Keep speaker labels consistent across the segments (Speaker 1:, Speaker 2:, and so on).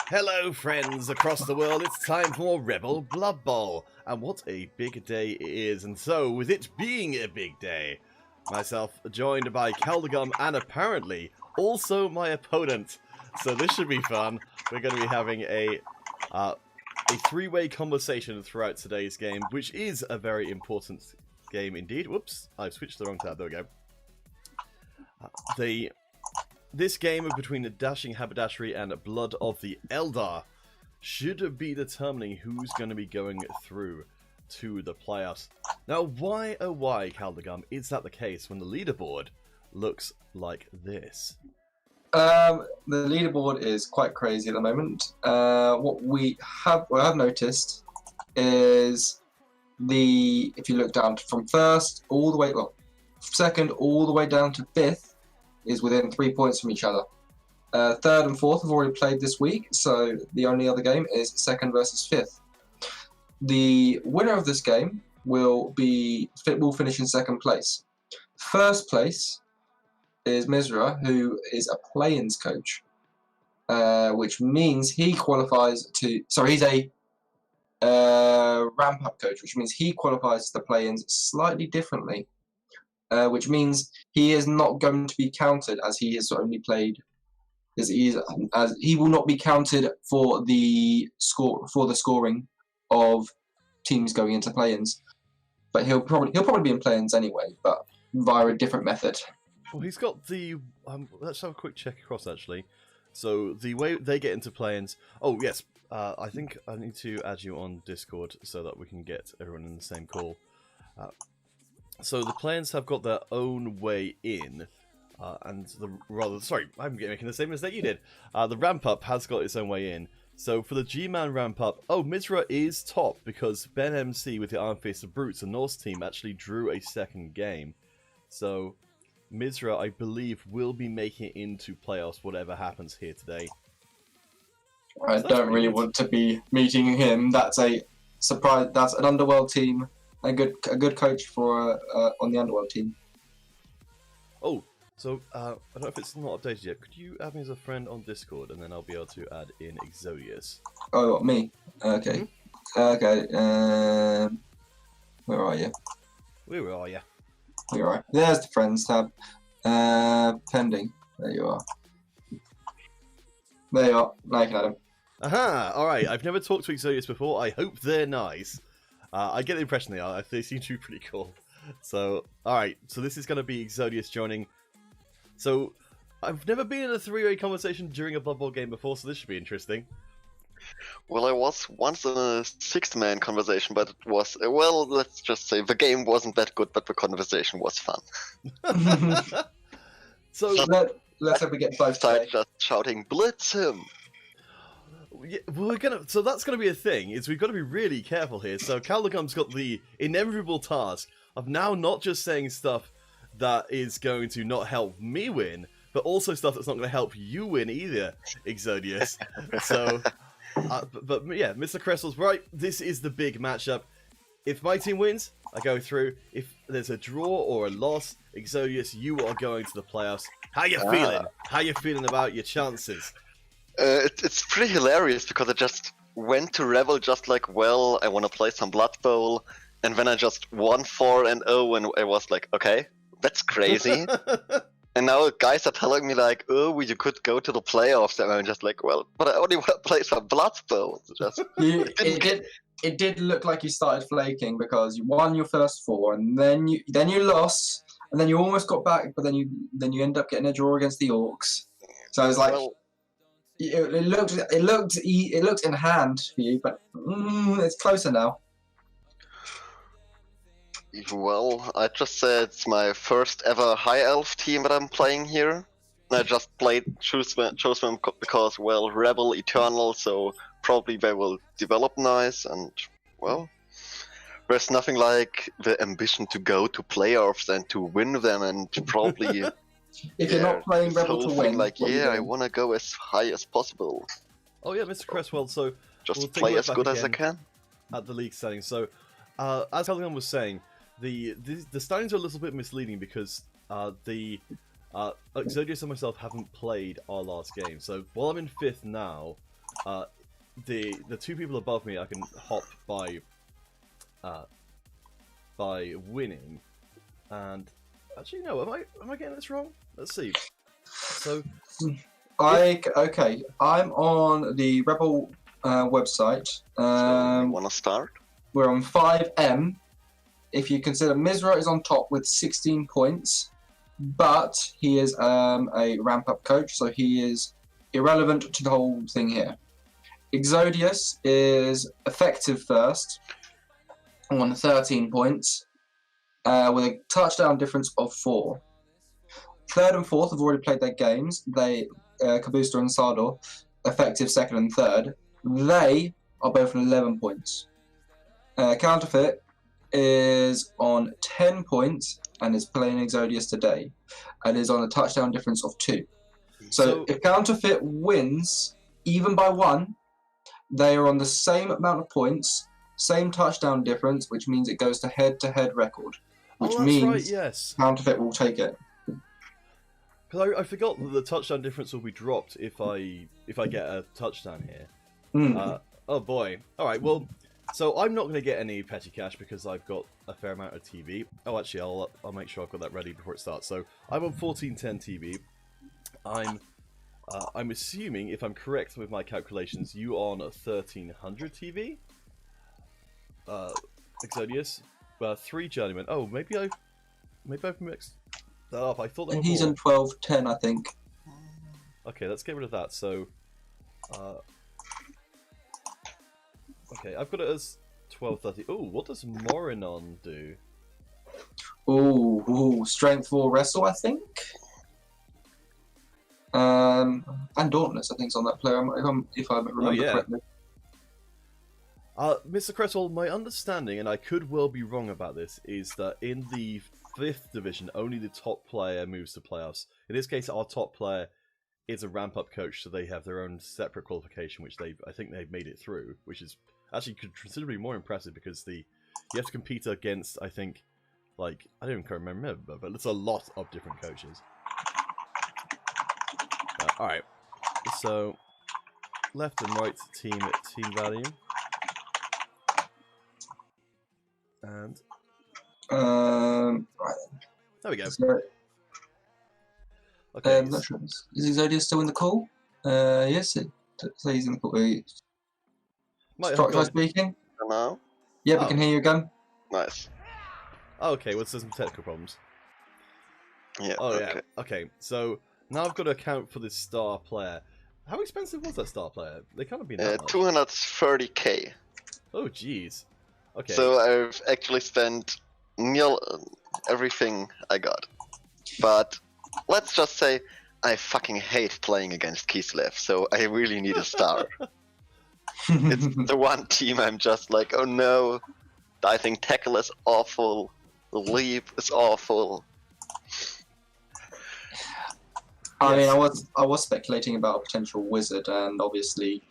Speaker 1: Hello friends across the world, it's time for REBBL Blood Bowl, and what a big day it is. And so, with it being a big day, myself joined by Caldegum and apparently also my opponent. So this should be fun. We're going to be having a three-way conversation throughout today's game, which is a very important game indeed. Whoops, I switched the wrong tab, there we go. This game between the Dashing Haberdashery and Blood of the Eldar should be determining who's going to be going through to the playoffs. Now, why, oh why, Caldegum, is that the case when the leaderboard looks like this?
Speaker 2: The leaderboard is quite crazy at the moment. What I've noticed is if you look down from first all the way, second all the way down to fifth, is within 3 points from each other. Third and fourth have already played this week, so the only other game is second versus fifth. The winner of this game will finish in second place. First place is Mizra, who is a play-ins coach, which means he qualifies to. Sorry, he's a ramp-up coach, which means he qualifies to the play-ins slightly differently. Which means he is not going to be counted as he has only played. As he will not be counted for the scoring of teams going into play-ins. But he'll probably be in play-ins anyway, but via a different method.
Speaker 1: Well, he's got the. Let's have a quick check across actually. So the way they get into play-ins. Oh yes, I think I need to add you on Discord so that we can get everyone in the same call. So the play-ins have got their own way in, I'm making the same mistake you did. The ramp-up has got its own way in. So for the G-Man ramp-up, Mizra is top because Ben MC with the Iron Fist of Brutes, the Norse team, actually drew a second game. So Mizra, I believe, will be making it into playoffs, whatever happens here today.
Speaker 2: I don't really want to be meeting him. That's a surprise. That's an Underworld team. A good coach for on the Underworld team.
Speaker 1: Oh, so I don't know if it's not updated yet. Could you add me as a friend on Discord, and then I'll be able to add in Exodius?
Speaker 2: Oh, what, me? Okay. Okay. Where are you?
Speaker 1: Where are you?
Speaker 2: Where are you? There's the friends tab. Pending. There you are. There you are. Now you can add them.
Speaker 1: Aha! All right. I've never talked to Exodius before. I hope they're nice. I get the impression they are. They seem to be pretty cool. So, alright. So this is going to be Exodius joining. So, I've never been in a three-way conversation during a Blood Bowl game before, so this should be interesting.
Speaker 3: Well, I was once in a six-man conversation, but it was, well, let's just say the game wasn't that good, but the conversation was fun.
Speaker 2: So, let's hope we get both
Speaker 3: sides just shouting, "Blitz him!"
Speaker 1: Yeah, so that's gonna be a thing. Is we've got to be really careful here. So Caldegum's got the inevitable task of now not just saying stuff that is going to not help me win, but also stuff that's not going to help you win either, Exodius. So, but yeah, Mr. Cressel's right. This is the big matchup. If my team wins, I go through. If there's a draw or a loss, Exodius, you are going to the playoffs. How you feeling? How you feeling about your chances?
Speaker 3: It's pretty hilarious because I just went to REBBL just like, well, I want to play some Blood Bowl, and then I just won 4-0, and I was like, okay, that's crazy. And now guys are telling me like, oh, you could go to the playoffs, and I'm just like, well, but I only want to play some Blood Bowl. Just
Speaker 2: it did look like you started flaking because you won your first 4, and then you lost, and then you almost got back, but then you end up getting a draw against the Orcs. So I was like. Well, it looked in hand for you, but it's closer now.
Speaker 3: Well, I just said it's my first ever High Elf team that I'm playing here. I just chose them because, well, REBBL Eternal, so probably they will develop nice, and, well, there's nothing like the ambition to go to playoffs and to win them, and probably...
Speaker 2: If you're not playing REBBL to win,
Speaker 3: like, yeah, I want to go as high as possible.
Speaker 1: Oh yeah, Mr. Cresswell. So
Speaker 3: just play as good as I can
Speaker 1: at the league settings. So, as Caldegum was saying, the standings are a little bit misleading because Exodius and myself haven't played our last game. So while I'm in 5th now, the two people above me I can hop by winning, and actually no, am I getting this wrong? Let's see. So
Speaker 2: okay, I'm on the REBBL website.
Speaker 3: So you wanna start?
Speaker 2: We're on 5M. If you consider Mizra is on top with 16 points, but he is a ramp-up coach, so he is irrelevant to the whole thing here. Exodius is effective first on 13 points with a touchdown difference of 4. Third and fourth have already played their games. They, Kabusta and Sardor, effective second and third. They are both on 11 points. Counterfeit is on 10 points and is playing Exodius today and is on a touchdown difference of 2. So if Counterfeit wins, even by 1, they are on the same amount of points, same touchdown difference, which means it goes to head-to-head record, which means
Speaker 1: right, yes.
Speaker 2: Counterfeit will take it.
Speaker 1: Because I forgot that the touchdown difference will be dropped if I get a touchdown here. Oh boy. Alright, well, so I'm not going to get any petty cash because I've got a fair amount of TV. Oh, actually, I'll make sure I've got that ready before it starts. So I'm on 1410 TV. I'm assuming, if I'm correct with my calculations, you are on a 1300 TV. Exodius, 3 journeymen. Oh, maybe I've mixed that up. I thought that.
Speaker 2: And he's on 1210, I think.
Speaker 1: Okay, let's get rid of that. So, okay, I've got it as 1230. Oh, what does Morinon do?
Speaker 2: Ooh, strength 4 wrestle, I think. And Dauntless, I think, is on that player, if I remember correctly.
Speaker 1: Mr. Cresswell, my understanding, and I could well be wrong about this, is that in the 5th division, only the top player moves to playoffs. In this case, our top player is a ramp-up coach, so they have their own separate qualification, which I think they've made it through, which is actually considerably more impressive because you have to compete against, I think, like, I don't even remember, but it's a lot of different coaches. Alright, so left and right team value. And
Speaker 2: right.
Speaker 1: There we go.
Speaker 2: So,
Speaker 1: Okay.
Speaker 2: Not sure. Is Exodius still in the call? Yes, it says he's in the call. Try speaking.
Speaker 3: Hello?
Speaker 2: Yeah, we can hear you again.
Speaker 3: Nice.
Speaker 1: Oh, okay, well, there's some technical problems.
Speaker 3: Yeah.
Speaker 1: Oh,
Speaker 3: okay.
Speaker 1: yeah. Okay, so now I've got to account for this star player. How expensive was that star player? They can't have been that much.
Speaker 3: 230k.
Speaker 1: Oh, jeez. Okay.
Speaker 3: So I've actually spent nearly everything I got. But let's just say I fucking hate playing against Kislev, so I really need a star. It's the one team I'm just like, oh no, I think tackle is awful, the leap is awful.
Speaker 2: I mean, I was speculating about a potential wizard, and obviously,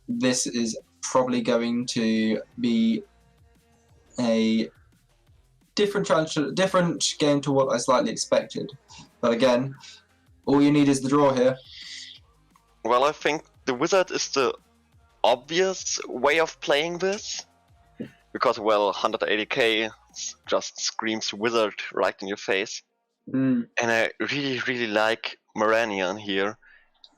Speaker 2: this is probably going to be a different challenge, different game to what I slightly expected. But again, all you need is the draw here.
Speaker 3: Well, I think the wizard is the obvious way of playing this, because, well, 180k just screams wizard right in your face. And I really like Moranion here,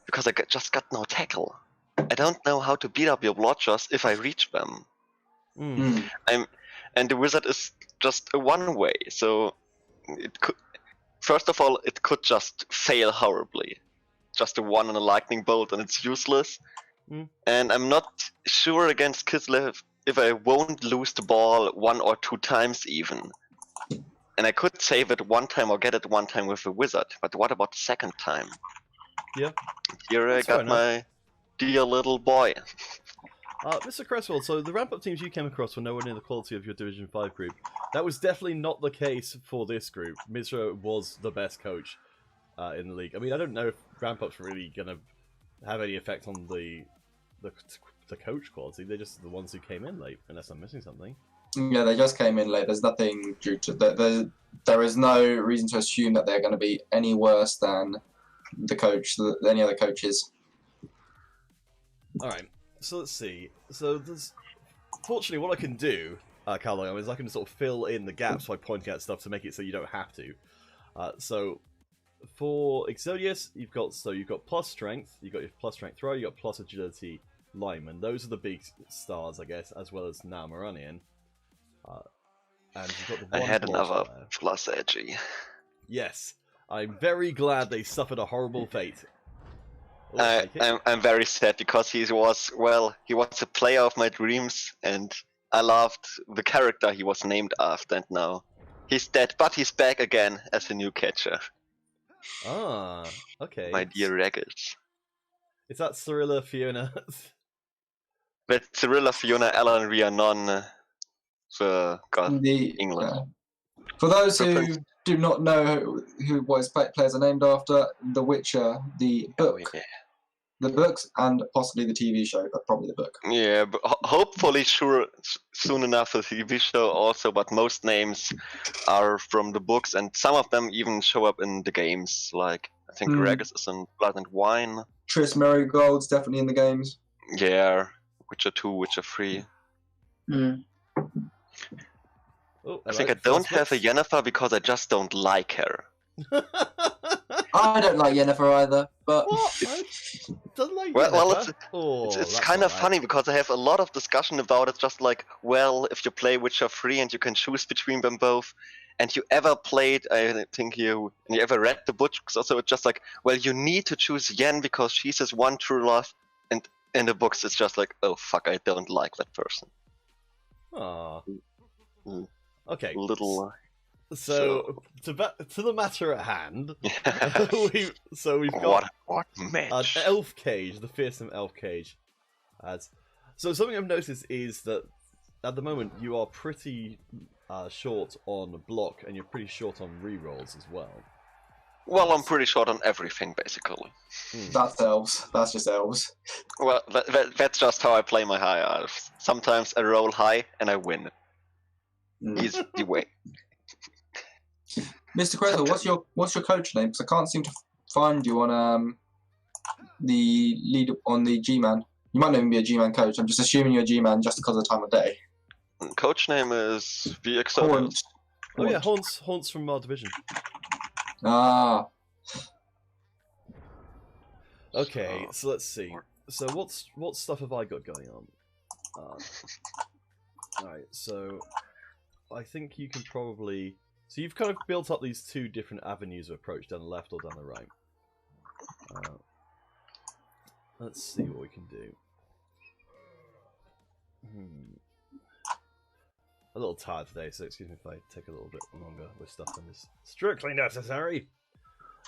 Speaker 3: because I just got no tackle. I don't know how to beat up your blotchers if I reach them. And the wizard is just a one-way, so it could. First of all, it could just fail horribly. Just a 1 on a lightning bolt and it's useless. And I'm not sure against Kislev if I won't lose the ball 1 or 2 times even. And I could save it 1 time or get it 1 time with a wizard, but what about the second time?
Speaker 1: Yeah.
Speaker 3: Here I got my dear little boy.
Speaker 1: Mr. Cresswell, so the ramp-up teams you came across were nowhere near the quality of your Division 5 group. That was definitely not the case for this group. Mizra was the best coach in the league. I mean, I don't know if ramp-up's really going to have any effect on the coach quality. They're just the ones who came in late, unless I'm missing something.
Speaker 2: Yeah, they just came in late. There's nothing due to that. There is no reason to assume that they're going to be any worse than the coach, any other coaches.
Speaker 1: Alright, so let's see. So there's... Fortunately, what I can do, Carlo, is I can sort of fill in the gaps by pointing at stuff to make it so you don't have to. So for Exodius, you've got plus strength, you've got your plus strength throw, you've got plus agility lineman. Those are the big stars, I guess, as well as now Maranian. And you've got the
Speaker 3: I
Speaker 1: one
Speaker 3: had
Speaker 1: horse
Speaker 3: another
Speaker 1: there.
Speaker 3: plus edgy.
Speaker 1: Yes, I'm very glad they suffered a horrible fate. Oh,
Speaker 3: I'm very sad because he was a player of my dreams, and I loved the character he was named after, and now he's dead, but he's back again as a new catcher.
Speaker 1: Ah, okay.
Speaker 3: My dear Ragged.
Speaker 1: Is that Cyrilla Fiona?
Speaker 3: That's Cyrilla, Fiona, Alan, Rhiannon, the god England.
Speaker 2: For those who do not know what his players are named after, The Witcher, the book, the books, and possibly the TV show, but probably the book.
Speaker 3: Yeah, but hopefully soon enough the TV show also, but most names are from the books, and some of them even show up in the games, like I think Regis is in Blood and Wine.
Speaker 2: Triss Merigold's definitely in the games.
Speaker 3: Yeah, Witcher 2, Witcher 3.
Speaker 1: Oh,
Speaker 3: I think I don't have a Yennefer because I just don't like her.
Speaker 2: I don't like Yennefer either, but...
Speaker 1: What? Don't like
Speaker 3: it's kind of funny because I have a lot of discussion about it, just like, well, if you play Witcher 3 and you can choose between them both, and you ever played, I think you ever read the books, also it's just like, well, you need to choose Yen because she's his one true love, and in the books it's just like, oh fuck, I don't like that person.
Speaker 1: Aww. Okay.
Speaker 3: Little...
Speaker 1: So to the matter at hand, we've got
Speaker 3: what match?
Speaker 1: an elf cage, the fearsome elf cage. So something I've noticed is that at the moment you are pretty short on block, and you're pretty short on rerolls as well.
Speaker 3: Well, I'm pretty short on everything basically.
Speaker 2: That's elves. That's just elves.
Speaker 3: Well, that's just how I play my high elves. Sometimes I roll high and I win. Easy way.
Speaker 2: Mr. Crethel, what's your coach name? Because I can't seem to find you on the lead on the G-Man. You might not even be a G-Man coach. I'm just assuming you're a G-Man just because of the time of day.
Speaker 3: Coach name is the Exodius.
Speaker 1: Oh yeah, Haunts from our division.
Speaker 2: Ah.
Speaker 1: Okay, so let's see. So what stuff have I got going on? Alright, so I think you can probably... So you've kind of built up these two different avenues of approach, down the left or down the right. Let's see what we can do. A little tired today, so excuse me if I take a little bit longer with stuff than is strictly necessary.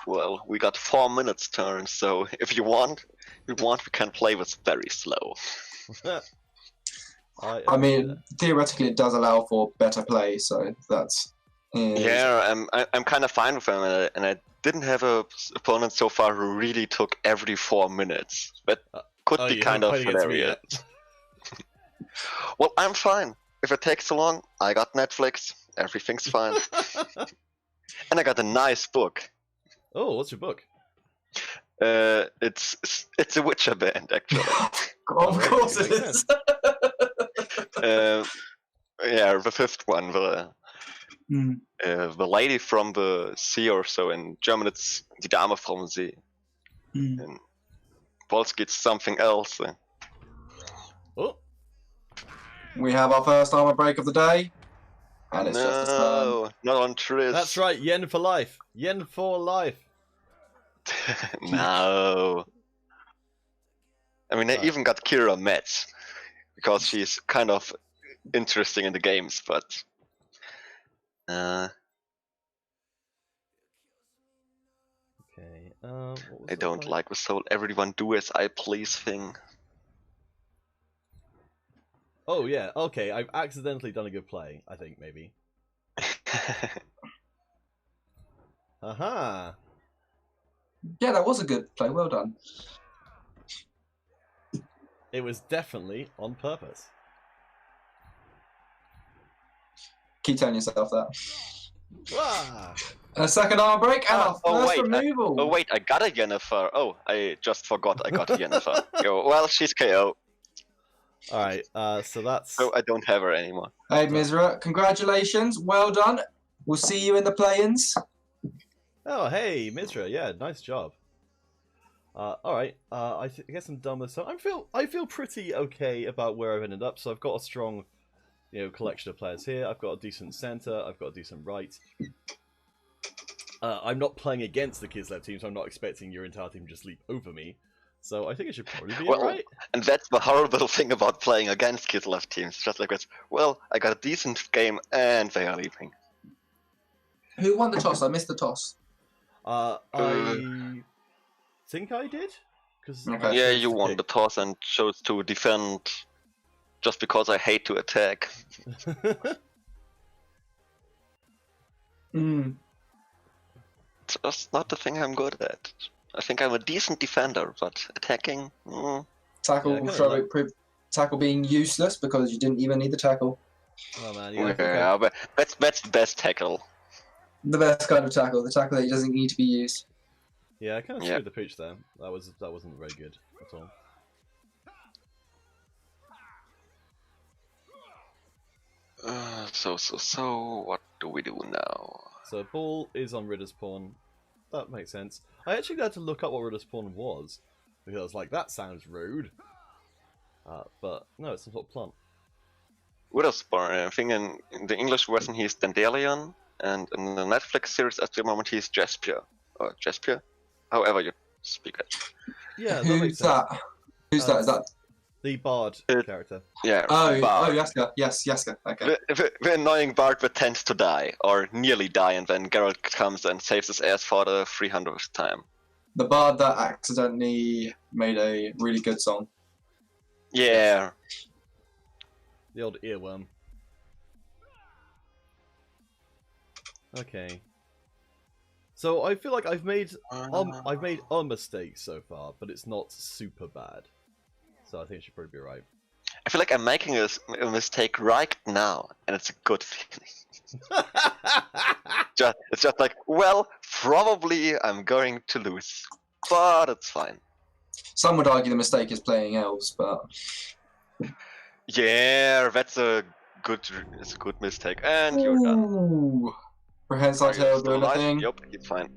Speaker 3: Well, we got 4 minutes turn, so if you want, we can play this very slow.
Speaker 2: I mean, theoretically, it does allow for better play, so that's...
Speaker 3: Yeah, I'm kind of fine with them, and I didn't have a opponent so far who really took every 4 minutes. That could be kind of hilarious. Well, I'm fine. If it takes so long, I got Netflix. Everything's fine. And I got a nice book.
Speaker 1: Oh, what's your book?
Speaker 3: It's a Witcher band, actually.
Speaker 2: Of course it is.
Speaker 3: Yeah, the fifth one. The lady from the sea, or so. In German, it's die Dame vom See. In Polski, it's something else.
Speaker 1: Oh.
Speaker 2: We have our first armor break of the day, and it's just a turn.
Speaker 3: Not on Triss.
Speaker 1: That's right, Yen for life. Yen for life.
Speaker 3: No. I mean, I even got Kira Metz, because she's kind of interesting in the games, but...
Speaker 1: Okay,
Speaker 3: I don't like this whole everyone do as I please thing.
Speaker 1: Oh yeah, okay, I've accidentally done a good play, I think, maybe. Aha!
Speaker 2: Yeah, that was a good play, well done.
Speaker 1: It was definitely on purpose.
Speaker 2: Keep telling yourself that.
Speaker 1: Ah!
Speaker 2: A second arm break and our
Speaker 3: oh,
Speaker 2: first
Speaker 3: wait,
Speaker 2: removal.
Speaker 3: Oh wait, I got a Yennefer. Oh, I just forgot I got a Yennefer. Well, she's KO.
Speaker 1: Alright, so that's...
Speaker 3: So I don't have her anymore.
Speaker 2: Hey, Mizra, congratulations. Well done. We'll see you in the play-ins.
Speaker 1: Oh, hey, Mizra, yeah, nice job. Alright, I guess I'm done with this. I feel pretty okay about where I've ended up, so I've got a strong, collection of players here. I've got a decent center, I've got a decent right. I'm not playing against the Kislev team, so I'm not expecting your entire team to just leap over me. So I think it should probably be alright.
Speaker 3: And that's the horrible thing about playing against Kislev teams. Just like this, well, I got a decent game and they are leaving.
Speaker 2: Who won the toss? I missed the toss.
Speaker 1: I think I did.
Speaker 2: Okay.
Speaker 3: Yeah, you won the toss and chose to defend just because I hate to attack. It's just not the thing I'm good at. I think I'm a decent defender, but attacking...
Speaker 2: Tackle being useless because you didn't even need the tackle.
Speaker 1: Oh man,
Speaker 3: yeah, but that's the best tackle.
Speaker 2: The best kind of tackle, the tackle that doesn't need to be used.
Speaker 1: Yeah, I kind of screwed the pooch there. That wasn't very good at all.
Speaker 3: So, what do we do now?
Speaker 1: So, ball is on Ridder's pawn. That makes sense. I actually had to look up what Ridder's pawn was, because I was like, that sounds rude. But, no, it's some sort of plant.
Speaker 3: Ridder's pawn, I think in the English version he's Dandelion, and in the Netflix series at the moment he's Jaspier. Or Jaspier? However you speak it.
Speaker 1: Yeah,
Speaker 2: Who's that? Who's that? Is that
Speaker 1: the Bard character?
Speaker 3: Yeah.
Speaker 2: Bard. Yaska. Yes, Yaska. Okay.
Speaker 3: The annoying Bard that tends to die, or nearly die, and then Geralt comes and saves his ass for the 300th time.
Speaker 2: The Bard that accidentally made a really good song.
Speaker 3: Yeah.
Speaker 1: The old earworm. Okay. So I feel like I've made a mistake so far, but it's not super bad. So I think it should probably be right.
Speaker 3: I feel like I'm making a mistake right now, and it's a good feeling. It's just like, well, probably I'm going to lose, but it's fine.
Speaker 2: Some would argue the mistake is playing elves, but
Speaker 3: yeah, that's a good mistake, and you're done.
Speaker 2: For hindsight, tail doing a thing.
Speaker 3: Yep, it's fine.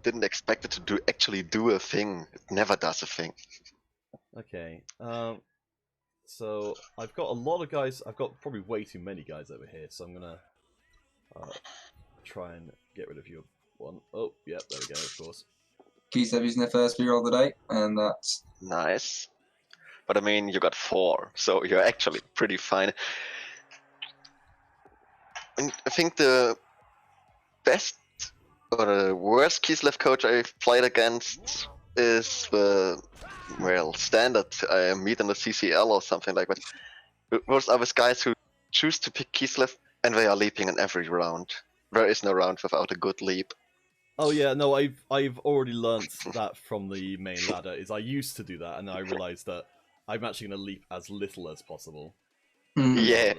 Speaker 3: Didn't expect it to actually do a thing. It never does a thing.
Speaker 1: Okay. So I've got a lot of guys. I've got probably way too many guys over here. So I'm gonna try and get rid of your one. Oh, yeah, there we go. Of course.
Speaker 2: Kislev using their first figure of the day, and that's
Speaker 3: nice. But I mean, you got 4, so you're actually pretty fine. And I think the best or the worst Kislev coach I've played against is the, well, standard I meet in the CCL or something like that. Most are those guys who choose to pick Kislev and they are leaping in every round. There is no round without a good leap.
Speaker 1: Oh yeah, no, I've already learnt that from the main ladder. Is I used to do that, and then I realised that I'm actually going to leap as little as possible.
Speaker 3: Yeah,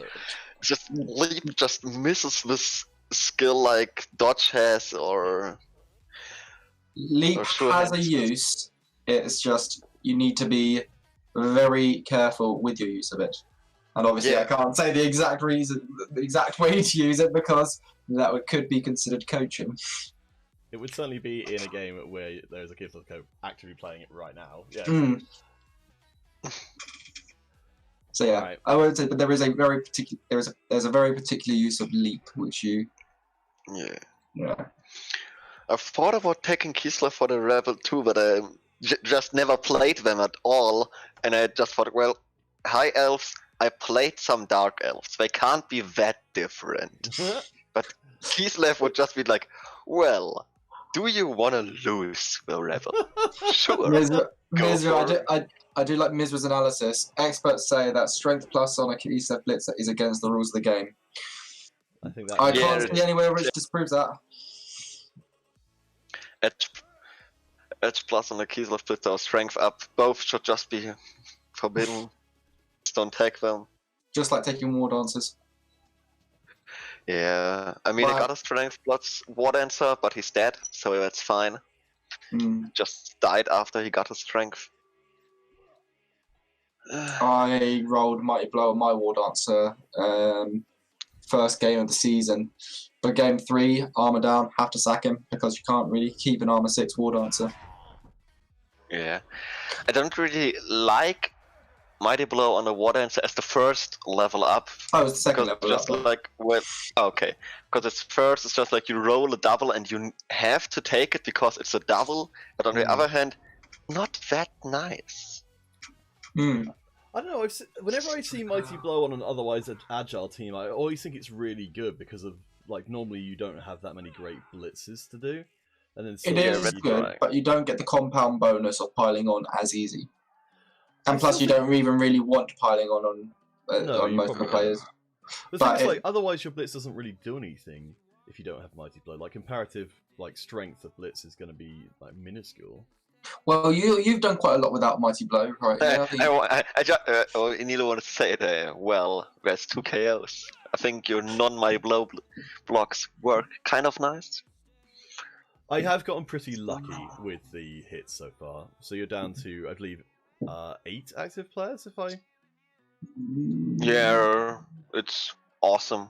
Speaker 3: just leap just misses this skill like dodge has, or
Speaker 2: leap has a use. It's just you need to be very careful with your use of it. And obviously, I can't say the exact reason, the exact way to use it, because that could be considered coaching.
Speaker 1: It would certainly be in a game where there's a Kislev coach actively playing it right now. Yeah.
Speaker 2: So yeah, right. I would say, but there is a very particular there's a very particular use of leap, which you. Yeah.
Speaker 3: I've thought about taking Kislev for the REBBL too, but I just never played them at all, and I just thought, well, high elves. I played some dark elves. They can't be that different. But Kislev would just be like, well, do you want to lose the REBBL? Sure.
Speaker 2: I do like Mizra's analysis. Experts say that strength plus on a Kislev blitzer is against the rules of the game.
Speaker 1: I think that.
Speaker 2: I can't see anywhere which disproves that.
Speaker 3: Edge plus on the Kislev blitzer or strength up, both should just be forbidden. Just don't take them.
Speaker 2: Just like taking war dances.
Speaker 3: Yeah, I mean, I got a strength plus war dancer, but he's dead, so that's fine. Just died after he got his strength.
Speaker 2: I rolled Mighty Blow on my War Dancer first game of the season. But game 3, armor down, have to sack him because you can't really keep an armor 6 War Dancer.
Speaker 3: Yeah, I don't really like Mighty Blow on the War Dancer as the first level up.
Speaker 2: Oh, it's the second level
Speaker 3: just
Speaker 2: up.
Speaker 3: like with okay, because it's first. It's just like you roll a double and you have to take it because it's a double. But on the other hand, not that nice.
Speaker 1: I don't know. Whenever I see Mighty Blow on an otherwise agile team, I always think it's really good because of like normally you don't have that many great blitzes to do, and then
Speaker 2: it is good, but you don't get the compound bonus of piling on as easy. And plus, you don't even really want piling on most of the players.
Speaker 1: The thing is, like, otherwise your blitz doesn't really do anything if you don't have Mighty Blow. Like comparative, like strength of blitz is going to be like minuscule.
Speaker 2: Well, you've done quite a lot without Mighty Blow, right?
Speaker 3: Nilo wanted to say it. Well, there's 2 KOs. I think your non-Mighty Blow blocks work kind of nice.
Speaker 1: I have gotten pretty lucky with the hits so far. So you're down to, I believe, 8 active players, if I...
Speaker 3: Yeah, it's awesome.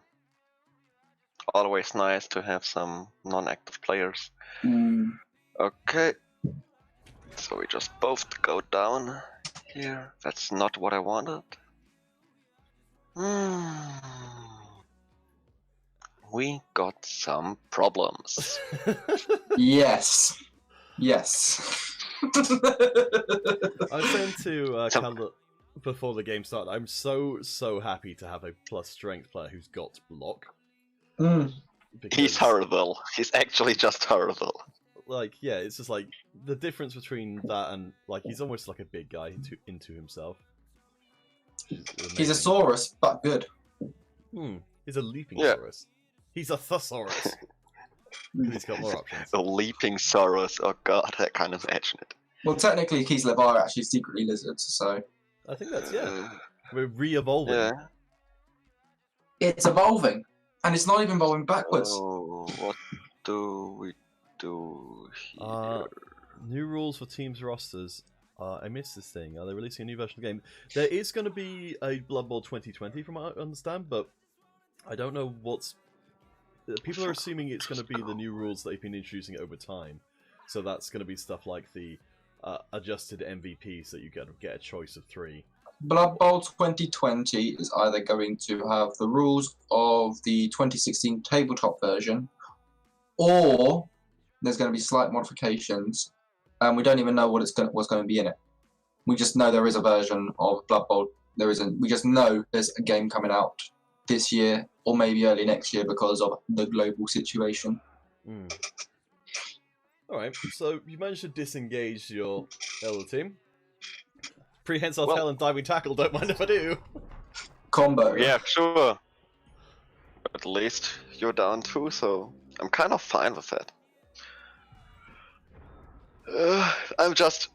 Speaker 3: Always nice to have some non-active players. Okay. So we just both go down here. That's not what I wanted. We got some problems.
Speaker 2: Yes.
Speaker 1: I was saying to Calder before the game started, I'm so happy to have a plus strength player who's got block.
Speaker 3: He's horrible. He's actually just horrible.
Speaker 1: Like, yeah, it's just like the difference between that and like he's almost like a big guy into himself.
Speaker 2: He's a Saurus, but good.
Speaker 1: He's a leaping Saurus. He's a Thesaurus. He's got more options.
Speaker 3: A leaping Saurus. Oh god, I can't imagine it.
Speaker 2: Well, technically, Kislev are actually secretly lizards, so.
Speaker 1: I think that's we're re-evolving.
Speaker 3: Yeah.
Speaker 2: It's evolving, and it's not even evolving backwards.
Speaker 3: Oh, what do we do here?
Speaker 1: New rules for teams rosters. I missed this thing. Are they releasing a new version of the game? There is going to be a Blood Bowl 2020 from what I understand, but I don't know what's... People are assuming it's going to be the new rules that they've been introducing over time. So that's going to be stuff like the adjusted MVPs that you get a choice of 3.
Speaker 2: Blood Bowl 2020 is either going to have the rules of the 2016 tabletop version, or there's going to be slight modifications, and we don't even know what's going to be in it. We just know there is a version of Blood Bowl. We just know there's a game coming out this year, or maybe early next year because of the global situation.
Speaker 1: Alright, so you managed to disengage your elder team. Prehensile tail and diving tackle, don't mind if I do.
Speaker 2: Combo.
Speaker 3: Yeah, sure. At least you're down too, so I'm kind of fine with that. I'm just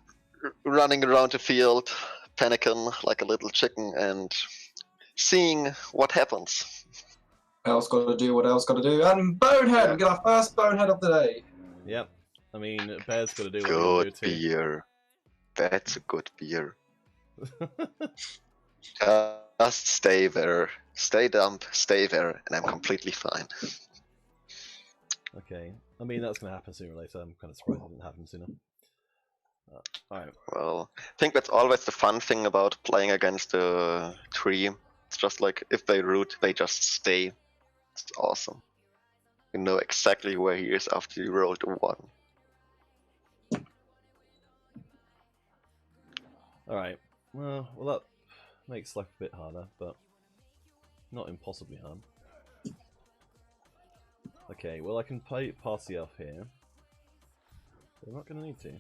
Speaker 3: running around the field, panicking like a little chicken and seeing what happens.
Speaker 2: What else got to do? And Bonehead! We get our first Bonehead of the day.
Speaker 1: Yep. I mean, Bear's got to do what
Speaker 3: Good
Speaker 1: do too.
Speaker 3: beer. That's a good beer. Just stay there. Stay dump, stay there, and I'm completely fine.
Speaker 1: Okay. I mean, that's going to happen sooner or later. I'm kind of surprised it didn't happen sooner. Alright.
Speaker 3: Well, I think that's always the fun thing about playing against a tree. It's just like, if they root, they just stay. It's awesome. You know exactly where he is after you rolled a 1.
Speaker 1: Alright. Well, that makes life a bit harder, but not impossibly hard. Okay, well I can play Party Elf here. We're not going to need to.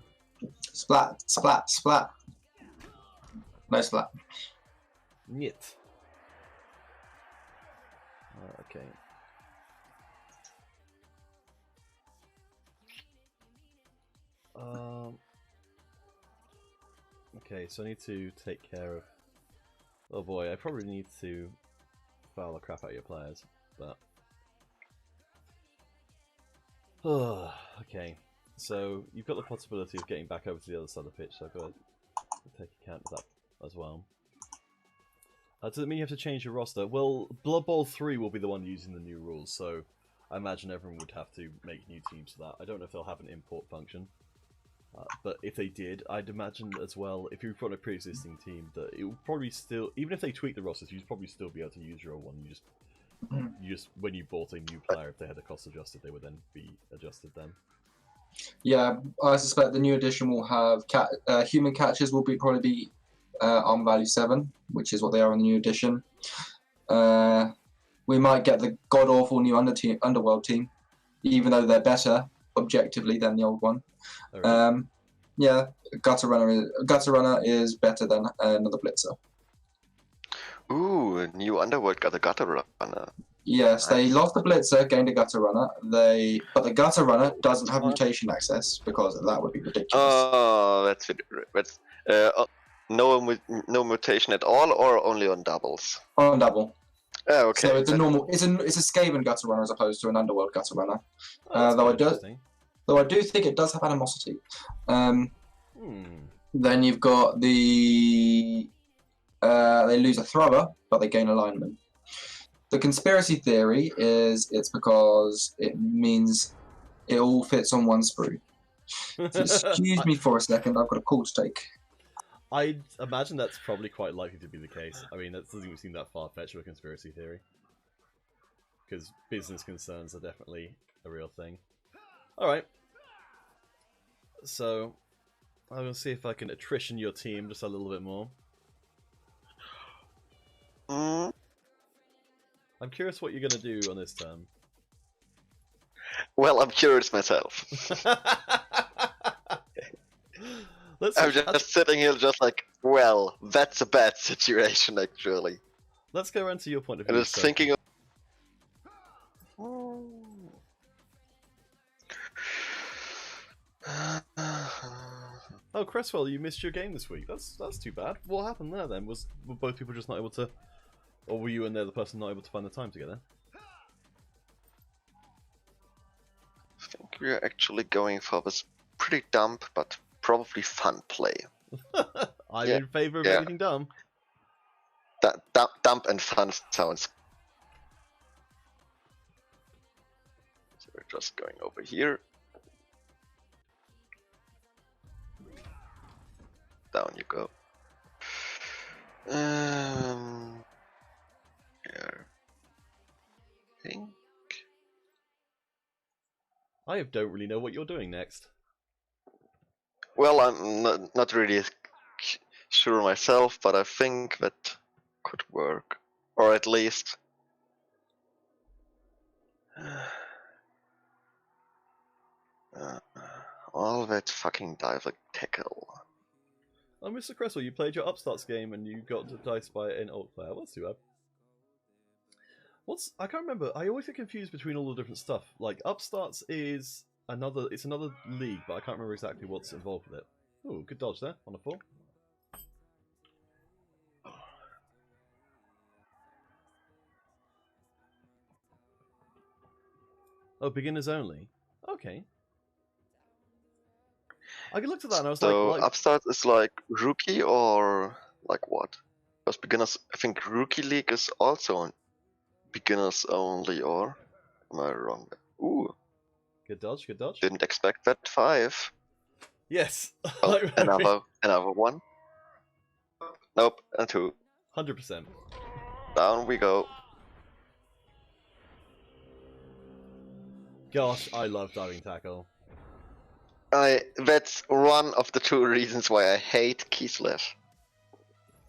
Speaker 2: Splat, splat, splat. No splat.
Speaker 1: Nyet. Okay. Okay, so I need to take care of... Oh boy, I probably need to foul the crap out of your players, but... Okay, so you've got the possibility of getting back over to the other side of the pitch, so I've got to take account of that as well. Does it mean you have to change your roster? Well, Blood Bowl 3 will be the one using the new rules, so I imagine everyone would have to make new teams for that. I don't know if they'll have an import function, but if they did, I'd imagine as well, if you've got a pre-existing team, that it would probably still, even if they tweak the rosters, you'd probably still be able to use your old one. You just when you bought a new player, if they had the cost adjusted, they would then be adjusted then.
Speaker 2: Yeah, I suspect the new edition will have human catchers will probably be on value 7, which is what they are in the new edition. We might get the god awful new Underworld team, even though they're better objectively than the old one.
Speaker 1: Oh, really?
Speaker 2: Yeah, Gutter Runner is better than another Blitzer.
Speaker 3: Ooh, new Underworld got a Gutter Runner.
Speaker 2: Yes, they lost the Blitzer, gained a Gutter Runner. But the Gutter Runner doesn't have mutation access because that would be ridiculous.
Speaker 3: Oh, that's no mutation at all, or only on doubles?
Speaker 2: On double.
Speaker 3: Oh, okay.
Speaker 2: So it's a normal. It's a Skaven Gutter Runner as opposed to an Underworld Gutter Runner.
Speaker 1: Oh,
Speaker 2: Though I do think it does have animosity. Then you've got the. They lose a Thrower, but they gain alignment. The conspiracy theory is it's because it means it all fits on one sprue. So excuse me for a second, I've got a call to take.
Speaker 1: I'd imagine that's probably quite likely to be the case. I mean, that doesn't seem that far-fetched of a conspiracy theory. Because business concerns are definitely a real thing. Alright. So, I'm going to see if I can attrition your team just a little bit more. I'm curious what you're going to do on this turn.
Speaker 3: Well, I'm curious myself. I'm just sitting here just like, well, that's a bad situation, actually.
Speaker 1: Let's go around to your point of view.
Speaker 3: I was thinking of...
Speaker 1: Oh, Cresswell, you missed your game this week. That's too bad. What happened there then? Were both people just not able to... Or were you and the other person not able to find the time together?
Speaker 3: I think we're actually going for this pretty dumb, but probably fun play.
Speaker 1: I'm in favour of anything dumb.
Speaker 3: Dumb and fun sounds. So we're just going over here. Down you go. Here. Think.
Speaker 1: I don't really know what you're doing next.
Speaker 3: Well, I'm not really sure myself, but I think that could work. Or at least... all that fucking dive tackle.
Speaker 1: Oh, Mr. Cresswell, you played your Upstarts game and you got diced by an old player. What's too bad? I can't remember. I always get confused between all the different stuff. Like, Upstarts is another league, but I can't remember exactly what's involved with it. Ooh, good dodge there on the 4. Oh, beginners only. Okay. I looked at that and I was like...
Speaker 3: Upstart is like rookie or like what? Because beginners, I think rookie league is also on beginners only, or am I wrong? Ooh.
Speaker 1: Good dodge, good dodge.
Speaker 3: Didn't expect that 5.
Speaker 1: Yes.
Speaker 3: Oh, another one. Nope, and 2.
Speaker 1: 100%.
Speaker 3: Down we go.
Speaker 1: Gosh, I love diving tackle.
Speaker 3: That's one of the 2 reasons why I hate Kislev.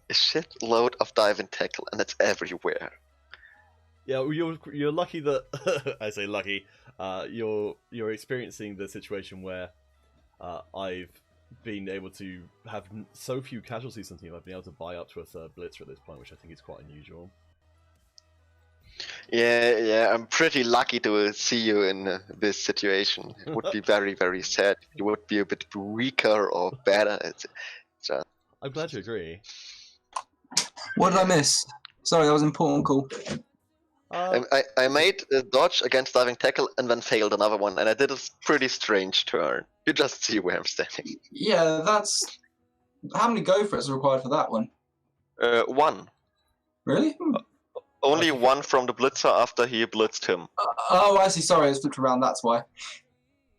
Speaker 3: A shitload of dive and tackle, and it's everywhere.
Speaker 1: Yeah, you're lucky that I say lucky. You're experiencing the situation where I've been able to have so few casualties on the team. I've been able to buy up to a 3rd blitzer at this point, which I think is quite unusual.
Speaker 3: Yeah, I'm pretty lucky to see you in this situation. It would be very, very sad. You would be a bit weaker or better. It's just...
Speaker 1: I'm glad you agree.
Speaker 2: What did I miss? Sorry, that was an important call.
Speaker 3: I made a dodge against diving tackle and then failed another one, and I did a pretty strange turn. You just see where I'm standing.
Speaker 2: Yeah, that's... How many go for it's required for that one?
Speaker 3: One.
Speaker 2: Really?
Speaker 3: Only one from the blitzer after he blitzed him.
Speaker 2: Oh, I see. Sorry, it's flipped around. That's why.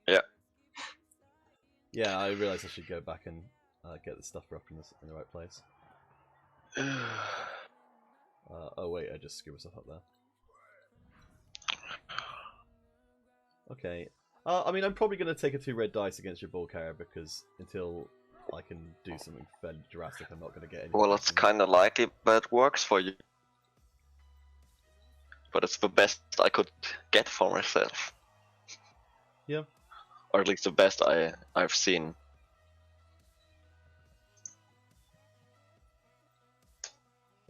Speaker 3: Yeah.
Speaker 1: Yeah, I realised I should go back and get the stuff up in the right place. Oh wait, I just screwed myself up there. Okay. I mean, I'm probably going to take a 2 red dice against your ball carrier because until I can do something fairly drastic, I'm not going to get any.
Speaker 3: Well, it's kind of likely that it works for you. But it's the best I could get for myself.
Speaker 1: Yeah.
Speaker 3: Or at least the best I've seen.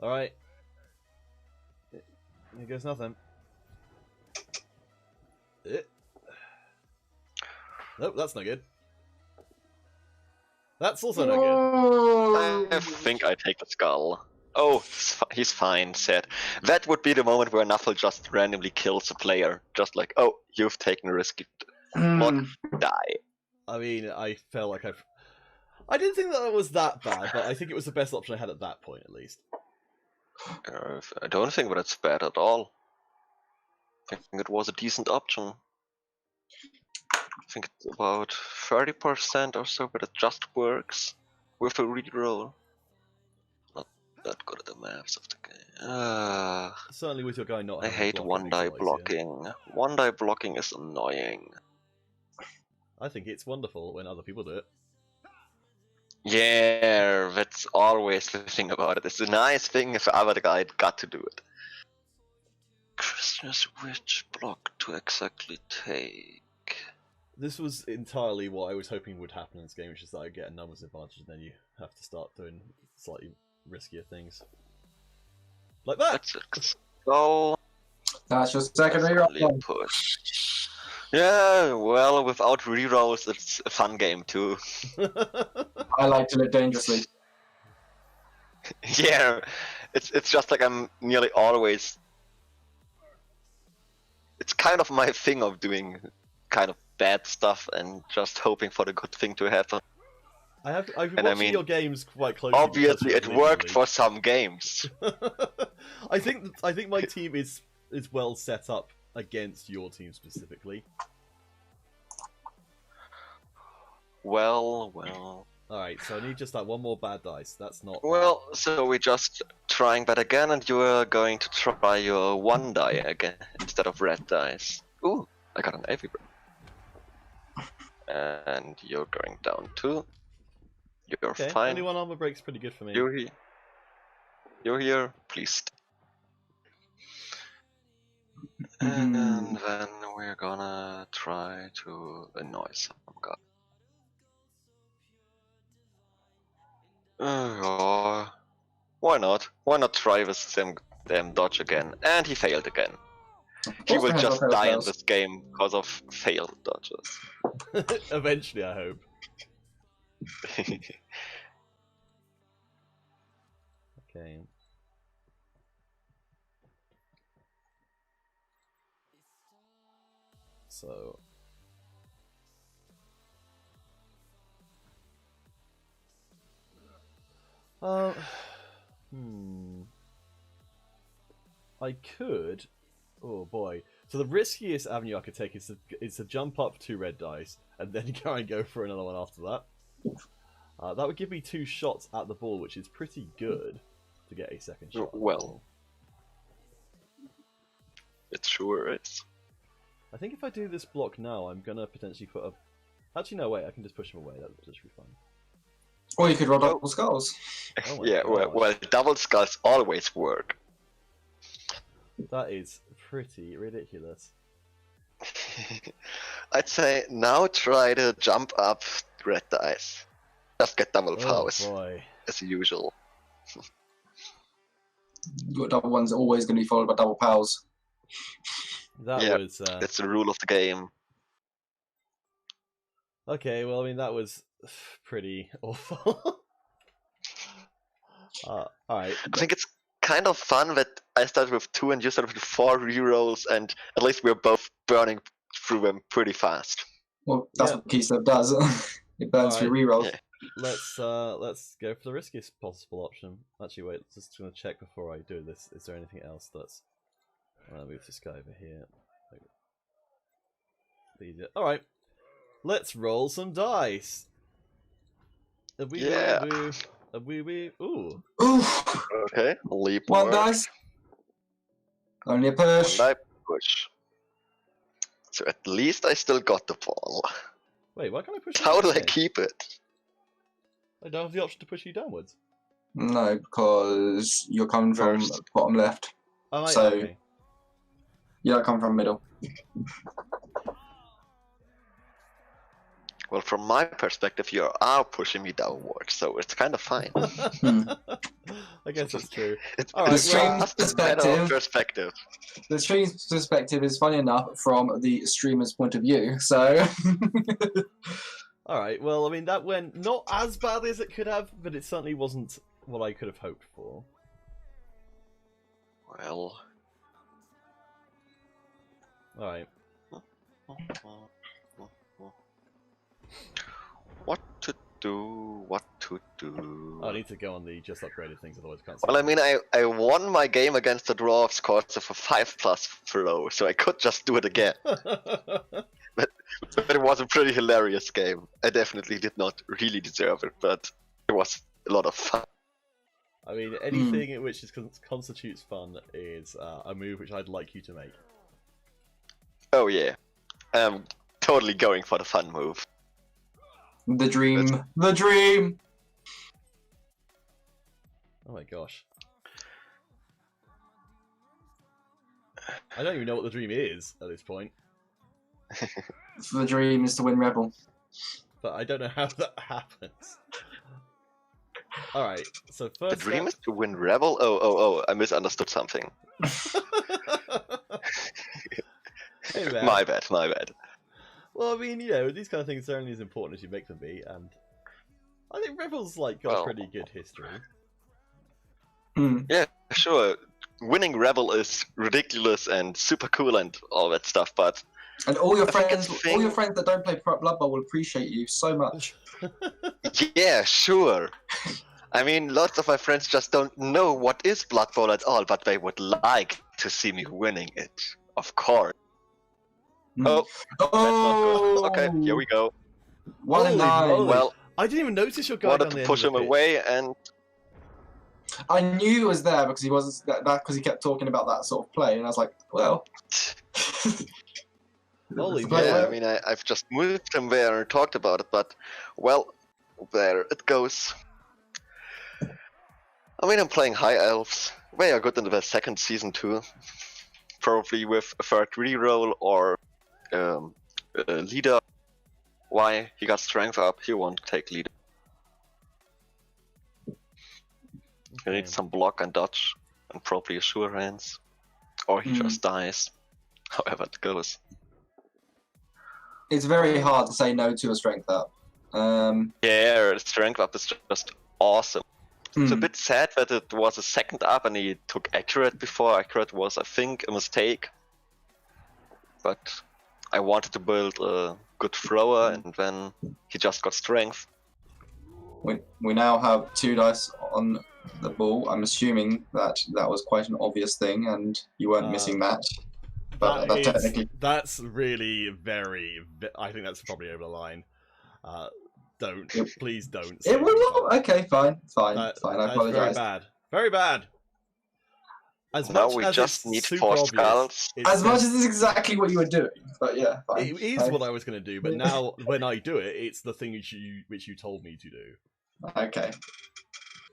Speaker 1: Alright. Here goes nothing. Nope, that's not good. That's also not good.
Speaker 3: I think I take the skull. Oh, he's fine, said. That would be the moment where Nuffle just randomly kills a player. Just like, oh, you've taken a risky block, die.
Speaker 1: I mean, I felt like I didn't think that it was that bad, but I think it was the best option I had at that point, at least.
Speaker 3: I don't think that it's bad at all. I think it was a decent option. I think it's about 30% or so, but it just works with a reroll. Not that good at the maps of the game.
Speaker 1: Certainly with your guy not
Speaker 3: I
Speaker 1: having
Speaker 3: hate
Speaker 1: block, it makes
Speaker 3: one-die
Speaker 1: it a lot easier.
Speaker 3: blocking. One-die blocking is annoying.
Speaker 1: I think it's wonderful when other people do it.
Speaker 3: Yeah, that's always the thing about it. It's a nice thing if the other guy got to do it. Christmas, which block to exactly take?
Speaker 1: This was entirely what I was hoping would happen in this game, which is that I get a numbers advantage and then you have to start doing slightly riskier things. Like that!
Speaker 3: That's a skull.
Speaker 2: That's your second reroll.
Speaker 3: Push. Yeah, well, without rerolls, it's a fun game too.
Speaker 2: I like to live dangerously.
Speaker 3: Yeah, it's just like I'm nearly always. It's kind of my thing of doing kind of bad stuff and just hoping for the good thing to happen.
Speaker 1: I've been watching your games quite closely.
Speaker 3: Obviously, it worked for some games.
Speaker 1: I think my team is well set up against your team specifically.
Speaker 3: Well.
Speaker 1: Alright, so I need just that one more bad dice. That's not...
Speaker 3: Well, so we're just trying that again, and you are going to try your 1 die again instead of red dice. Ooh, I got an heavy break. And you're going down too. You're
Speaker 1: okay,
Speaker 3: fine.
Speaker 1: Only 1 armor break's pretty good for me.
Speaker 3: You're here, please. And then we're gonna try to annoy some guy. Why not? Why not try this same damn dodge again? And he failed again. He will just die in this game because of failed dodges.
Speaker 1: Eventually, I hope. Okay. So... I could... Oh boy. So the riskiest avenue I could take is to jump up 2 red dice, and then try and go for another one after that. That would give me 2 shots at the ball, which is pretty good to get a second shot.
Speaker 3: Well, it sure is.
Speaker 1: I think if I do this block now, I'm gonna potentially put a... Actually, no, wait, I can just push him away. That should be fine.
Speaker 2: Or you could roll double skulls.
Speaker 1: Oh
Speaker 3: yeah, well, double skulls always work.
Speaker 1: That is pretty ridiculous.
Speaker 3: I'd say now try to jump up red dice. Just get double powers,
Speaker 1: boy.
Speaker 3: as usual.
Speaker 2: Your double ones are always going to be followed by double pals.
Speaker 1: That was...
Speaker 3: It's the rule of the game.
Speaker 1: Okay, well, I mean, that was pretty awful. Alright.
Speaker 3: I think it's kind of fun that I started with 2 and you started with 4 rerolls, and at least we're both burning through them pretty fast.
Speaker 2: Well, that's what Kislev does. It burns through rerolls.
Speaker 3: Yeah.
Speaker 1: Let's go for the riskiest possible option. Actually, wait. Just gonna check before I do this. Is there anything else that's? I'll move this guy over here. All right. Let's roll some dice.
Speaker 3: Yeah.
Speaker 1: Ooh.
Speaker 2: Oof.
Speaker 3: Okay, leap.
Speaker 2: One
Speaker 3: work.
Speaker 2: dice. Only a push.
Speaker 3: One die push. So at least I still got the ball.
Speaker 1: Wait, why can't I push you
Speaker 3: How do I
Speaker 1: down?
Speaker 3: keep it?
Speaker 1: I don't have the option to push you downwards.
Speaker 2: No, because you're coming from
Speaker 3: First.
Speaker 2: bottom left.
Speaker 1: Oh,
Speaker 2: So-
Speaker 1: okay.
Speaker 2: You don't come from middle.
Speaker 3: Well, from my perspective, you are pushing me downwards, so it's kind of fine.
Speaker 1: I guess that's true.
Speaker 3: It's
Speaker 1: All right,
Speaker 2: The
Speaker 3: it's
Speaker 2: stream
Speaker 3: just a matter of
Speaker 2: perspective.
Speaker 3: perspective.
Speaker 2: The stream's perspective is funny enough from the streamer's point of view. So
Speaker 1: All right. Well, I mean, that went not as badly as it could have, but it certainly wasn't what I could have hoped for.
Speaker 3: Well.
Speaker 1: All right.
Speaker 3: What to do? What to do?
Speaker 1: I need to go on the just upgraded things, otherwise I can't.
Speaker 3: Well, I mean, I won my game against the draw of scores of a 5+ flow, so I could just do it again. But it was a pretty hilarious game. I definitely did not really deserve it, but it was a lot of fun.
Speaker 1: I mean, anything in which constitutes fun is a move which I'd like you to make.
Speaker 3: Oh yeah, I'm totally going for the fun move.
Speaker 2: the dream, the dream.
Speaker 1: Oh my gosh. I don't even know what the dream is at this point,
Speaker 2: The dream is to win Rebel.
Speaker 1: but I don't know how that happens. Alright, so
Speaker 3: The
Speaker 1: first
Speaker 3: dream is to win Rebel? Oh, I misunderstood something.
Speaker 1: Hey, man.
Speaker 3: My bad.
Speaker 1: Well, I mean, you know, these kind of things are only as important as you make them be, and I think Rebel's like got a
Speaker 3: Well.
Speaker 1: pretty good history.
Speaker 3: Yeah, sure. Winning Rebel is ridiculous and super cool and all that stuff, but
Speaker 2: And all your
Speaker 3: I think
Speaker 2: friends,
Speaker 3: it's a
Speaker 2: all your
Speaker 3: thing-
Speaker 2: friends that don't play Blood Bowl will appreciate you so much.
Speaker 3: yeah, sure. I mean, lots of my friends just don't know what is Blood Bowl at all, but they would like to see me winning it. Of course. Oh, that's not good. Okay, here we go.
Speaker 2: 1
Speaker 1: Holy
Speaker 2: and 9.
Speaker 1: moly.
Speaker 3: Well,
Speaker 1: I didn't even notice your guy
Speaker 3: wanted
Speaker 1: down the
Speaker 3: to
Speaker 1: end
Speaker 3: push
Speaker 1: of
Speaker 3: him
Speaker 1: the pitch.
Speaker 3: away, and
Speaker 2: I knew he was there because he was that because he kept talking about that sort of play, and I was like, well.
Speaker 1: Holy
Speaker 2: Play
Speaker 3: yeah,
Speaker 2: well.
Speaker 3: I mean, I've just moved him there and talked about it, but, well, there it goes. I mean, I'm playing High Elves. They are good in the second season too. Probably with a third reroll or leader. Why? He got strength up, he won't take leader. He
Speaker 1: Okay.
Speaker 3: needs some block and dodge, and probably a sure hands. Or he just dies. However it goes.
Speaker 2: It's very hard to say no to a strength up.
Speaker 3: Yeah, strength up is just awesome. It's a
Speaker 2: Hmm.
Speaker 3: bit sad that it was a second up and he took accurate before. Accurate was, I think, a mistake. But I wanted to build a good thrower, and then he just got strength.
Speaker 2: We now have 2 dice on the ball. I'm assuming that that was quite an obvious thing, and you weren't missing that. But that technically,
Speaker 1: That's really I think that's probably over the line. Don't,
Speaker 2: Yep.
Speaker 1: please don't. say
Speaker 2: it was
Speaker 1: that.
Speaker 2: okay. Fine. I
Speaker 1: That is
Speaker 2: apologize.
Speaker 1: very bad. Very bad. As
Speaker 3: Now
Speaker 1: much
Speaker 3: we
Speaker 1: as
Speaker 3: just
Speaker 1: it's
Speaker 3: need
Speaker 1: super
Speaker 3: 4
Speaker 1: obvious,
Speaker 3: skulls.
Speaker 1: it's
Speaker 2: As much as it's exactly what you were doing, but yeah, fine.
Speaker 1: it is what I was going to do, but now when I do it, it's the thing which you told me to do.
Speaker 2: Okay.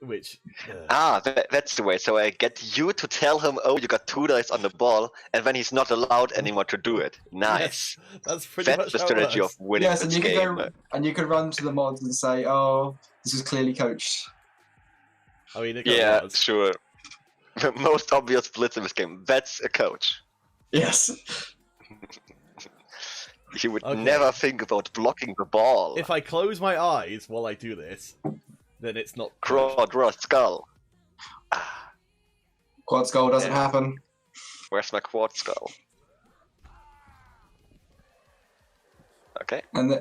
Speaker 1: Which
Speaker 3: That's the way. So I get you to tell him, oh, you got 2 dice on the ball, and then he's not allowed anymore to do it. Nice.
Speaker 1: yes, that's pretty
Speaker 3: That's
Speaker 1: much
Speaker 3: the
Speaker 1: how it
Speaker 3: strategy of
Speaker 1: works.
Speaker 3: winning
Speaker 2: Yes, and
Speaker 3: this
Speaker 2: you
Speaker 3: game.
Speaker 2: could run to the mods and say, "Oh, this was clearly coached."
Speaker 1: I mean, it kinda
Speaker 3: Yeah,
Speaker 1: was.
Speaker 3: sure. The most obvious blitz in this game. That's a coach.
Speaker 2: Yes.
Speaker 3: He would
Speaker 1: Okay.
Speaker 3: never think about blocking the ball.
Speaker 1: If I close my eyes while I do this, then it's not.
Speaker 3: Draw a skull. Ah,
Speaker 2: Quad skull doesn't happen.
Speaker 3: Where's my quad skull? Okay.
Speaker 2: And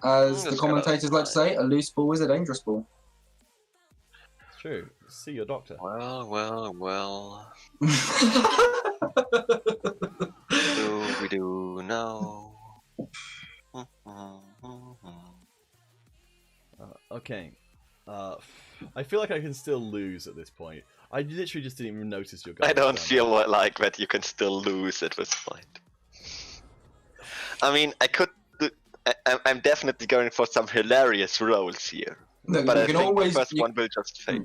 Speaker 2: as the
Speaker 3: Just
Speaker 2: commentators like to say, a loose ball is a dangerous ball.
Speaker 1: It's true. See your doctor.
Speaker 3: Well. We do now.
Speaker 1: Okay. I feel like I can still lose at this point. I literally just didn't even notice your guy.
Speaker 3: I don't feel like that you can still lose at this point. I mean, I could. I'm definitely going for some hilarious rolls here.
Speaker 2: No,
Speaker 3: But
Speaker 2: you
Speaker 3: I
Speaker 2: can
Speaker 3: think
Speaker 2: always
Speaker 3: the first one will just fail.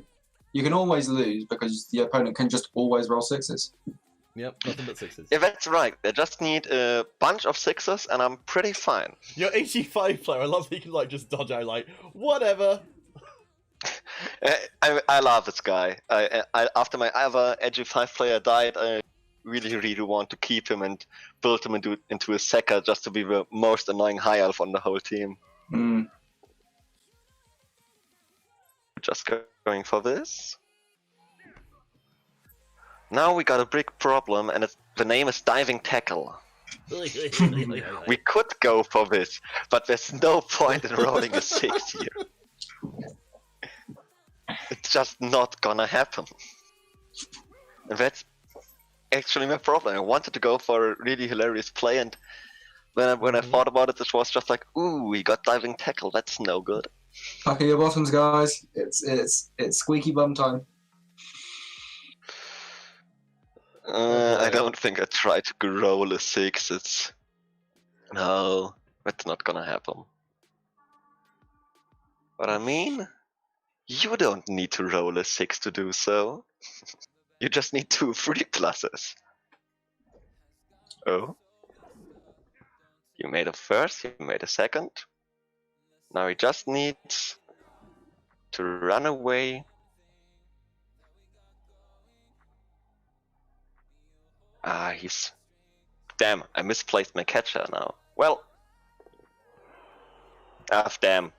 Speaker 2: You can always lose because the opponent can just always roll sixes.
Speaker 1: Yep, nothing but sixes.
Speaker 3: Yeah, that's right. I just need a bunch of sixes and I'm pretty fine.
Speaker 1: Your 85 player, I love that you can like just dodge out like, whatever.
Speaker 3: I love this guy. I after my other edgy 5 player died, I really want to keep him and build him into a Secker just to be the most annoying high elf on the whole team.
Speaker 2: Mm.
Speaker 3: Just going for this. Now we got a big problem, and the name is Diving Tackle. We could go for this, but there's no point in rolling a 6 here. It's just not gonna happen. And that's actually my problem. I wanted to go for a really hilarious play, and when I thought about it, it was just like, ooh, we got Diving Tackle, that's no good.
Speaker 2: Buckle your bottoms, guys. It's squeaky bum time.
Speaker 3: I don't think I tried to roll a 6. No, that's not gonna happen. But I mean, you don't need to roll a 6 to do so. You just need 2 3 pluses. Oh. You made a first, you made a second. Now he just needs to run away. He's... Damn, I misplaced my catcher now. Well... damn.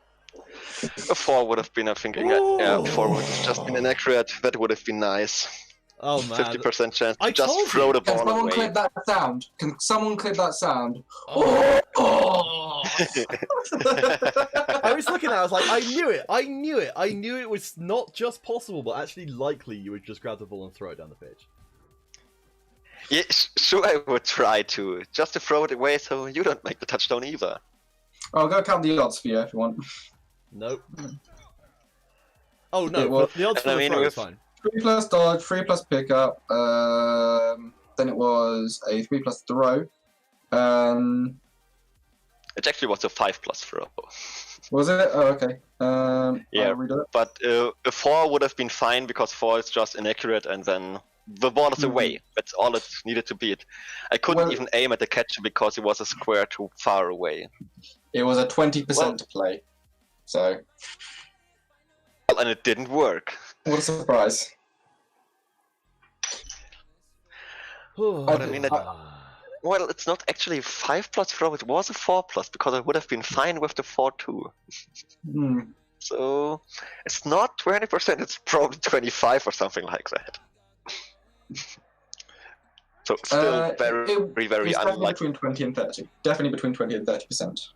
Speaker 3: A 4 would have been, I think, yeah, 4 would have just been inaccurate. That would have been nice.
Speaker 1: Oh man.
Speaker 3: 50% chance to
Speaker 1: I
Speaker 3: just
Speaker 1: told
Speaker 3: throw
Speaker 1: you.
Speaker 3: the
Speaker 2: Can
Speaker 3: ball
Speaker 2: someone
Speaker 3: away.
Speaker 2: clip that sound? Can someone clip that sound?
Speaker 1: Oh.
Speaker 2: Oh.
Speaker 1: I was looking at it, I was like, I knew it was not just possible, but actually likely you would just grab the ball and throw it down the pitch.
Speaker 3: Yeah, sure I would try to, just to throw it away so you don't make the touchdown either.
Speaker 2: I'll go count the odds for you if you want.
Speaker 1: Nope. Oh no, the odds for the throw is fine.
Speaker 2: 3 plus dodge, 3 plus pickup, then it was a 3 plus throw.
Speaker 3: It actually was a 5 plus throw.
Speaker 2: Was it? Oh, okay.
Speaker 3: Yeah,
Speaker 2: I'll redo it.
Speaker 3: but a 4 would have been fine because 4 is just inaccurate and then the ball is away. That's all it needed to be. I couldn't even aim at the catcher because it was a square too far away.
Speaker 2: It was a 20% to play. So.
Speaker 3: And it didn't work.
Speaker 2: What a surprise.
Speaker 3: But I mean, well, it's not actually a 5 plus throw, it was a 4 plus because I would have been fine with the 4 too. So it's not 20%, it's probably 25 or something like that. So still very unlikely.
Speaker 2: Between 20 and 30. Definitely between 20 and 30%.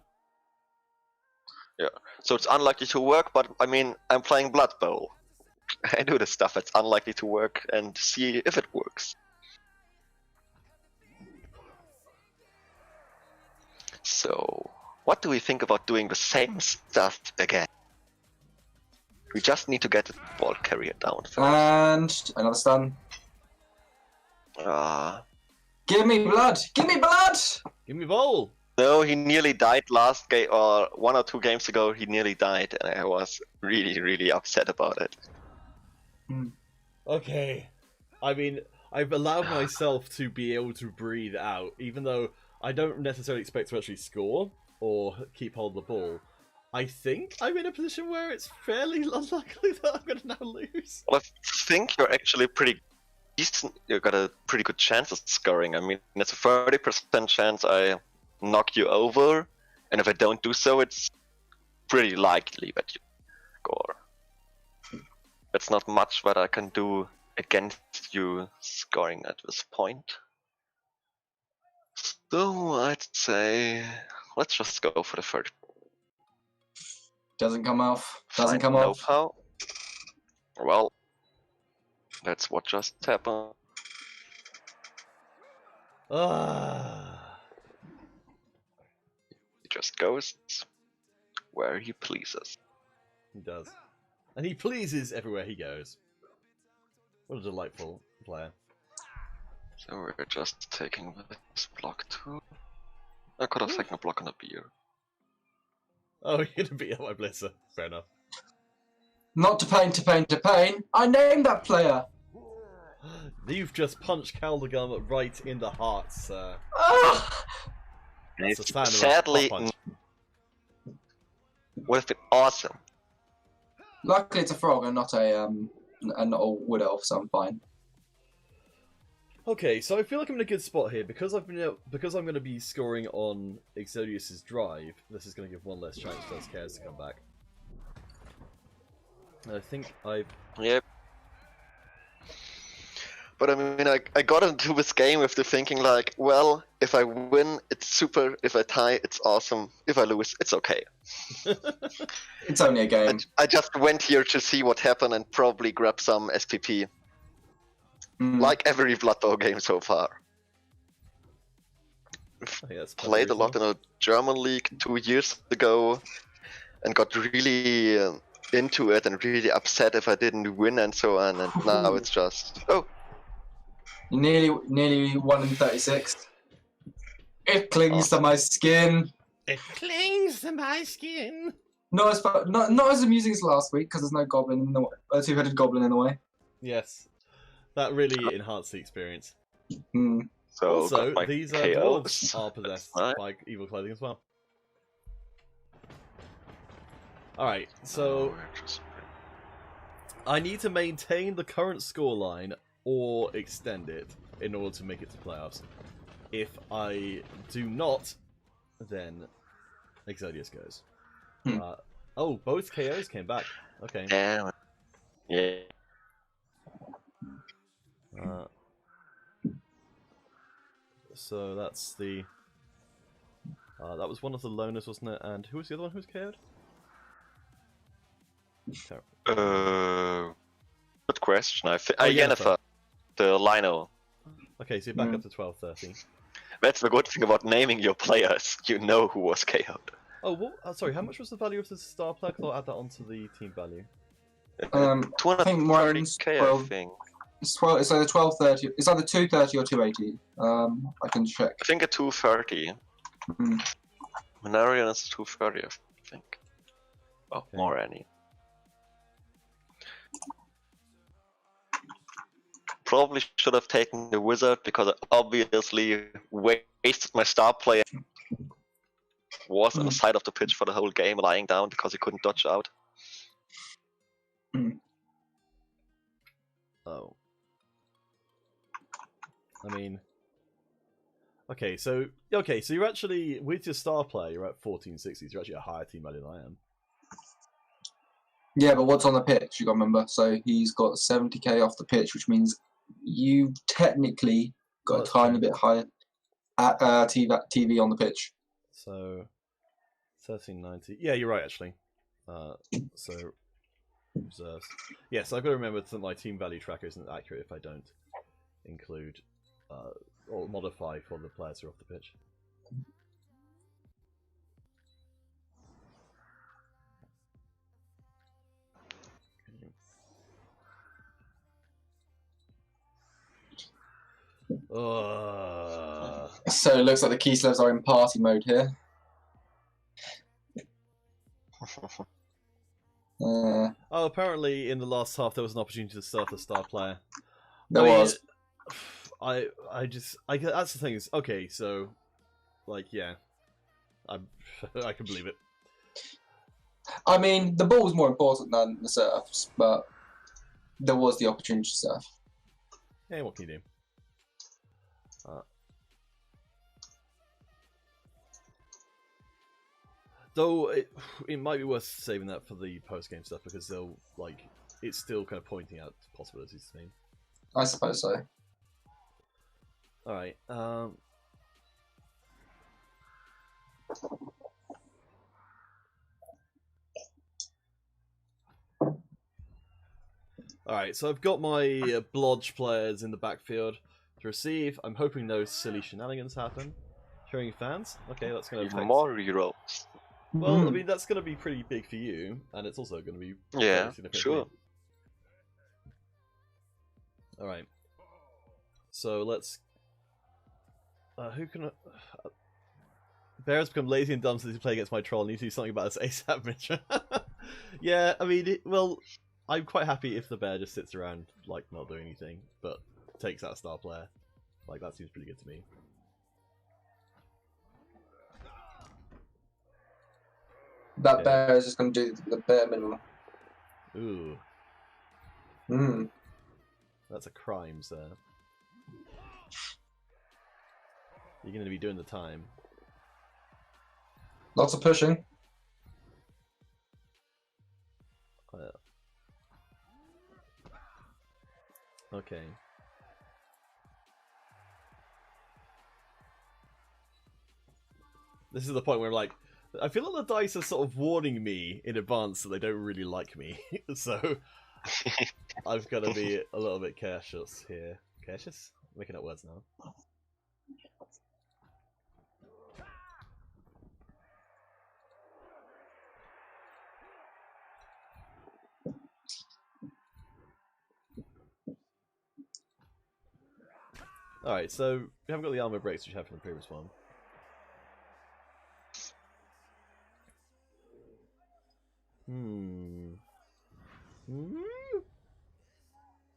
Speaker 3: Yeah, so it's unlikely to work, but I mean, I'm playing Blood Bowl. I do the stuff that's unlikely to work and see if it works. So, what do we think about doing the same stuff again? We just need to get the ball carrier down first.
Speaker 2: And another stun. Give me blood! Give me blood!
Speaker 1: Give me ball!
Speaker 3: No, he nearly died last game, or 1 or 2 games ago, he nearly died, and I was really upset about it.
Speaker 1: Okay. I mean, I've allowed myself to be able to breathe out, even though I don't necessarily expect to actually score or keep hold of the ball. I think I'm in a position where it's fairly unlikely that I'm going to now lose.
Speaker 3: Well, I think you're actually pretty decent. You've got a pretty good chance of scoring. I mean, it's a 30% chance I knock you over, and if I don't do so, it's pretty likely that you score. That's not much that I can do against you scoring at this point. So I'd say let's just go for the third.
Speaker 2: Doesn't come off. Doesn't
Speaker 3: Fine,
Speaker 2: come
Speaker 3: no
Speaker 2: off.
Speaker 3: pow. Well, that's what just happened.
Speaker 1: Ah.
Speaker 3: He just goes where he pleases.
Speaker 1: He does. And he pleases everywhere he goes. What a delightful player.
Speaker 3: So we're just taking this block too. I could have taken a block on a beer.
Speaker 1: Oh, you're gonna beat up my Blitzer. Fair enough.
Speaker 2: Not to pain, to pain, to pain. I named that player.
Speaker 1: You've just punched Caldergum right in the heart, sir.
Speaker 2: Ah!
Speaker 1: That's
Speaker 3: It's
Speaker 1: a sound of a
Speaker 3: sadly
Speaker 1: hot punch.
Speaker 3: would have been awesome.
Speaker 2: Luckily, it's a frog and not a wood elf, so I'm fine.
Speaker 1: Okay, so I feel like I'm in a good spot here because I'm going to be scoring on Exodius's drive. This is going to give one less chance for those Chaos to come back. I think I've...
Speaker 3: Yep. But I mean, I got into this game with the thinking like, well, if I win, it's super. If I tie, it's awesome. If I lose, it's okay.
Speaker 2: It's only a game.
Speaker 3: I just went here to see what happened and probably grab some SPP. Like every Blood Bowl game so far. Played a lot in a German league 2 years ago and got really into it and really upset if I didn't win and so on, and now it's just
Speaker 2: Nearly 1 in 36. It clings to my skin.
Speaker 1: It clings to my skin.
Speaker 2: Not as amusing as last week because there's no goblin in the way, a two-headed goblin in the way.
Speaker 1: Yes, that really enhanced the experience.
Speaker 3: So
Speaker 1: Also,
Speaker 3: got my
Speaker 1: these
Speaker 3: KOs.
Speaker 1: dwarves are possessed by evil clothing as well. Alright, so I need to maintain the current scoreline or extend it in order to make it to playoffs. If I do not, then Exodius goes. Oh, both KOs came back. Okay.
Speaker 3: Yeah.
Speaker 1: So that's the... that was one of the loners, wasn't it? And who was the other one who was KO'd?
Speaker 3: Good question.
Speaker 1: Yennefer.
Speaker 3: Yennefer, the Lino.
Speaker 1: Okay, so you're back up to 12-13.
Speaker 3: That's the good thing about naming your players. You know who was KO'd.
Speaker 1: Oh, what? Sorry, how much was the value of the star player? I'll add that onto the team value.
Speaker 2: I think
Speaker 3: 230k, I think.
Speaker 2: It's either 1230. It's either 230 or 280. I can check.
Speaker 3: I think a 230. Minarian is 230, I think. Oh,
Speaker 1: Okay.
Speaker 3: more any. Probably should have taken the wizard because I obviously wasted my star player. Was on the side of the pitch for the whole game, lying down because he couldn't dodge out.
Speaker 1: Oh. I mean... Okay, so you're actually, with your star player, you're at 1460s. You're actually a higher team value than I am.
Speaker 2: Yeah, but what's on the pitch? You got to remember. So he's got 70k off the pitch, which means you technically got a tiny bit higher at TV on the pitch.
Speaker 1: So 1390. Yeah, you're right actually. So reserves. Yes, I've got to remember that my team value tracker isn't accurate if I don't include or modify for the players who are off the pitch.
Speaker 2: So it looks like the Kislevs are in party mode here.
Speaker 1: Oh, apparently in the last half there was an opportunity to start a star player.
Speaker 2: There was.
Speaker 1: That's the thing is, okay, so, like, yeah, I can believe it.
Speaker 2: I mean, the ball was more important than the serfs, but there was the opportunity to surf.
Speaker 1: Yeah, what can you do? Though it might be worth saving that for the post-game stuff because they'll it's still kind of pointing out possibilities to me.
Speaker 2: I suppose so.
Speaker 1: All right. Alright, so I've got my Blodge players in the backfield to receive. I'm hoping no silly shenanigans happen. Showing fans? Okay, that's going to
Speaker 3: Even
Speaker 1: affect...
Speaker 3: more rerolls.
Speaker 1: Well, I mean, that's going to be pretty big for you, and it's also going to be
Speaker 3: Yeah,
Speaker 1: significant
Speaker 3: sure.
Speaker 1: for me. Alright. So let's... who can... Bear's become lazy and dumb since he played against my troll. I need to do something about this ASAP, Mitch. Yeah, I mean, well... I'm quite happy if the bear just sits around, like, not doing anything, but takes out a star player. Like, that seems pretty good to me.
Speaker 2: That bear is just going to do the bare minimum.
Speaker 1: Ooh.
Speaker 2: Hmm.
Speaker 1: That's a crime, sir. You're going to be doing the time.
Speaker 2: Lots of pushing.
Speaker 1: Okay. This is the point where, like, I feel like the dice are sort of warning me in advance that they don't really like me. So, I've got to be a little bit cautious here. Cautious? I'm making up words now. Alright, so we haven't got the armor breaks which we had from the previous one.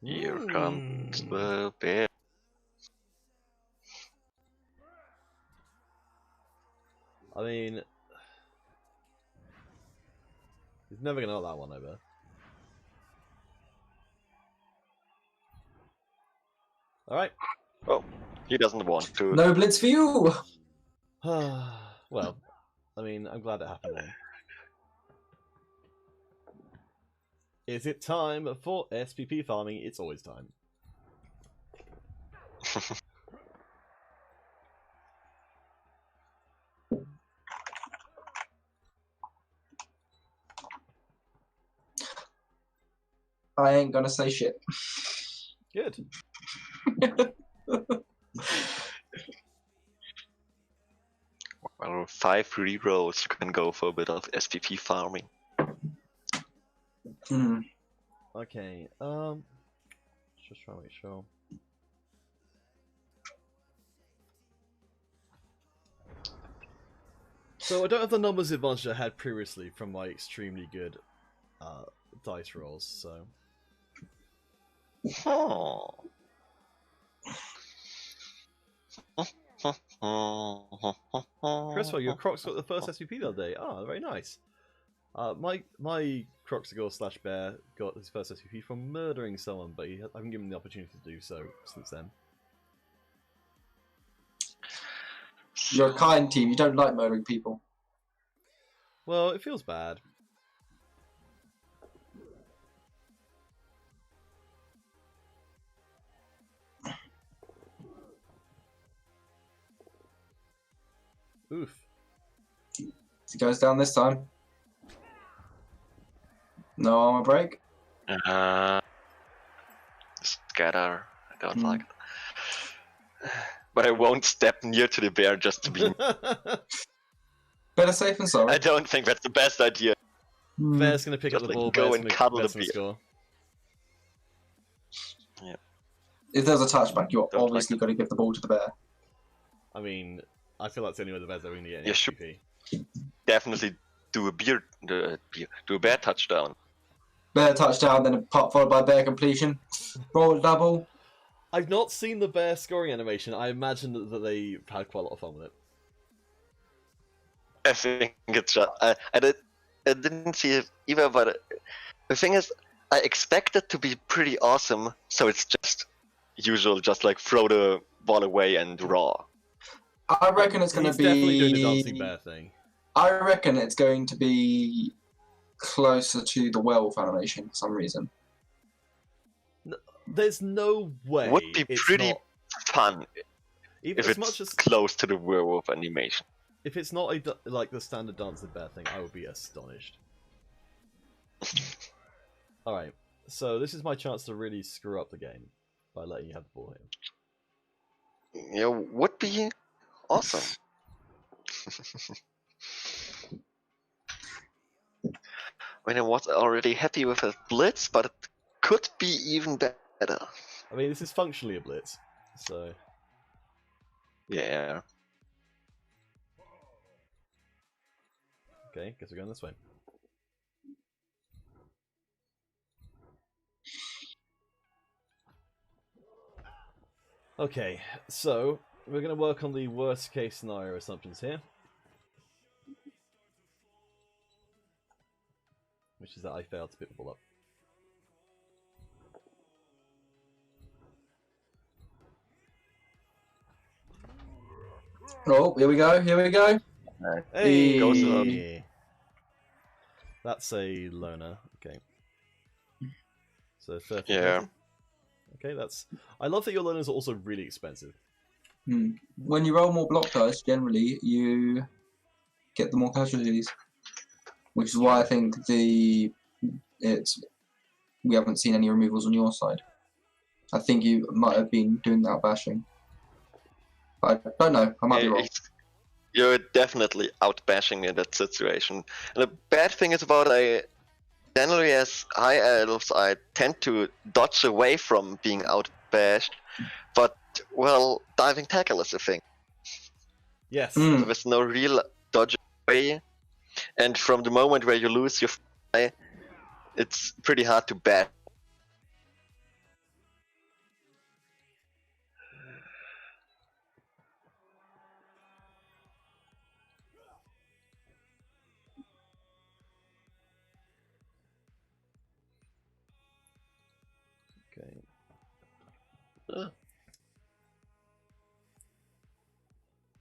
Speaker 3: Here comes the bear.
Speaker 1: I mean... He's never going to knock that one over. Alright.
Speaker 3: Oh, he doesn't want to.
Speaker 2: No blitz for you!
Speaker 1: Well, I mean, I'm glad it happened then. Is it time for SPP farming? It's always time.
Speaker 2: I ain't gonna say shit.
Speaker 1: Good.
Speaker 3: Well, 5 rerolls, you can go for a bit of SPP farming.
Speaker 2: Hmm.
Speaker 1: Okay, just trying to make sure. So I don't have the numbers advantage I had previously from my extremely good dice rolls, so...
Speaker 3: Oh.
Speaker 1: Christopher, your Crocs got the first SVP the other day. Ah, very nice. My Croxagore / Bear got his first SVP from murdering someone, but I haven't given him the opportunity to do so since then.
Speaker 2: You're a kind team, you don't like murdering people.
Speaker 1: Well, it feels bad. Oof.
Speaker 2: He goes down this time. No armor break.
Speaker 3: Scatter. I don't like it. But I won't step near to the bear just to be.
Speaker 2: Better safe than sorry.
Speaker 3: I don't think that's the best idea.
Speaker 1: Bear's gonna pick up
Speaker 3: Just,
Speaker 1: the
Speaker 3: like,
Speaker 1: ball.
Speaker 3: go
Speaker 1: Bear's
Speaker 3: and
Speaker 1: gonna,
Speaker 3: cuddle
Speaker 1: Bear's
Speaker 3: the
Speaker 1: gonna
Speaker 3: bear.
Speaker 1: score.
Speaker 3: Yeah.
Speaker 2: If there's a touchback, you're
Speaker 3: Don't
Speaker 2: obviously
Speaker 3: like
Speaker 2: going to give the ball to the bear.
Speaker 1: I mean, I feel that's the only way the Bears are going to get any
Speaker 3: Yeah, sure.
Speaker 1: SVP.
Speaker 3: Definitely do a do a bear touchdown.
Speaker 2: Bear touchdown, then a pop followed by bear completion. Roll a double.
Speaker 1: I've not seen the Bear scoring animation. I imagine that they had quite a lot of fun with it.
Speaker 3: I think it's just, I didn't see it either, but the thing is, I expect it to be pretty awesome, so it's just usual, just like throw the ball away and raw.
Speaker 2: I reckon it's going to
Speaker 1: He's
Speaker 2: be.
Speaker 1: definitely doing the dancing bear thing.
Speaker 2: I reckon it's going to be closer to the werewolf animation for some reason.
Speaker 1: There's no way.
Speaker 3: Would be
Speaker 1: it's
Speaker 3: pretty
Speaker 1: not,
Speaker 3: fun
Speaker 1: even
Speaker 3: if
Speaker 1: as
Speaker 3: it's
Speaker 1: much as
Speaker 3: close to the werewolf animation.
Speaker 1: if it's not like the standard Dance the Bear thing, I would be astonished. All right, so this is my chance to really screw up the game by letting you have the ball here.
Speaker 3: Yeah, would be awesome. I mean, I was already happy with a blitz, but it could be even better.
Speaker 1: I mean, this is functionally a blitz, so
Speaker 3: Yeah.
Speaker 1: okay. Guess we're going this way. Okay, so we're going to work on the worst case scenario assumptions here. Which is that I failed to pick the ball up.
Speaker 2: Oh, here we go, here we go.
Speaker 1: Hey!
Speaker 3: Goes
Speaker 2: up.
Speaker 1: That's a loner. Okay. So 30.
Speaker 3: Yeah.
Speaker 1: Okay, that's... I love that your loners are also really expensive.
Speaker 2: When you roll more block dice, generally, you get the more casualties. Which is why I think we haven't seen any removals on your side. I think you might have been doing that bashing. But I don't know, I might be wrong.
Speaker 3: You're definitely out-bashing me in that situation. And the bad thing is about generally as high elves, I tend to dodge away from being out-bashed. But, well, diving tackle is a thing.
Speaker 1: Yes.
Speaker 3: There's no real dodge away. And from the moment where you lose your fly, it's pretty hard to bash.
Speaker 1: Okay.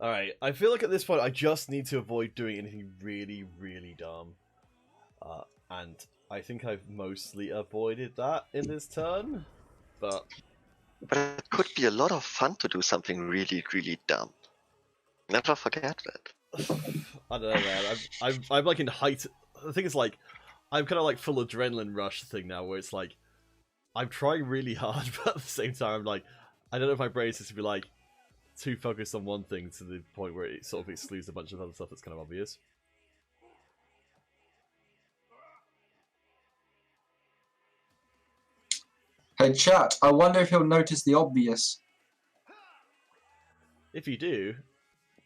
Speaker 1: Alright, I feel like at this point I just need to avoid doing anything really, really dumb. And I think I've mostly avoided that in this turn, but...
Speaker 3: But it could be a lot of fun to do something really, really dumb. Never forget that.
Speaker 1: I don't know, man. I'm like in height... The thing is, like, I'm kind of like full adrenaline rush thing now, where it's like, I'm trying really hard, but at the same time I'm like, I don't know if my brain is just to be like, too focused on one thing to the point where it sort of excludes a bunch of other stuff that's kind of obvious.
Speaker 2: Hey chat, I wonder if he'll notice the obvious.
Speaker 1: If you do,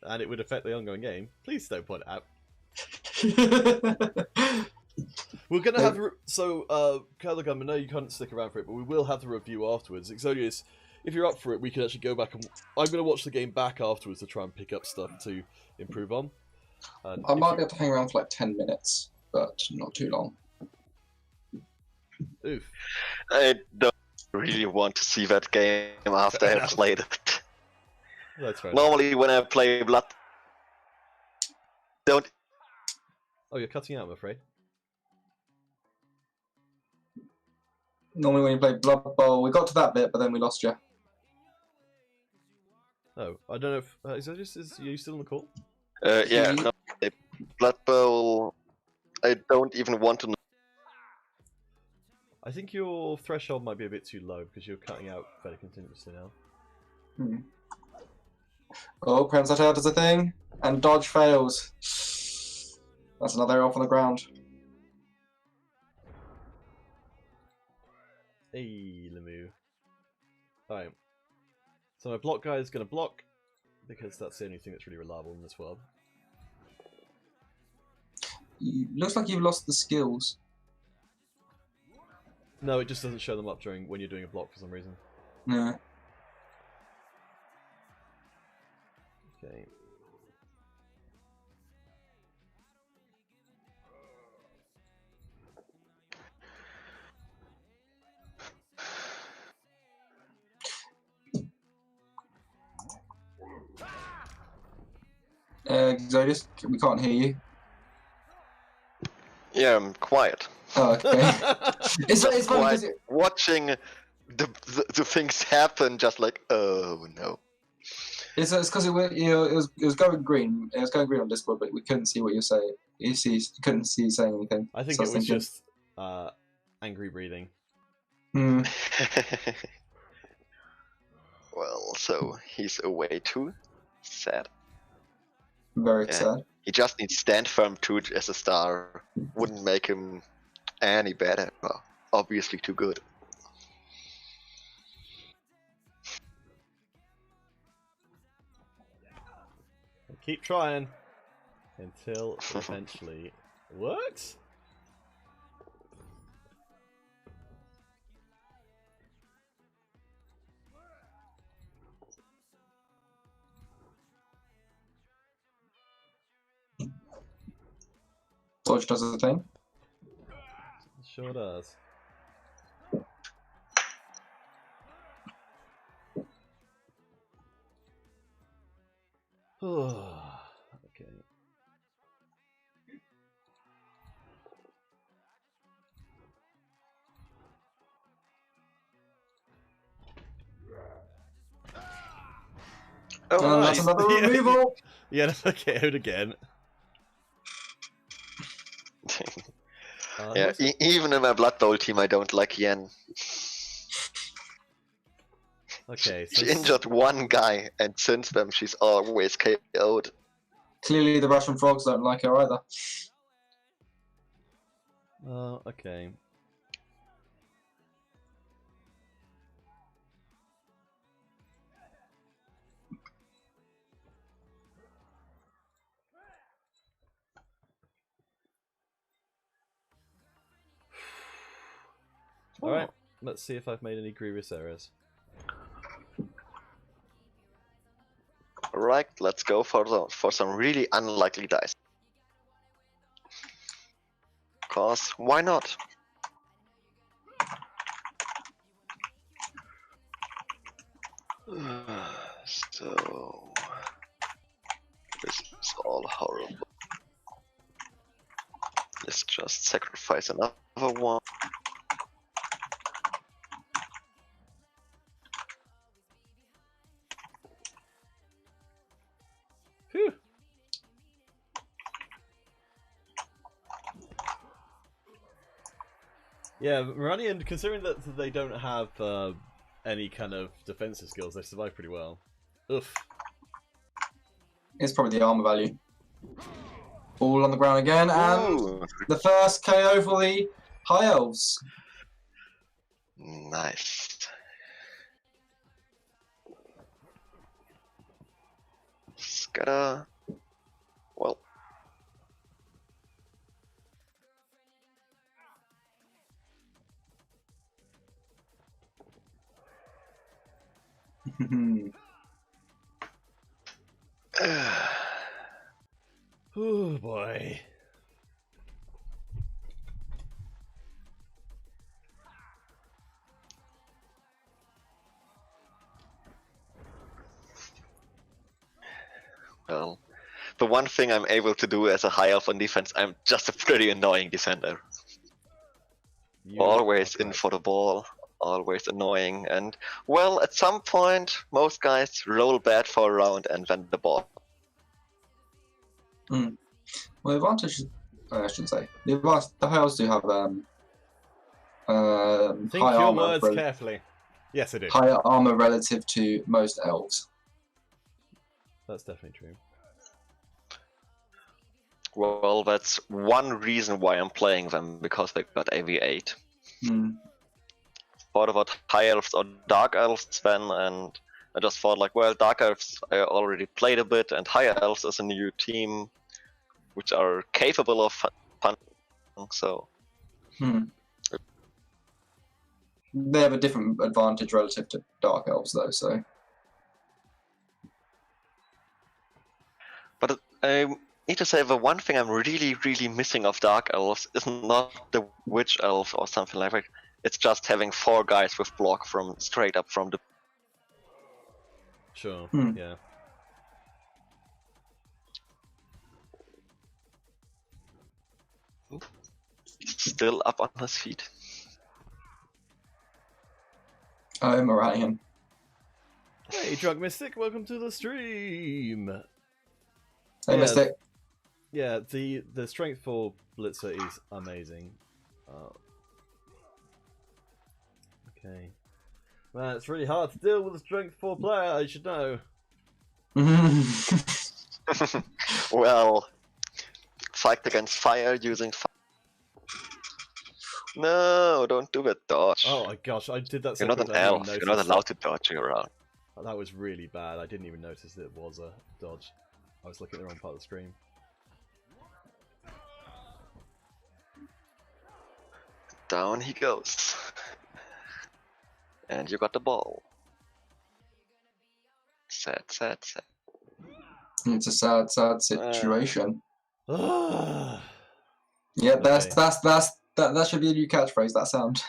Speaker 1: and it would affect the ongoing game, please don't point it out. We're gonna have Curlagum, I know you can't stick around for it, but we will have the review afterwards. Exodius, if you're up for it, we can actually go back and I'm gonna watch the game back afterwards to try and pick up stuff to improve on.
Speaker 2: I might be able to hang around for like 10 minutes, but not too long.
Speaker 1: Oof.
Speaker 3: I don't really want to see that game after I have played it.
Speaker 1: That's right.
Speaker 3: Normally when I play Blood... Don't...
Speaker 1: Oh, you're cutting out, I'm afraid.
Speaker 2: Normally when you play Blood Bowl, we got to that bit, but then we lost you.
Speaker 1: Oh, I don't know if... are you still on the call?
Speaker 3: Yeah, no, Blood Bowl... I don't even want to know.
Speaker 1: I think your threshold might be a bit too low because you're cutting out fairly continuously now.
Speaker 2: Oh, Princess out does a thing, and dodge fails. That's another arrow off on the ground.
Speaker 1: Hey, Lemu. Alright. So my block guy is going to block, because that's the only thing that's really reliable in this world.
Speaker 2: Looks like you've lost the skills.
Speaker 1: No, it just doesn't show them up during when you're doing a block for some reason.
Speaker 2: Yeah.
Speaker 1: Okay.
Speaker 2: Exodus, we can't hear you.
Speaker 3: Yeah, I'm quiet.
Speaker 2: Oh, okay. it's funny
Speaker 3: Quiet,
Speaker 2: because
Speaker 3: watching the things happen just like, oh no.
Speaker 2: It's because it was going green. It was going green on Discord, but we couldn't see what you're saying. You couldn't see you saying anything.
Speaker 1: I think
Speaker 2: So
Speaker 1: it was
Speaker 2: thinking,
Speaker 1: just angry breathing.
Speaker 2: Hmm.
Speaker 3: Well, so he's away too. Sad.
Speaker 2: Very
Speaker 3: Yeah.
Speaker 2: sad.
Speaker 3: He just needs stand firm 2 as a star. Wouldn't make him any better. Well, obviously too good.
Speaker 1: Keep trying until it eventually works.
Speaker 2: Dodge does the thing.
Speaker 1: Sure does. Okay.
Speaker 3: Oh,
Speaker 2: That's
Speaker 3: nice.
Speaker 2: another removal.
Speaker 1: Yeah, that's okay. Out again.
Speaker 3: Yeah, even in my Blood Bowl team, I don't like Yen.
Speaker 1: Okay,
Speaker 3: She injured one guy, and since then she's always KO'd.
Speaker 2: Clearly, the Russian frogs don't like her either.
Speaker 1: Okay. Alright, let's see if I've made any grievous errors.
Speaker 3: Right, let's go for some really unlikely dice. Cause why not? So this is all horrible. Let's just sacrifice another one.
Speaker 1: Phew. Yeah, Miranian, considering that they don't have any kind of defensive skills, they survive pretty well. Oof.
Speaker 2: It's probably the armor value. All on the ground again, and
Speaker 3: Ooh,
Speaker 2: the first KO for the High Elves.
Speaker 3: nice. Scatter. Well.
Speaker 1: Oh boy.
Speaker 3: Well, the one thing I'm able to do as a high elf on defense, I'm just a pretty annoying defender.
Speaker 1: You
Speaker 3: Always
Speaker 1: are
Speaker 3: in
Speaker 1: correct.
Speaker 3: for the ball, always annoying, and well, at some point, most guys roll bad for a round and then the ball.
Speaker 2: Well, the advantage, I shouldn't say. The High Elves do have
Speaker 1: Think
Speaker 2: high
Speaker 1: your
Speaker 2: armor.
Speaker 1: words carefully. Yes, I do.
Speaker 2: Higher armor relative to most elves.
Speaker 1: That's definitely true.
Speaker 3: Well, that's one reason why I'm playing them, because they got AV8. Thought about high elves or dark elves then, and I just thought like, well, dark elves I already played a bit, and high elves is a new team which are capable of punching, so...
Speaker 2: They have a different advantage relative to Dark Elves, though, so...
Speaker 3: But I need to say, the one thing I'm really, really missing of Dark Elves is not the Witch Elf or something like that. It's just having 4 guys with block from straight up from the...
Speaker 1: Sure, yeah.
Speaker 3: Still up on his feet.
Speaker 2: I'm Orion.
Speaker 1: Hey, Drunk Mystic, welcome to the stream.
Speaker 2: Hey,
Speaker 1: Yeah.
Speaker 2: Mystic.
Speaker 1: Yeah, the strength 4 Blitzer is amazing. Okay. Man, it's really hard to deal with a strength 4 player, I should know.
Speaker 3: Well, fight against fire using fire. No, don't do it, dodge.
Speaker 1: Oh my gosh, I did that so
Speaker 3: You're not an
Speaker 1: quickly, I didn't
Speaker 3: elf.
Speaker 1: even
Speaker 3: You're not
Speaker 1: notice
Speaker 3: allowed to dodge around.
Speaker 1: that. That was really bad. I didn't even notice that it was a dodge. I was looking at the wrong part of the screen.
Speaker 3: Down he goes. And you got the ball. Sad, sad, sad.
Speaker 2: It's a sad, sad situation.
Speaker 1: Ah.
Speaker 2: Yeah,
Speaker 1: Okay.
Speaker 2: that should be a new catchphrase. That sound.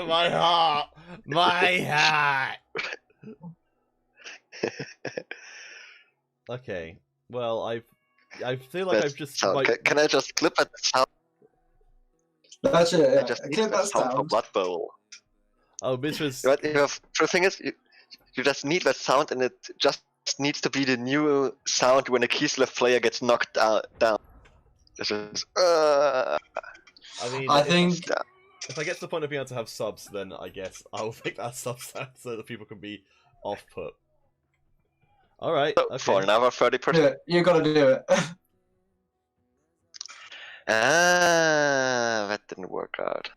Speaker 1: My heart! My heart! Okay, well, I feel like
Speaker 3: That's
Speaker 1: I've just...
Speaker 3: sound.
Speaker 1: like,
Speaker 3: Can I just clip that sound?
Speaker 2: That's it.
Speaker 3: I
Speaker 2: Yeah.
Speaker 3: just need
Speaker 2: Clip
Speaker 3: that
Speaker 2: that
Speaker 3: sound for
Speaker 2: sound.
Speaker 3: Blood Bowl.
Speaker 1: oh, Mrs.
Speaker 3: But the thing is, you just need that sound, and it just needs to be the new sound when a Kislev player gets knocked down. This is.
Speaker 1: I mean,
Speaker 2: I
Speaker 1: if-
Speaker 2: think
Speaker 1: if I get to the point of being able to have subs, then I guess I'll make that sub sound so that people can be off-put. Alright, okay.
Speaker 3: For another 30%.
Speaker 2: yeah, you gotta do it.
Speaker 3: Ah, that didn't work out.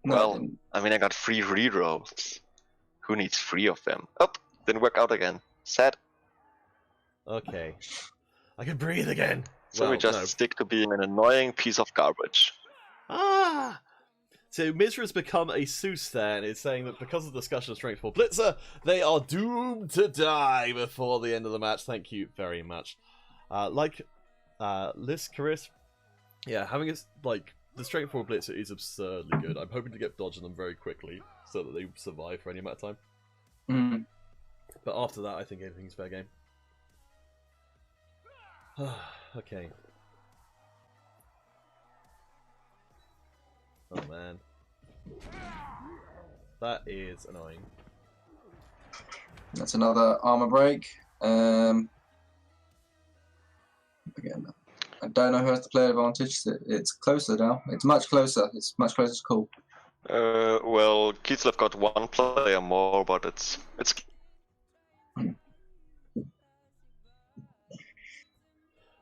Speaker 2: No,
Speaker 3: Well, I mean, I got 3 rerolls. Who needs 3 of them? Oh, didn't work out again. Sad.
Speaker 1: Okay. I can breathe again!
Speaker 3: So
Speaker 1: well,
Speaker 3: we just
Speaker 1: no.
Speaker 3: stick to being an annoying piece of garbage.
Speaker 1: Ah! So Mizra's become a Seuss there, and is saying that because of the discussion of Strength 4 Blitzer, they are doomed to die before the end of the match. Thank you very much. Liz Caris, yeah, having the Strength 4 Blitzer is absurdly good. I'm hoping to get dodging them very quickly so that they survive for any amount of time.
Speaker 2: Mm.
Speaker 1: But after that, I think everything's fair game. Okay. Oh man. That is annoying.
Speaker 2: That's another armor break. Again, I don't know who has the player advantage. It's closer now. It's much closer. It's much closer to cool.
Speaker 3: Well, Kislev got 1 player more, but it's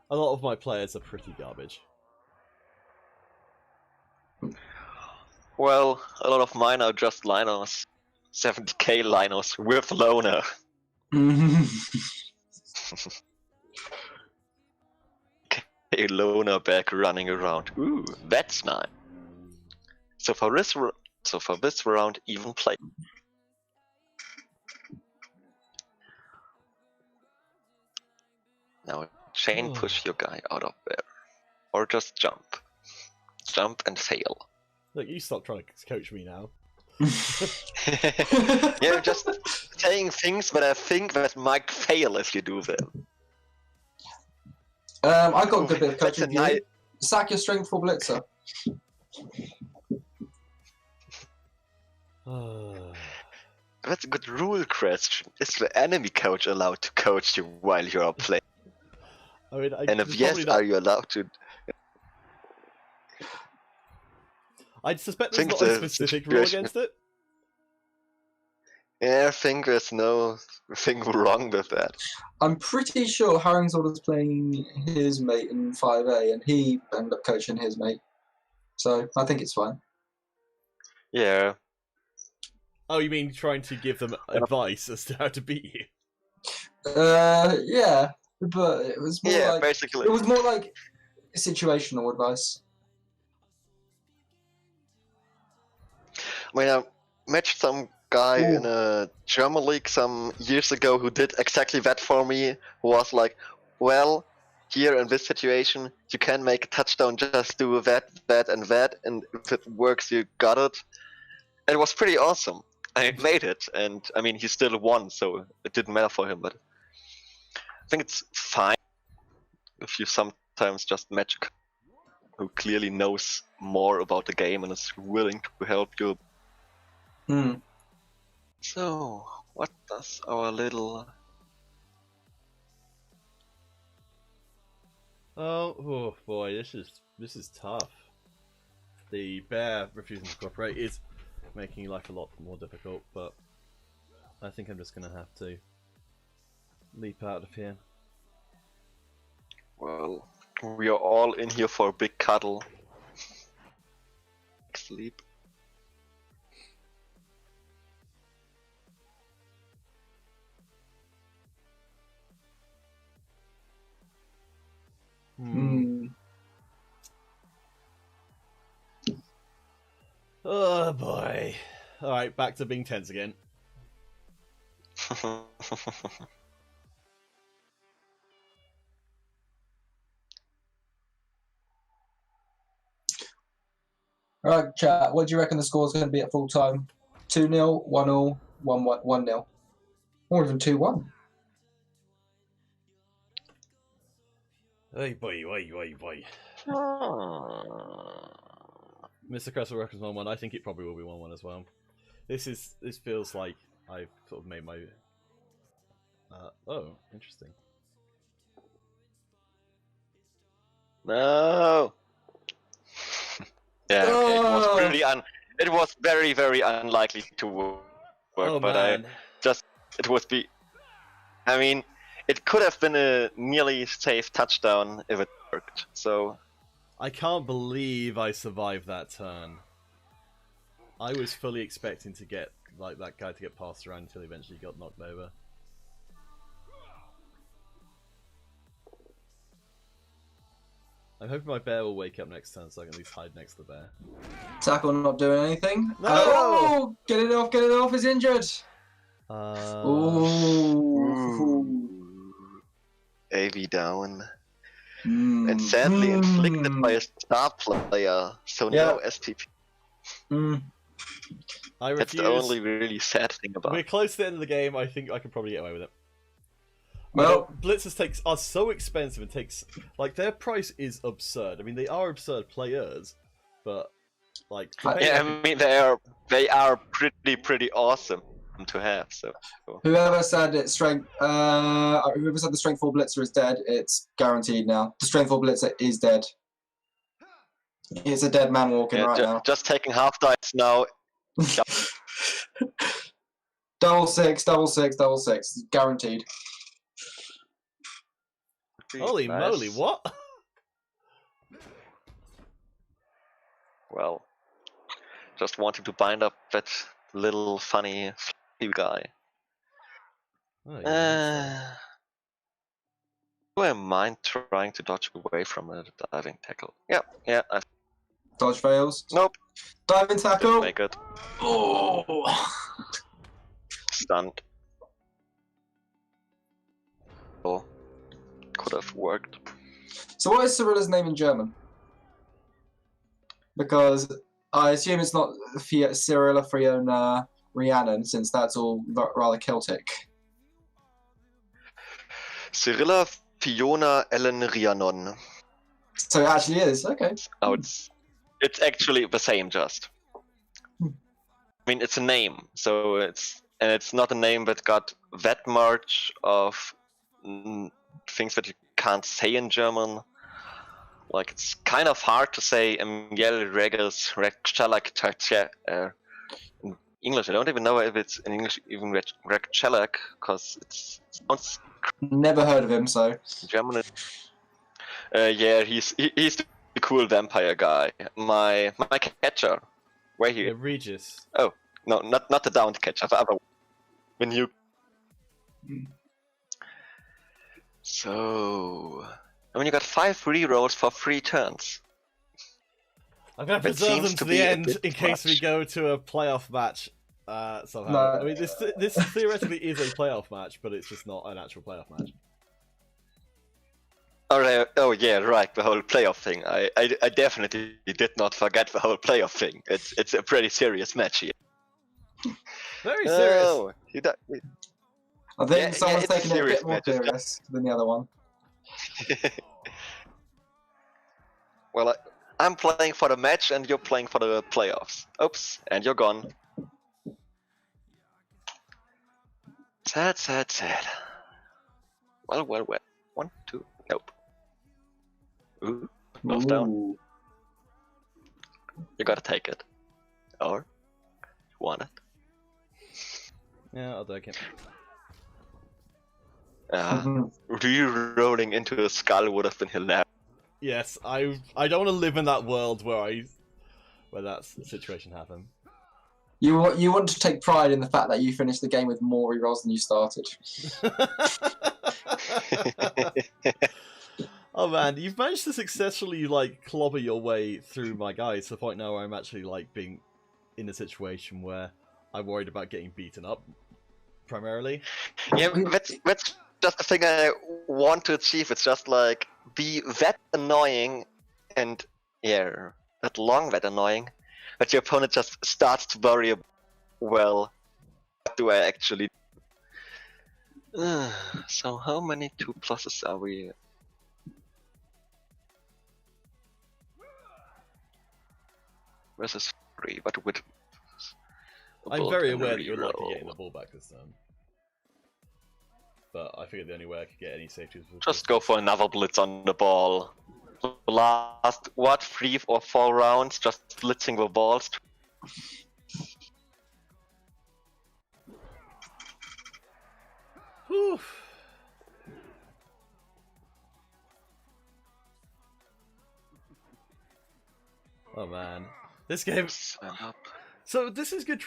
Speaker 1: A lot of my players are pretty garbage.
Speaker 3: well, a lot of mine are just liners. 70k liners with loner. A loner back running around. Ooh, that's nice. So for this round, even play. Now chain push your guy out of there, or just jump. Jump and fail.
Speaker 1: Look, you stop trying to coach me now.
Speaker 3: You're just saying things that I think that might fail if you do them.
Speaker 2: I've got a good bit of
Speaker 3: That's
Speaker 2: coaching
Speaker 3: a
Speaker 2: for you.
Speaker 3: nice.
Speaker 2: Sack your strength for blitzer.
Speaker 3: That's a good rule question. Is the enemy coach allowed to coach you while you're playing?
Speaker 1: I mean,
Speaker 3: And if yes, are you allowed to?
Speaker 1: I suspect there's
Speaker 3: think
Speaker 1: not a
Speaker 3: the
Speaker 1: specific rule
Speaker 3: situation-
Speaker 1: against it.
Speaker 3: Yeah, I think there's no thing wrong with that.
Speaker 2: I'm pretty sure Harrington was playing his mate in 5A, and he ended up coaching his mate. So I think it's fine.
Speaker 3: Yeah.
Speaker 1: Oh, you mean trying to give them advice as to how to beat you?
Speaker 2: Yeah, but it was more
Speaker 3: Yeah,
Speaker 2: like
Speaker 3: basically.
Speaker 2: it was more like situational advice.
Speaker 3: I mean, I met some guy
Speaker 2: Ooh.
Speaker 3: in a German league some years ago who did exactly that for me. Who was like, well, here in this situation, you can make a touchdown, just do that, that, and that, and if it works, you got it. And it was pretty awesome. I made it, and I mean, he still won, so it didn't matter for him, but I think it's fine if you sometimes just match a who clearly knows more about the game and is willing to help you
Speaker 2: Hmm.
Speaker 3: So, what does our little...
Speaker 1: Oh boy, this is tough. The bear refusing to cooperate is making life a lot more difficult, but I think I'm just gonna have to leap out of here.
Speaker 3: Well, we are all in here for a big cuddle. Sleep. Oh boy. Alright, back to being tense again.
Speaker 2: Alright, chat. What do you reckon the score's going to be at full time? 2-0, 1-0, 1-0, or even 2-1?
Speaker 1: Hey boy. Mr. Cresswell reckons 1-1. I think it probably will be 1-1 as well. This feels like I've sort of made my... oh, interesting.
Speaker 3: No. Yeah, okay. It was very, very unlikely to work,
Speaker 1: Oh,
Speaker 3: but
Speaker 1: man.
Speaker 3: I mean, it could have been a nearly safe touchdown if it worked. So
Speaker 1: I can't believe I survived that turn. I was fully expecting to get like that guy to get passed around until he eventually got knocked over. I'm hoping my bear will wake up next turn so I can at least hide next to the bear.
Speaker 2: Tackle not doing anything.
Speaker 1: No!
Speaker 2: Oh, get it off, he's injured.
Speaker 3: AV down. And sadly inflicted by a star player, so no STP.
Speaker 1: I refuse.
Speaker 3: That's the only really sad thing about it.
Speaker 1: We're close to the end of the game. I think I can probably get away with it.
Speaker 2: Well,
Speaker 1: blitzers are so expensive and takes like their price is absurd. I mean, they are absurd players, but like
Speaker 3: yeah, I mean they are pretty awesome to have. So
Speaker 2: whoever said it whoever said the strength 4 blitzer is dead, it's guaranteed now. The strength 4 blitzer is dead. It's a dead man walking right now.
Speaker 3: Just taking half dice now.
Speaker 2: Double six, guaranteed.
Speaker 1: Holy moly, what?
Speaker 3: Well, just wanted to bind up that little funny guy.
Speaker 1: Oh, yeah,
Speaker 3: do I mind trying to dodge away from a diving tackle? Yeah.
Speaker 2: Dodge fails.
Speaker 3: Nope.
Speaker 2: Diving tackle.
Speaker 3: Didn't make it.
Speaker 2: Oh.
Speaker 3: Stunned. Oh, could have worked.
Speaker 2: So what is Cyrilla's name in German? Because I assume it's not Cyrilla, Fiona, Rhiannon, since that's all rather Celtic.
Speaker 3: Cyrilla, Fiona, Ellen, Rhiannon.
Speaker 2: So it actually is, okay.
Speaker 3: Oh, it's actually the same, just. I mean, it's a name, so it's not a name that got that much of things that you can't say in German. Like, it's kind of hard to say Emil Regis Rekchalak in English. I don't even know if it's in English even Rekchalak, because it sounds...
Speaker 2: Never heard of him, so...
Speaker 3: German. Yeah, he's the cool vampire guy. My catcher. Where he?
Speaker 1: Yeah, Regis.
Speaker 3: Oh, no, not the downed catcher, the other when you... So... I mean, you got 5 rerolls for 3 turns.
Speaker 1: I'm going to preserve them to the end in case we go to a playoff match somehow. No. I mean, this theoretically is a playoff match, but it's just not an actual playoff match.
Speaker 3: Alright, oh yeah, right, the whole playoff thing. I definitely did not forget the whole playoff thing. It's a pretty serious match here.
Speaker 1: Very serious.
Speaker 3: Oh,
Speaker 2: I think someone's taking it a bit more serious than the other one.
Speaker 3: Well, I'm playing for the match and you're playing for the playoffs. Oops, and you're gone. Sad, sad, sad. Well, well, well. 1, 2, nope. Ooh, close down.
Speaker 2: Ooh.
Speaker 3: You gotta take it. Or you want it.
Speaker 1: Yeah, I'll take it.
Speaker 3: Re-rolling into a skull would have been hilarious.
Speaker 1: Yes, I don't want to live in that world where that situation happened.
Speaker 2: You want to take pride in the fact that you finished the game with more rerolls than you started.
Speaker 1: Oh man, you've managed to successfully like clobber your way through my guide to the point now where I'm actually like being in a situation where I'm worried about getting beaten up, primarily.
Speaker 3: Yeah, that's just the thing I want to achieve. It's just like be that annoying and yeah, that long that annoying, that your opponent just starts to worry about, well, what do I actually do? So how many 2+s are we? Versus 3, but with
Speaker 1: I'm very aware that you're lucky getting the ball back this time. But I figured the only way I could get any safety was
Speaker 3: just go for another blitz on the ball. The last, 3 or 4 rounds, just blitzing the balls.
Speaker 1: Whew. Oh man, this game. So this is good.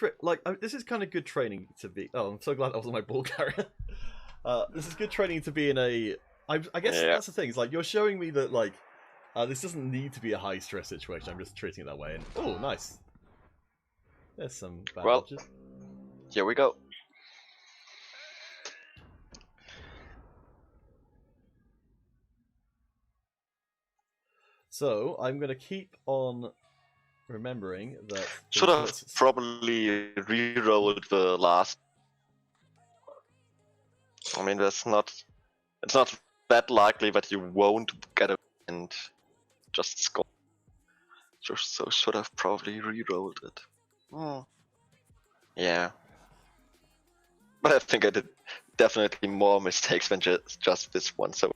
Speaker 1: This is kind of good training to be. Oh, I'm so glad I wasn't my ball carrier. This is good training to be in a. I guess that's the thing. It's like you're showing me that like this doesn't need to be a high stress situation. I'm just treating it that way. And oh, nice. There's some bad dodges.
Speaker 3: Here we go.
Speaker 1: So I'm gonna keep on remembering that.
Speaker 3: Should have probably re-rolled the last. I mean, it's not that likely that you won't get a and just score. So should have probably re-rolled it. Yeah. But I think I did definitely more mistakes than just this one. So.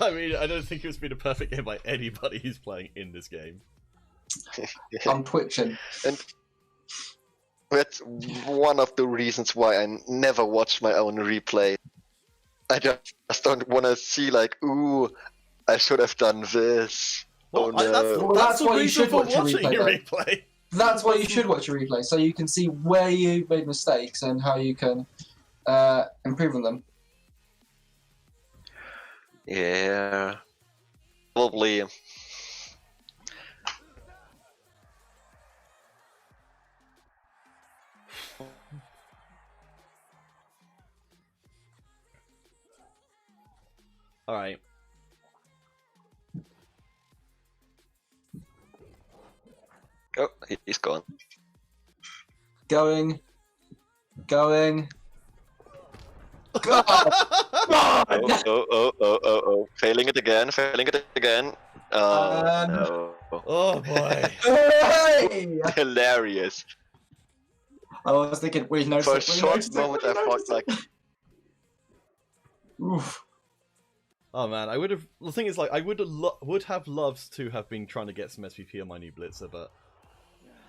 Speaker 1: I mean, I don't think it's been a perfect game by anybody who's playing in this game.
Speaker 2: I'm twitching.
Speaker 3: And that's one of the reasons why I never watch my own replay. I just don't want to see like, ooh, I should have done this.
Speaker 1: Well,
Speaker 3: oh no.
Speaker 2: That's why you should watch your
Speaker 1: replay.
Speaker 2: That's why you should watch your replay, so you can see where you made mistakes and how you can improve on them.
Speaker 3: Yeah, probably.
Speaker 1: All right.
Speaker 3: Oh, he's gone.
Speaker 2: Going. Go!
Speaker 3: Oh. Failing it again. No.
Speaker 1: Oh boy.
Speaker 2: Hey!
Speaker 3: Hilarious.
Speaker 2: I was thinking, wait, no.
Speaker 3: For a short moment I thought like...
Speaker 2: Oof.
Speaker 1: Oh man, I would have. The thing is, like, I would have loved to have been trying to get some SVP on my new blitzer, but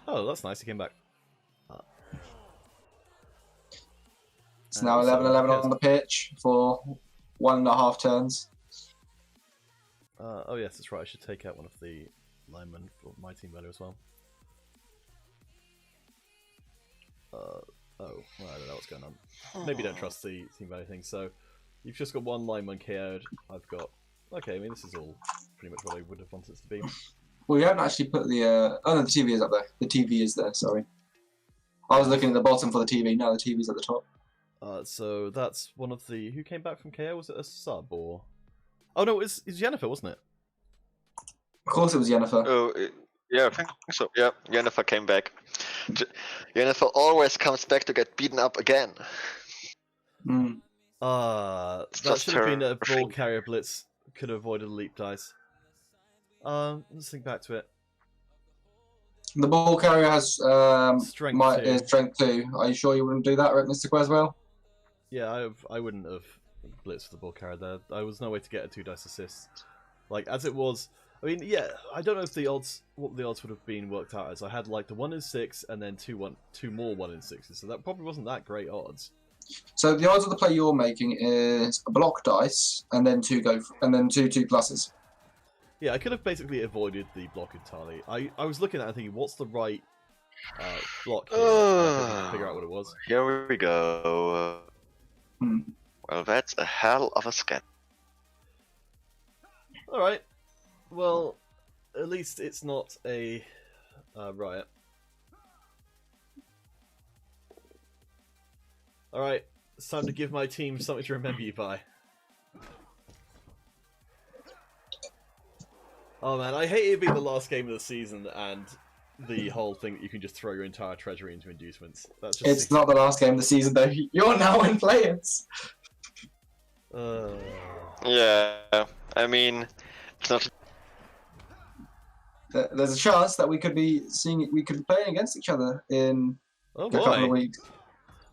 Speaker 1: oh, that's nice. He came back.
Speaker 2: It's now 11-11 on the pitch for 1.5 turns.
Speaker 1: Oh yes, that's right. I should take out one of the linemen for my team better as well. Oh, well, I don't know what's going on. Maybe don't trust the team value thing. So you've just got one lineman KO'd. I've got. Okay, I mean this is all pretty much what I would have wanted it to be.
Speaker 2: Well, you haven't actually put the. Oh no, the TV is up there. The TV is there. Sorry. I was looking at the bottom for the TV. Now the TV's at the top.
Speaker 1: So that's one of the. Who came back from KO? Was it a sub or? Oh no, it's Jennifer, wasn't it?
Speaker 2: Of course, it was Jennifer.
Speaker 3: Oh, yeah, I think so. Yeah, Jennifer came back. Jennifer always comes back to get beaten up again.
Speaker 1: That should have been a ball carrier blitz. Could have avoided the leap dice. Let's think back to it.
Speaker 2: The ball carrier has
Speaker 1: Strength 2.
Speaker 2: Strength 2. Are you sure you wouldn't do that, right, Mr. Queswell?
Speaker 1: Yeah, I wouldn't have blitzed with the ball carrier there. There was no way to get a 2 dice assist. Like, as it was... I mean, yeah, I don't know if the odds, what the odds would have been worked out as. I had, like, the 1 in 6 and then two more 1 in 6s, so that probably wasn't that great odds.
Speaker 2: So the odds of the play you're making is a block dice and then two 2+.
Speaker 1: Yeah, I could have basically avoided the block entirely. I was looking at it and thinking, what's the right block here? I couldn't figure out what it was.
Speaker 3: Here we go. Well, that's a hell of a scan.
Speaker 1: Alright. Well, at least it's not a riot. Alright, it's time to give my team something to remember you by. Oh man, I hate it being the last game of the season and the whole thing that you can just throw your entire treasury into inducements. That's just
Speaker 2: It's not the last game of the season though. You're now in play-ins.
Speaker 3: Yeah, I mean, it's not.
Speaker 2: There's a chance that we could be playing against each other in
Speaker 1: Oh
Speaker 2: a couple of
Speaker 1: boy.
Speaker 2: weeks.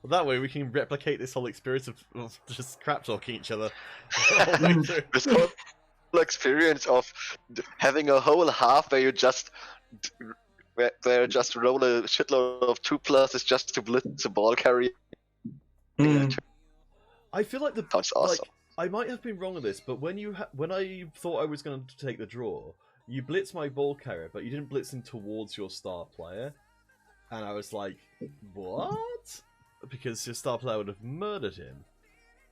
Speaker 1: Well, that way we can replicate this whole experience of just crap talking each other.
Speaker 3: This whole experience of having a whole half where you just roll a shitload of 2+s just to blitz the ball carrier.
Speaker 1: I feel like
Speaker 3: Sounds awesome.
Speaker 1: I might have been wrong on this, but when I thought I was going to take the draw, you blitzed my ball carrier, but you didn't blitz him towards your star player, and I was like, what? Because your star player would have murdered him.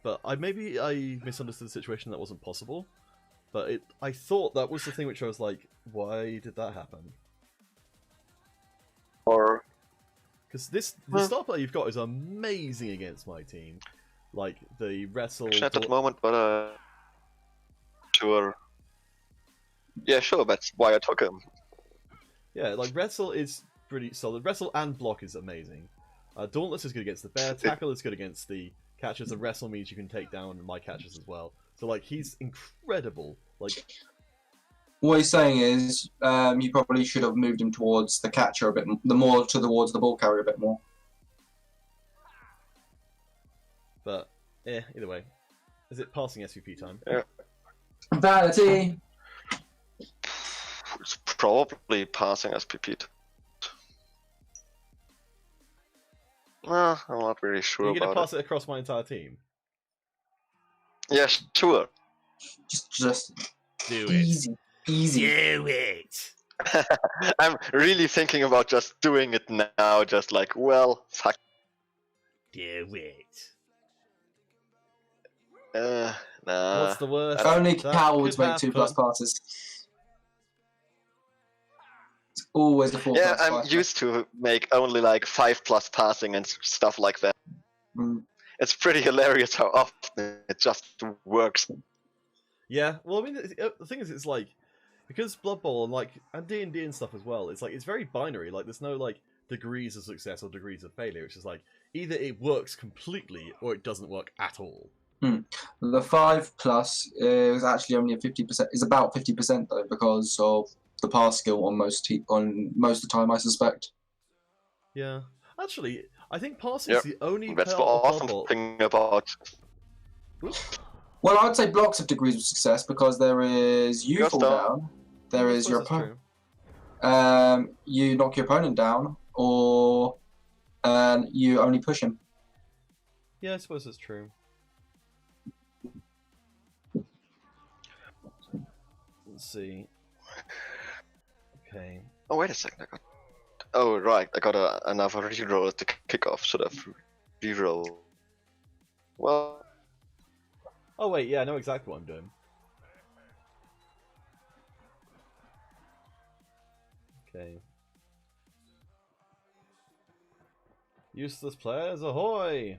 Speaker 1: But maybe I misunderstood the situation. That wasn't possible. But I thought that was the thing which I was like, why did that happen?
Speaker 3: Or
Speaker 1: because the star player you've got is amazing against my team. Like the wrestle.
Speaker 3: at that moment, but sure. Yeah, sure. That's why I took him.
Speaker 1: Yeah, like wrestle is pretty solid. Wrestle and block is amazing. Dauntless is good against the bear. Tackle is good against the catchers. And wrestle means you can take down my catchers as well. So like he's incredible. Like
Speaker 2: what he's saying is, you probably should have moved him towards the catcher a bit, towards the ball carrier a bit more.
Speaker 1: But either way, is it passing SVP time?
Speaker 3: Yeah.
Speaker 2: Vanity.
Speaker 3: It's probably passing SPP. I'm not really sure
Speaker 1: Are you
Speaker 3: about
Speaker 1: going to pass it across my entire team?
Speaker 3: Yeah, sure.
Speaker 2: Just
Speaker 1: Do
Speaker 2: easy.
Speaker 1: Do it.
Speaker 3: I'm really thinking about just doing it now. Just like, well, fuck.
Speaker 1: Do it.
Speaker 3: Nah.
Speaker 1: What's the worst?
Speaker 2: Only
Speaker 1: that
Speaker 2: cowards
Speaker 1: could
Speaker 2: make 2+
Speaker 1: happen?
Speaker 2: passes. It's always the 4+.
Speaker 3: Yeah, I'm used to make only like 5+ passing and stuff like that. It's pretty hilarious how often it just works.
Speaker 1: Yeah, well, I mean, the thing is, it's like, because Blood Bowl and D&D and stuff as well, it's like, it's very binary. Like, there's no, like, degrees of success or degrees of failure. It's just like, either it works completely or it doesn't work at all.
Speaker 2: The 5+ is actually only 50%. Is about 50% though, because of the pass skill on most of the time, I suspect.
Speaker 1: Yeah, actually, I think passing is the only
Speaker 3: That's the
Speaker 1: part of Blood
Speaker 3: awesome
Speaker 1: Bowl.
Speaker 3: thing about.
Speaker 2: Well, I'd say blocks of degrees of success because there is you
Speaker 3: Just
Speaker 2: fall down, there
Speaker 1: I
Speaker 2: is your
Speaker 1: suppose that's
Speaker 2: opponent.
Speaker 1: true.
Speaker 2: You knock your opponent down, or you only push him.
Speaker 1: Yeah, I suppose that's true. Let's see. Okay.
Speaker 3: Oh, wait a second. Oh, right. I got another reroll at the kickoff. Should have reroll. Well.
Speaker 1: Oh wait, yeah, I know exactly what I'm doing. Okay. Useless players, ahoy!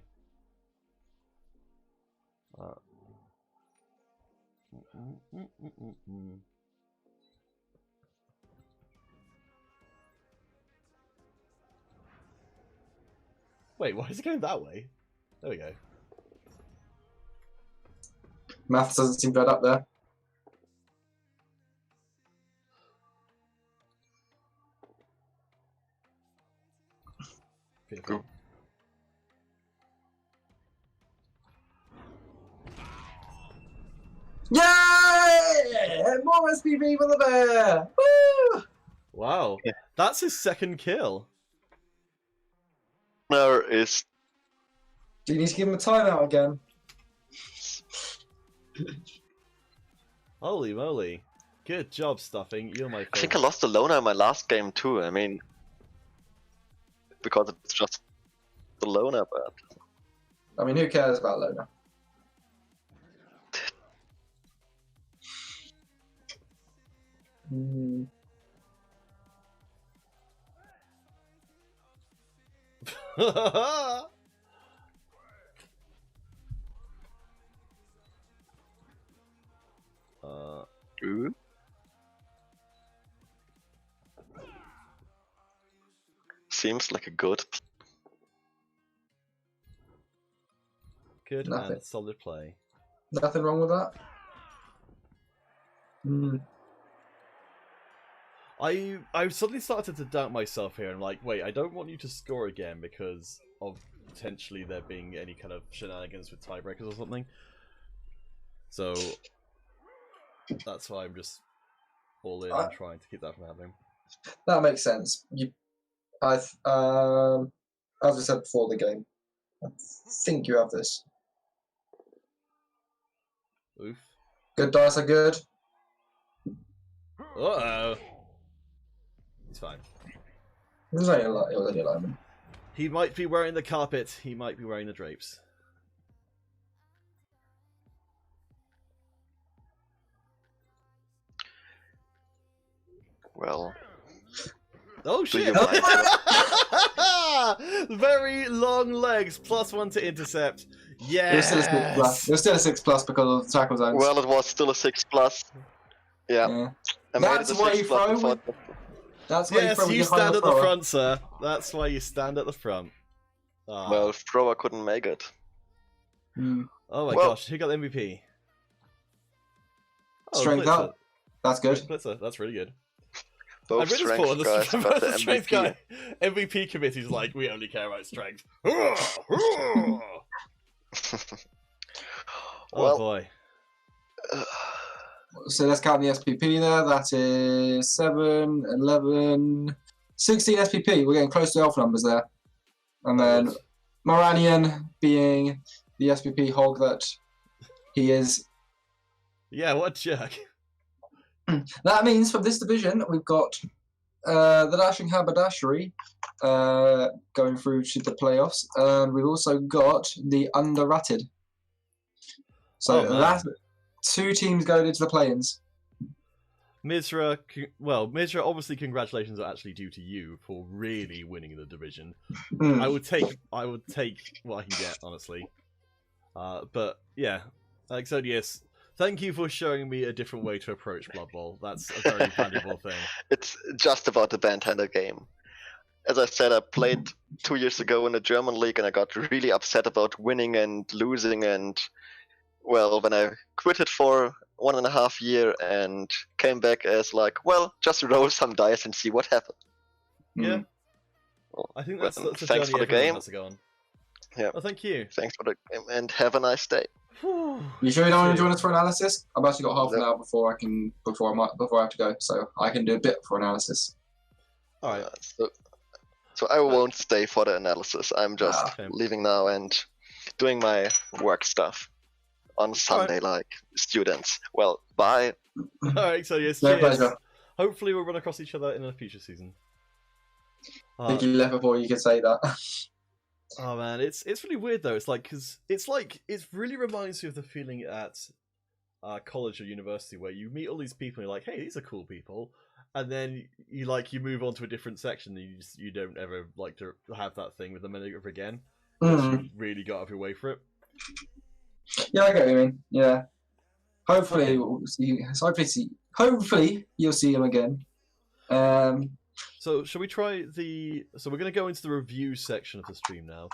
Speaker 1: Wait, why is it going that way? There we go.
Speaker 2: Maths doesn't seem to add up there.
Speaker 1: Beautiful.
Speaker 2: Yay! More SPV for the bear! Woo!
Speaker 1: Wow, that's his second kill.
Speaker 3: There is
Speaker 2: Do you need to give him a timeout again?
Speaker 1: Holy moly. Good job, Stuffing. You're my
Speaker 3: I think I
Speaker 1: favorite.
Speaker 3: lost the loner in my last game too. I mean, because it's just the loner, but
Speaker 2: I mean, who cares about Lona?
Speaker 3: ooh. Seems like a good.
Speaker 1: Good
Speaker 2: Nothing.
Speaker 1: and solid play.
Speaker 2: Nothing wrong with that?
Speaker 1: I suddenly started to doubt myself here and like, wait, I don't want you to score again because of potentially there being any kind of shenanigans with tiebreakers or something. So that's why I'm just all in and trying to keep that from happening.
Speaker 2: That makes sense. As I said before the game, I think you have this.
Speaker 1: Oof.
Speaker 2: Good dice are good.
Speaker 1: Uh-oh. It's fine.
Speaker 2: It was only alignment.
Speaker 1: He might be wearing the carpet. He might be wearing the drapes.
Speaker 3: Well,
Speaker 1: Oh
Speaker 3: do you
Speaker 1: shit!
Speaker 3: mind?
Speaker 1: Very long legs. +1 to intercept.
Speaker 2: It was still a 6 plus. It was still a 6 plus because of the tackle zones.
Speaker 3: Well, it was still a 6+. Yeah.
Speaker 2: Yeah.
Speaker 3: I made
Speaker 2: That's
Speaker 3: it a
Speaker 2: why
Speaker 3: 6+
Speaker 2: you throw
Speaker 3: before-
Speaker 2: with- That's why
Speaker 1: Yes,
Speaker 2: you
Speaker 1: you stand at the
Speaker 2: thrower.
Speaker 1: front, sir. That's why you stand at the front. Ah.
Speaker 3: Well, thrower couldn't make it.
Speaker 1: Oh my
Speaker 3: well-
Speaker 1: gosh, who got the MVP? Oh,
Speaker 2: Strength
Speaker 1: Blitzer.
Speaker 2: up. That's good.
Speaker 1: Blitzer, that's really good.
Speaker 3: Both
Speaker 1: I really
Speaker 3: strength
Speaker 1: thought
Speaker 3: guys got the
Speaker 1: strength
Speaker 3: MVP.
Speaker 1: guy. MVP committee's like, we only care about strength. Oh
Speaker 3: Well,
Speaker 1: boy.
Speaker 2: So let's count the SPP there. That is 7, 11, 16 SPP. We're getting close to elf numbers there. And then Moranian being the SPP hog that he is.
Speaker 1: Yeah, what a jerk.
Speaker 2: That means from this division, we've got the Dashing Haberdashery going through to the playoffs. And we've also got the Underratted. So
Speaker 1: Oh, man.
Speaker 2: that's 2 teams going into the play-ins.
Speaker 1: Mizra, Mizra, obviously congratulations are actually due to you for really winning the division.
Speaker 2: Hmm.
Speaker 1: I would take what I can get, honestly. But yeah, Exodius, thank you for showing me a different way to approach Blood Bowl. That's a very valuable thing.
Speaker 3: It's just about the bandhander game. As I said, I played 2 years ago in the German league and I got really upset about winning and losing, and well, when I quit it for 1.5 years and came back as like, well, just roll some dice and see what happens.
Speaker 1: Yeah.
Speaker 3: Well,
Speaker 1: I think that's a
Speaker 3: thanks
Speaker 1: journey
Speaker 3: for the
Speaker 1: everyone
Speaker 3: game.
Speaker 1: has to go on.
Speaker 3: Yeah.
Speaker 1: Well, thank you.
Speaker 3: Thanks for the game and have a nice day.
Speaker 1: Whew.
Speaker 2: You sure you don't want to
Speaker 1: Cheers.
Speaker 2: join us for analysis? I've actually got half an hour before I have to go, so I can do a bit for analysis.
Speaker 1: All right.
Speaker 3: So I won't stay for the analysis. I'm just
Speaker 1: Okay.
Speaker 3: leaving now and doing my work stuff on Sunday like students. Well, bye.
Speaker 1: All right, so yes,
Speaker 2: No
Speaker 1: cheers.
Speaker 2: pleasure.
Speaker 1: Hopefully we'll run across each other in a future season.
Speaker 2: I think you left before you could say that.
Speaker 1: Oh man, it's really weird though. It's like it really reminds you of the feeling at college or university where you meet all these people and you're like, hey, these are cool people, and then you move on to a different section and you don't ever like to have that thing with them ever again.
Speaker 2: Mm.
Speaker 1: You really got out of your way for it.
Speaker 2: Yeah, I get what you mean. Yeah. Hopefully,
Speaker 1: Okay.
Speaker 2: we'll see. Hopefully, you'll see him again.
Speaker 1: So shall we try So we're going to go into the review section of the stream now.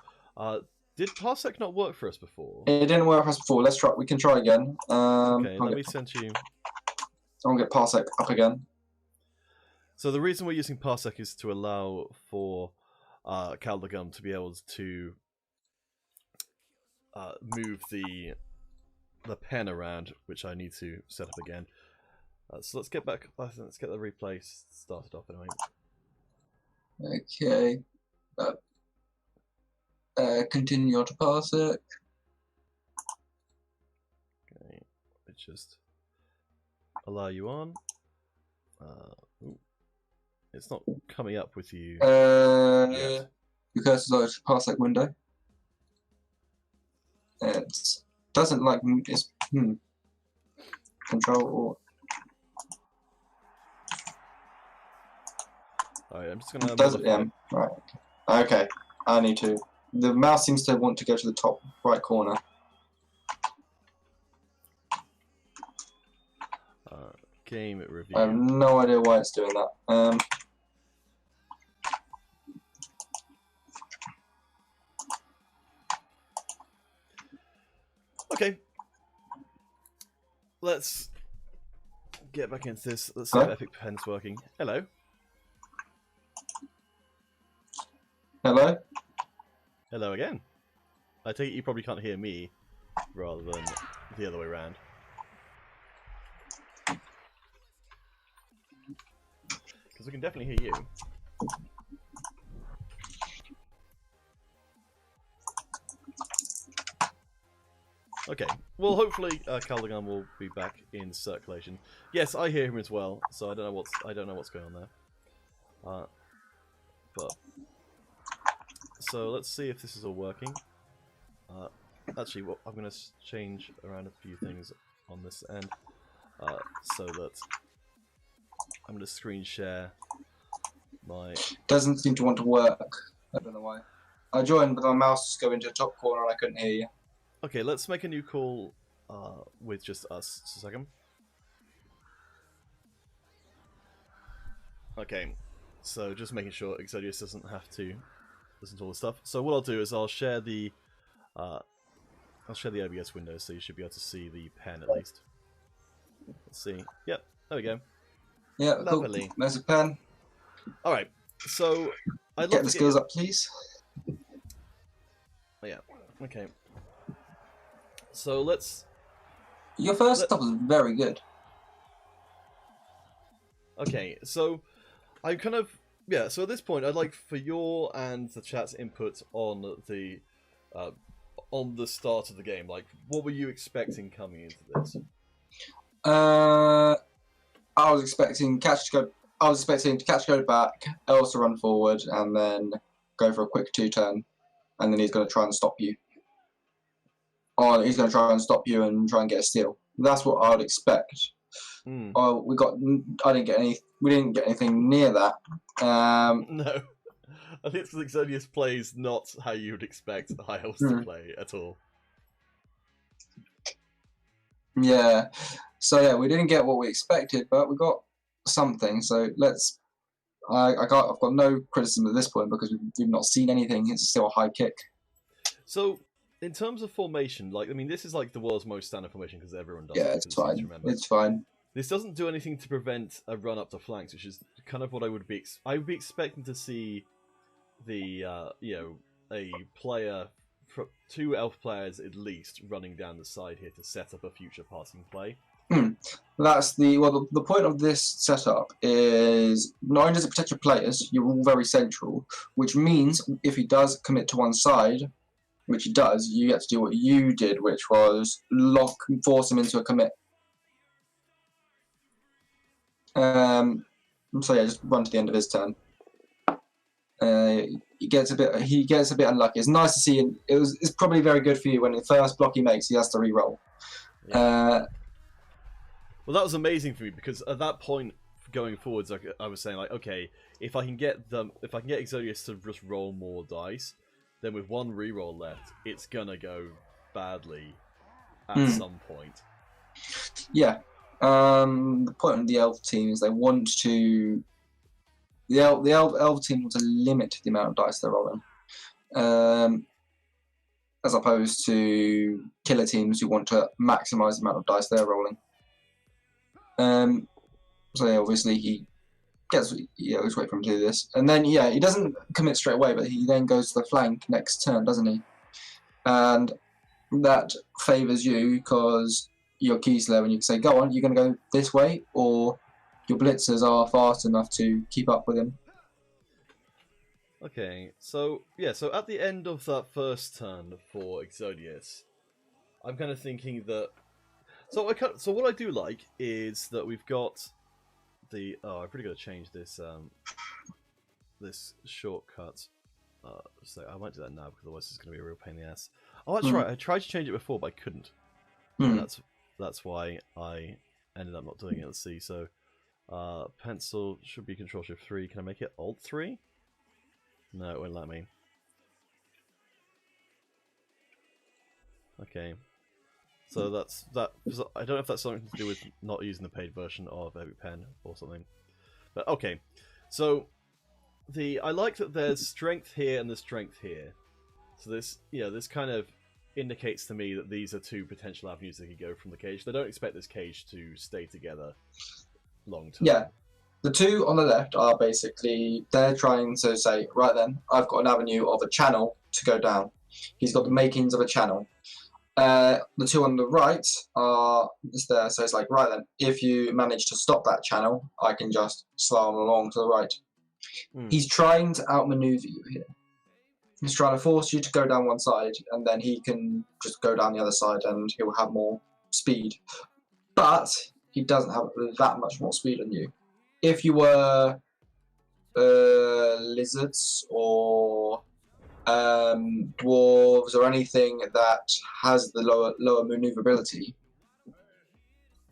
Speaker 1: Did Parsec not work for us before?
Speaker 2: It didn't work for us before. Let's try. We can try again.
Speaker 1: Okay, let me send you.
Speaker 2: I'll get Parsec up again.
Speaker 1: So the reason we're using Parsec is to allow for Caldagum to be able to move the the pen around, which I need to set up again. So let's get back. Let's get the replay started off anyway.
Speaker 2: Okay. Continue on to Parsec.
Speaker 1: Okay, let's just allow you on. Ooh. It's not coming up with you. Yet.
Speaker 2: Your cursor's on the Parsec window. It doesn't like it's Control or.
Speaker 1: Alright, I'm just gonna.
Speaker 2: Doesn't right. Okay, I need to. The mouse seems to want to go to the top right corner.
Speaker 1: Game review.
Speaker 2: I have no idea why it's doing that.
Speaker 1: Okay. Let's get back into this. Let's see if Epic Pen's working. Hello.
Speaker 2: Hello?
Speaker 1: Hello again. I take it you probably can't hear me, rather than the other way around. Because we can definitely hear you. Okay, well hopefully Caldegon will be back in circulation. Yes, I hear him as well, so I don't know what's going on there. But so let's see if this is all working. Actually, well, I'm going to change around a few things on this end, so that I'm going to screen share my.
Speaker 2: Doesn't seem to want to work. I don't know why. I joined, but my mouse was going to the top corner and I couldn't hear you.
Speaker 1: Okay, let's make a new call with just us. Just a second. Okay, so just making sure Exodius doesn't have to listen to all the stuff. So what I'll do is I'll share the OBS window, so you should be able to see the pen at least. Let's see. Yep, there we go.
Speaker 2: Yeah,
Speaker 1: lovely.
Speaker 2: Cool. There's a pen.
Speaker 1: All right, so I'd
Speaker 2: Get
Speaker 1: love
Speaker 2: the
Speaker 1: to
Speaker 2: skills up, please.
Speaker 1: Oh, yeah. Okay. So let's.
Speaker 2: Your first stuff was very good.
Speaker 1: Okay, so I'm kind of So at this point, I'd like for your and the chat's input on the start of the game. Like, what were you expecting coming into this?
Speaker 2: I was expecting Catch to go back, Els to run forward, and then go for a quick 2-turn, and then he's going to try and stop you. Or he's going to try and stop you and try and get a steal. That's what I would expect. We didn't get anything near that.
Speaker 1: No, I think it's because Exodius plays not how you would expect High Elves to play at all.
Speaker 2: Yeah. So yeah, we didn't get what we expected, but we got something. So let's. I've got no criticism at this point because we've not seen anything. It's still a high kick.
Speaker 1: So, in terms of formation, this is like the world's most standard formation because everyone does.
Speaker 2: Yeah, it's fine. It's fine.
Speaker 1: This doesn't do anything to prevent a run up to flanks, which is kind of what I would be. I would be expecting to see the a player, 2 elf players at least, running down the side here to set up a future passing play.
Speaker 2: That's the point of this setup is not only does it protect your players, you're all very central, which means if he does commit to one side, which he does, you get to do what you did, which was force him into a commit. So yeah, just run to the end of his turn. He gets a bit unlucky. It's nice to see. It's probably very good for you when the first block he makes, he has to re-roll.
Speaker 1: Yeah. Well, that was amazing for me because at that point, going forwards, I was saying okay, if I can get Exodius to just roll more dice, then with 1 re-roll left, it's gonna go badly at some point.
Speaker 2: Yeah. The point of the elf team is they want to. The elf team wants to limit the amount of dice they're rolling, as opposed to killer teams who want to maximise the amount of dice they're rolling. So yeah, obviously he goes wait for him to do this, and then he doesn't commit straight away, but he then goes to the flank next turn, doesn't he? And that favours you because you're Kislev and you can say, go on, you're going to go this way, or your blitzers are fast enough to keep up with him.
Speaker 1: Okay, so so at the end of that first turn for Exodius, I'm kind of thinking that. So what I do like is that we've got the. Oh, I'm pretty gonna change this this shortcut. So I might do that now because otherwise it's gonna be a real pain in the ass. Oh, that's right. I tried to change it before, but I couldn't. And that's why I ended up not doing it. Let's see. So, pencil should be Control Shift 3. Can I make it Alt 3? No, it won't let me. Okay. So that's that. I don't know if that's something to do with not using the paid version of EpiPen or something. But okay. So I like that there's strength here and there's strength here. So this kind of indicates to me that these are two potential avenues that could go from the cage. They don't expect this cage to stay together long term.
Speaker 2: Yeah. The two on the left are basically, they're trying to say, right then, I've got an avenue of a channel to go down. He's got the makings of a channel. The two on the right are just there, so it's like, right then, if you manage to stop that channel, I can just slalom along to the right. He's trying to outmaneuver you here. He's trying to force you to go down one side, and then he can just go down the other side, and he will have more speed. But he doesn't have that much more speed than you. If you were lizards or dwarves or anything that has the lower maneuverability,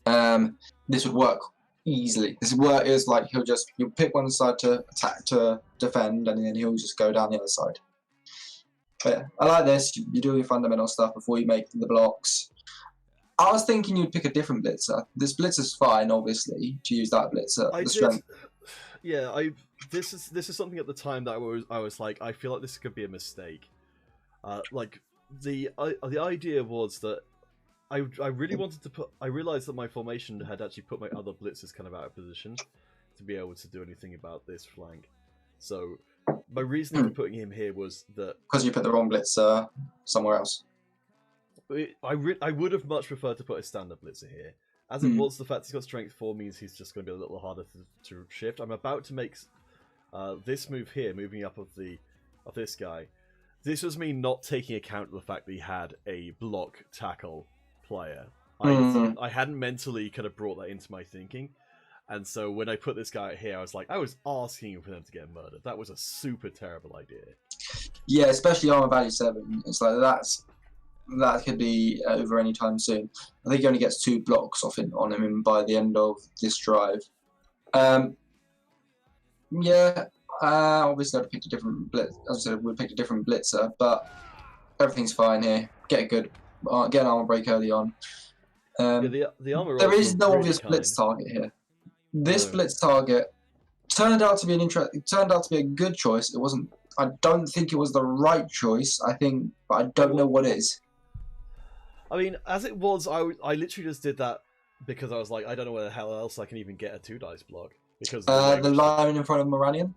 Speaker 2: this would work easily. This work is like you'll pick one side to attack to defend, and then he'll just go down the other side. But yeah, I like this. You do your fundamental stuff before you make the blocks. I was thinking you'd pick a different blitzer. This blitzer's fine, obviously, to use that blitzer.
Speaker 1: This is something at the time that I was like, I feel like this could be a mistake. Like the idea was that I really wanted to I realized that my formation had actually put my other blitzers kind of out of position to be able to do anything about this flank. So my reasoning for putting him here was that
Speaker 2: because you put the wrong blitzer somewhere else.
Speaker 1: I would have much preferred to put a standard blitzer here. As it was, the fact he's got strength 4 means he's just going to be a little harder to shift. I'm about to make this move here, moving up of this guy. This was me not taking account of the fact that he had a block tackle player. I hadn't mentally kind of brought that into my thinking. And so when I put this guy here, I was asking for them to get murdered. That was a super terrible idea.
Speaker 2: Yeah, especially armor value 7. It's like that could be over any time soon. I think he only gets 2 blocks on him by the end of this drive. Obviously I'd picked a different blitz. As I said, we picked a different blitzer, but everything's fine here. Get an armor break early on.
Speaker 1: The armor.
Speaker 2: There is no obvious blitz target here. This blitz target turned out to be a good choice. It wasn't. I don't think it was the right choice. I think, but I don't know what is.
Speaker 1: I mean, as it was, I literally just did that because I was like, I don't know where the hell else I can even get a 2 dice block because
Speaker 2: the line in front of Moranian.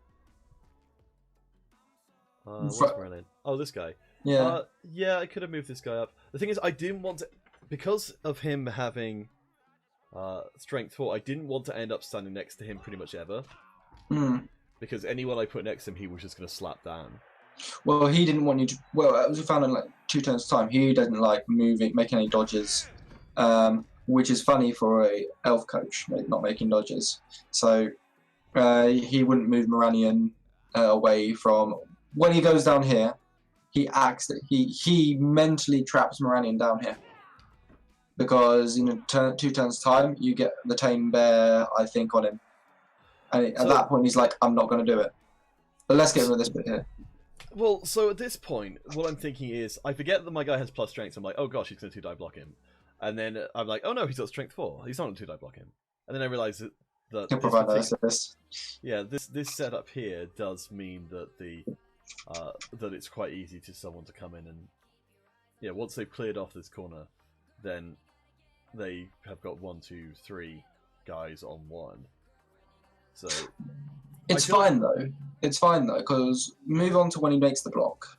Speaker 1: What's Moranian? Oh, this guy.
Speaker 2: Yeah.
Speaker 1: Yeah, I could have moved this guy up. The thing is, I didn't want to, because of him having strength 4. I didn't want to end up standing next to him pretty much ever. Because anyone I put next to him, he was just going to slap down.
Speaker 2: Well, he didn't want you to. Well, as we found in like 2 turns' time, he doesn't like making any dodges, which is funny for a elf coach, not making dodges. So he wouldn't move Moranian away from. When he goes down here, he acts that he mentally traps Moranian down here. Because in 2 turns' time, you get the tame bear, I think, on him. And at that point, he's like, I'm not going to do it. But let's get rid of this bit here.
Speaker 1: Well, so at this point, what I'm thinking is, I forget that my guy has plus strength, so I'm like, oh gosh, he's going to 2-die block him. And then I'm like, oh no, he's got strength 4. He's not going to 2-die block him. And then I realise that
Speaker 2: He'll provide that assist.
Speaker 1: Yeah, this setup here does mean that that it's quite easy to someone to come in and once they've cleared off this corner, then they have got 1, 2, 3 guys on 1. So
Speaker 2: it's fine though. It's fine though, because move on to when he makes the block.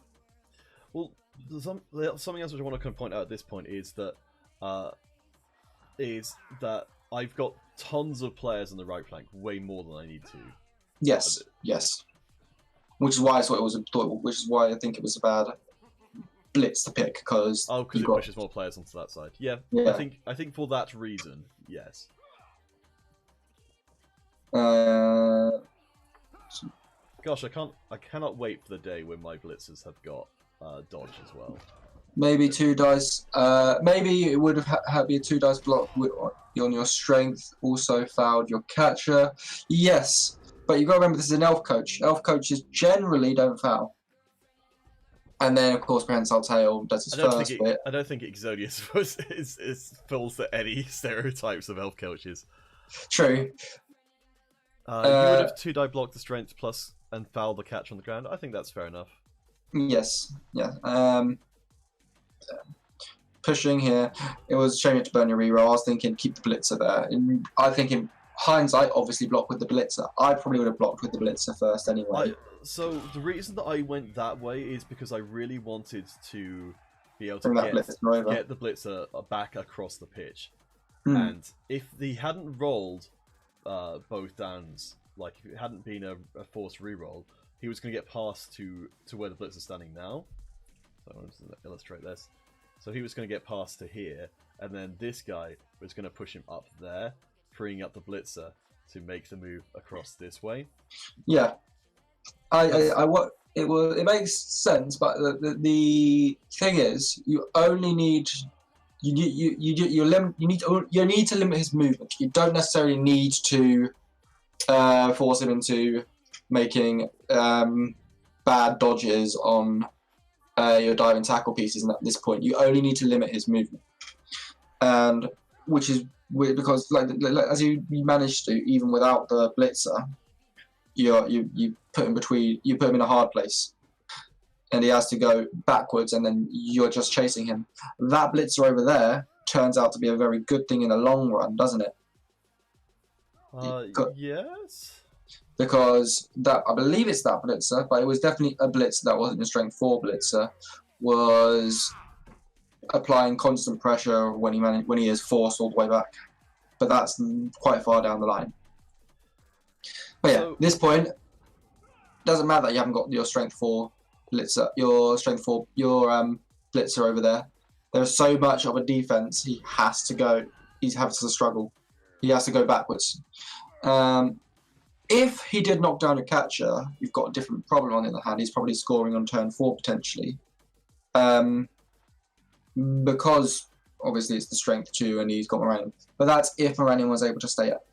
Speaker 1: Well, something else which I want to kind of point out at this point is that I've got tons of players on the right flank, way more than I need to.
Speaker 2: Yes, yes. Which is why I thought it was which is why I think it was a bad blitz to pick, because
Speaker 1: it pushes more players onto that side. Yeah,
Speaker 2: yeah.
Speaker 1: I think for that reason, yes. Gosh, I cannot wait for the day when my blitzers have got dodge as well.
Speaker 2: Maybe 2 dice. Maybe it would have had be a 2 dice block on your strength. Also fouled your catcher. Yes, but you got to remember this is an elf coach. Elf coaches generally don't foul. And then of course Prehensile Tail does his first bit.
Speaker 1: I don't think Exodius falls to any stereotypes of elf coaches.
Speaker 2: True.
Speaker 1: You would have 2 die block the strength plus and foul the catch on the ground. I think that's fair enough.
Speaker 2: Yes. Yeah. Pushing here. It was a shame to burn your reroll. I was thinking keep the blitzer there. I think in hindsight, obviously block with the blitzer. I probably would have blocked with the blitzer first anyway.
Speaker 1: So the reason that I went that way is because I really wanted to be able to get the blitzer back across the pitch. And if he hadn't rolled both downs, like if it hadn't been a forced reroll, he was going to get past to where the blitzer's standing now. So I want to illustrate this. So he was going to get past to here, and then this guy was going to push him up there, freeing up the blitzer to make the move across this way.
Speaker 2: Yeah, it makes sense, but the thing is, you only need you need to limit his movement. You don't necessarily need to force him into making bad dodges on your diving tackle pieces, and at this point you only need to limit his movement, and which is weird because like as you manage to, even without the blitzer, you put him in a hard place, and he has to go backwards, and then you're just chasing him. That blitzer over there turns out to be a very good thing in the long run, doesn't it?
Speaker 1: Yes.
Speaker 2: Because I believe it's that blitzer, but it was definitely a blitzer that wasn't a strength 4 blitzer, was applying constant pressure when he is forced all the way back. But that's quite far down the line. But yeah, at this point, doesn't matter that you haven't got your strength 4 blitzer, your blitzer over there. There's so much of a defense. He has to struggle. He has to go backwards. If he did knock down a catcher, you've got a different problem on the other hand. He's probably scoring on turn 4 potentially. Because obviously it's the strength 2 and he's got Moranion. But that's if Moranion was able to stay up.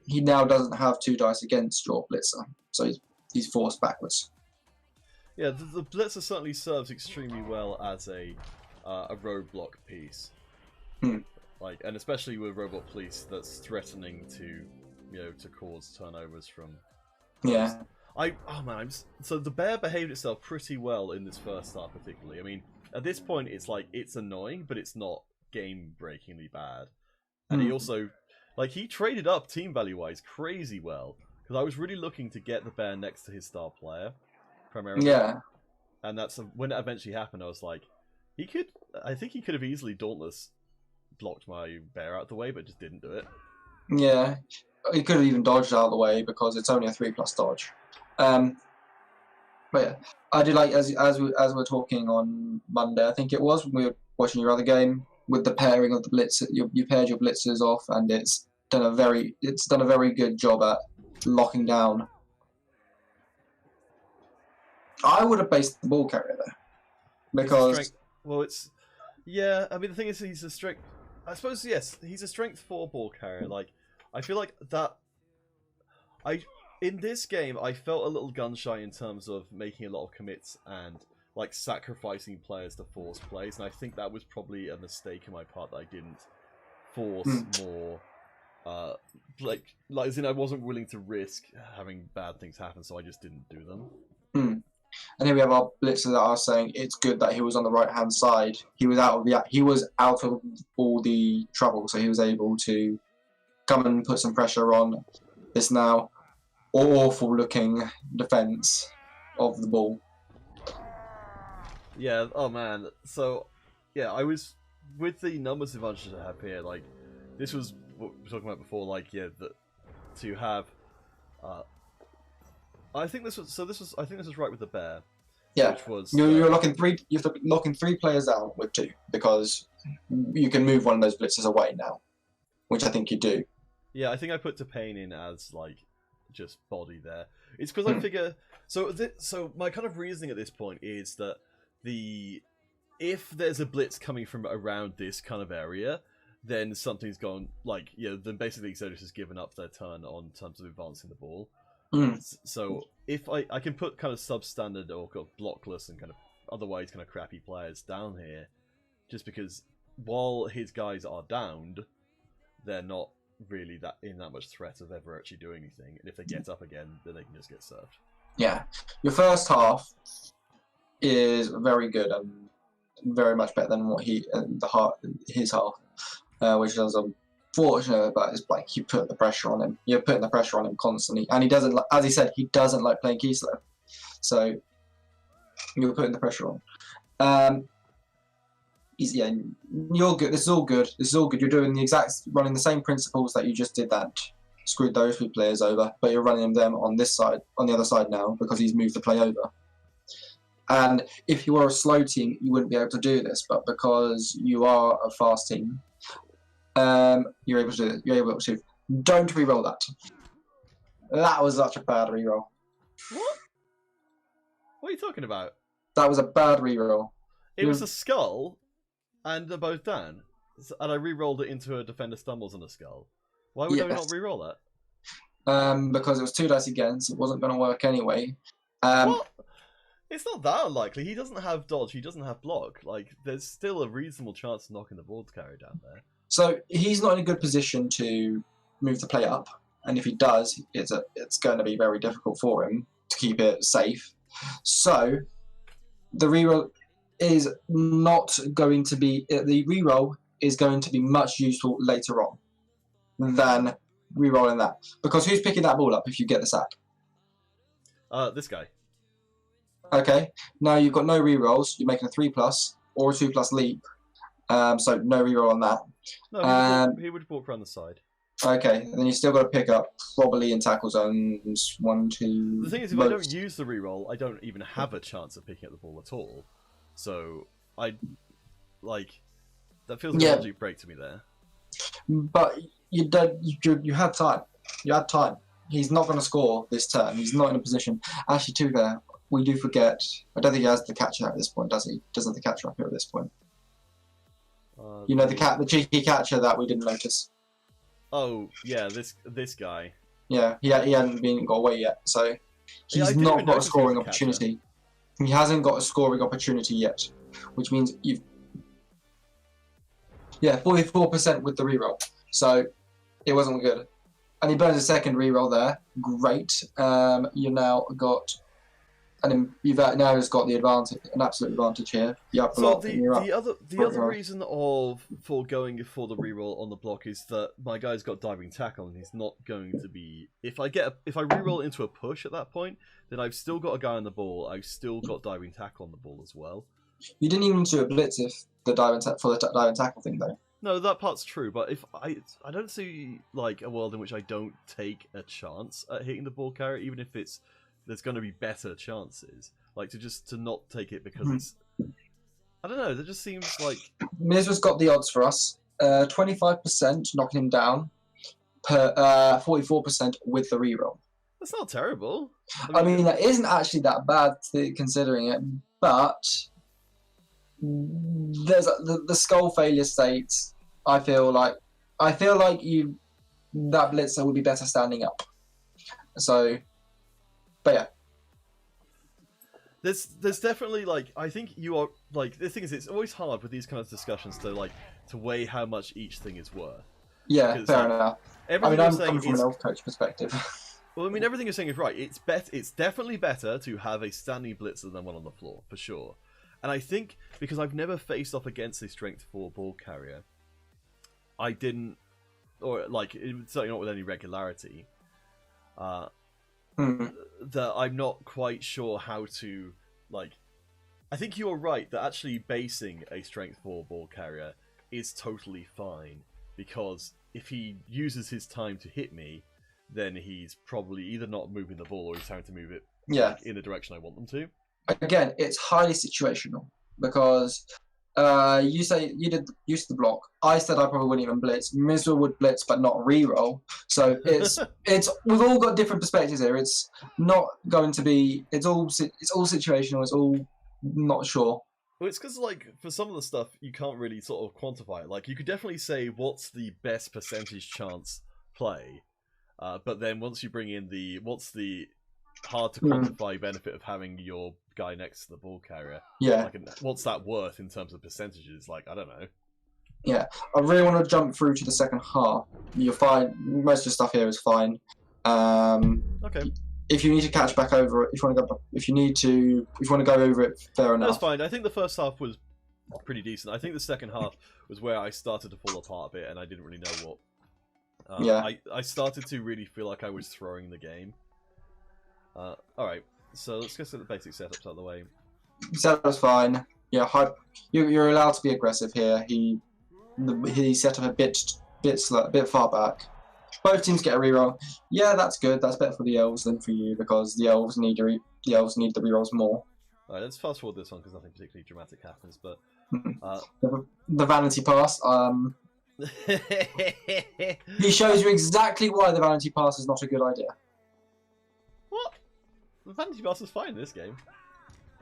Speaker 2: He now doesn't have 2 dice against your blitzer, so he's forced backwards.
Speaker 1: Yeah, the blitzer certainly serves extremely well as a roadblock piece. Like, and especially with roadblock police that's threatening to cause turnovers from.
Speaker 2: Yeah.
Speaker 1: So the bear behaved itself pretty well in this first half, particularly. I mean, at this point, it's annoying, but it's not game-breakingly bad. And he also, he traded up team value-wise crazy well, because I was really looking to get the bear next to his star player, primarily.
Speaker 2: Yeah.
Speaker 1: And when it eventually happened, I was like, I think he could have easily Dauntless blocked my bear out of the way, but just didn't do it.
Speaker 2: Yeah, he could have even dodged out of the way because it's only a 3+ dodge. But yeah, I did like as we're talking on Monday, I think it was when we were watching your other game with the pairing of the blitz. You paired your blitzers off, and it's done a very good job at locking down. I would have based the ball carrier there because
Speaker 1: I mean the thing is he's a strength. I suppose yes, he's a strength 4 ball carrier. Like, I feel like that. In this game, I felt a little gun shy in terms of making a lot of commits and sacrificing players to force plays, and I think that was probably a mistake on my part that I didn't force more. As in, I wasn't willing to risk having bad things happen, so I just didn't do them.
Speaker 2: And here we have our blitzer that are saying it's good that he was on the right hand side. He was out of all the trouble, so he was able to come and put some pressure on this now awful looking defense of the ball.
Speaker 1: Yeah. Oh man. So, yeah, I was with the numbers advantages I have here. Like, this was what we were talking about before. Like, yeah, that to have. I think this was. So this was. I think this was right with the bear.
Speaker 2: Yeah,
Speaker 1: Which was.
Speaker 2: you're locking three. You have to locking 3 players out with 2 because you can move one of those blitzers away now, which I think you do.
Speaker 1: Yeah, I think I put Pain in as like just body there. It's because I figure. So my kind of reasoning at this point is that if there's a blitz coming from around this kind of area, then something's gone. Like, then basically Exodus has given up their turn on terms of advancing the ball. So if I can put kind of substandard or blockless and kind of otherwise kind of crappy players down here, just because while his guys are downed, they're not really that much threat of ever actually doing anything. And if they get up again, then they can just get served.
Speaker 2: Yeah, your first half is very good and very much better than what his half, which is unfortunate. But it's like you put the pressure on him. You're putting the pressure on him constantly, and he doesn't. As he said, he doesn't like playing Kislev, so you're putting the pressure on. Yeah, you're good. This is all good. This is all good. You're doing running the same principles that you just did that screwed those 2 players over, but you're running them on this side, on the other side now, because he's moved the play over. And if you were a slow team, you wouldn't be able to do this, but because you are a fast team, you're able to do it. You're able to. Don't re-roll that. That was such a bad re-roll.
Speaker 1: What? What are you talking about?
Speaker 2: That was a bad re-roll.
Speaker 1: It was a skull, and they're both down. And I re-rolled it into a defender stumbles on a skull. Why would I not re-roll that?
Speaker 2: Because it was 2 dice against. It wasn't going to work anyway.
Speaker 1: What? It's not that unlikely. He doesn't have dodge. He doesn't have block. Like, there's still a reasonable chance of knocking the ball carrier down there.
Speaker 2: So he's not in a good position to move the play up, and if he does, it's going to be very difficult for him to keep it safe. So the reroll is not going to be. The reroll is going to be much useful later on than re-rolling that, because who's picking that ball up if you get the sack?
Speaker 1: This guy.
Speaker 2: Okay, now you've got no re-rolls. You're making a 3+ or a 2+ leap, so no re-roll on that.
Speaker 1: No, he would walk around the side.
Speaker 2: Okay, and then you still got to pick up probably in tackle zones 1, 2.
Speaker 1: The thing is, if I don't use the re-roll, I don't even have a chance of picking up the ball at all. So that feels like a logic break to me there.
Speaker 2: But you had time. You had time. He's not going to score this turn. He's not in a position. Actually, too, there we do forget. I don't think he has the catcher at this point, does he? Doesn't have the catcher up here at this point. The cheeky catcher that we didn't notice.
Speaker 1: Oh yeah, this guy.
Speaker 2: Yeah, he hadn't got away yet, so he's not got a scoring opportunity. He hasn't got a scoring opportunity yet, which means 44% with the reroll. So it wasn't good, and he burns a second reroll there. Great. You now got. And you've now just got the advantage, an absolute advantage here.
Speaker 1: So the other reason for going for the reroll on the block is that my guy's got diving tackle, and he's not going to be. If I reroll into a push at that point, then I've still got a guy on the ball. I've still got diving tackle on the ball as well.
Speaker 2: You didn't even do a blitz if the diving tackle thing though.
Speaker 1: No, that part's true, but if I don't see like a world in which I don't take a chance at hitting the ball carrier, even if there's going to be better chances. Like to not take it because it's. I don't know. That just seems like.
Speaker 2: Mizra's got the odds for us. 25% knocking him down, 44% with the reroll.
Speaker 1: That's not terrible.
Speaker 2: I mean, that isn't actually that bad considering it, but there's the skull failure state. I feel like that blitzer would be better standing up. So. But yeah,
Speaker 1: there's definitely I think you are the thing is it's always hard with these kind of discussions to weigh how much each thing is worth.
Speaker 2: Yeah, fair enough. I'm coming from an elf coach perspective.
Speaker 1: Well, I mean, everything you're saying is right. It's definitely better to have a standing blitzer than one on the floor for sure. And I think because I've never faced off against a strength 4 ball carrier, I didn't, or certainly not with any regularity. That I'm not quite sure how to I think you are right that actually basing a strength 4 ball carrier is totally fine, because if he uses his time to hit me, then he's probably either not moving the ball or he's trying to move it in the direction I want them to.
Speaker 2: Again, it's highly situational because you say you did use the block. I said I probably wouldn't even blitz. Mizra would blitz, but not reroll. So it's we've all got different perspectives here. It's not going to be. It's all situational. It's all not sure.
Speaker 1: Well, it's because, like, for some of the stuff, you can't really sort of quantify it. Like, you could definitely say what's the best percentage chance play, but then once you bring in what's the hard to quantify benefit of having your guy next to the ball carrier.
Speaker 2: Yeah.
Speaker 1: Like, what's that worth in terms of percentages? Like, I don't know.
Speaker 2: Yeah, I really want to jump through to the second half. You're fine. Most of the stuff here is fine.
Speaker 1: Okay.
Speaker 2: If you need to catch back over it, if you want to go over it, fair enough.
Speaker 1: That's fine. I think the first half was pretty decent. I think the second half was where I started to fall apart a bit, and I didn't really know what. I started to really feel like I was throwing the game. Alright, so let's get the basic setups out of the way.
Speaker 2: Setup's fine. Yeah, you're allowed to be aggressive here. He set up a bit far back. Both teams get a reroll. Yeah, that's good. That's better for the elves than for you because the elves need the rerolls more.
Speaker 1: Alright, let's fast forward this one because nothing particularly dramatic happens. But
Speaker 2: the vanity pass. He shows you exactly why the vanity pass is not a good idea.
Speaker 1: What? The vanity pass was fine in this game.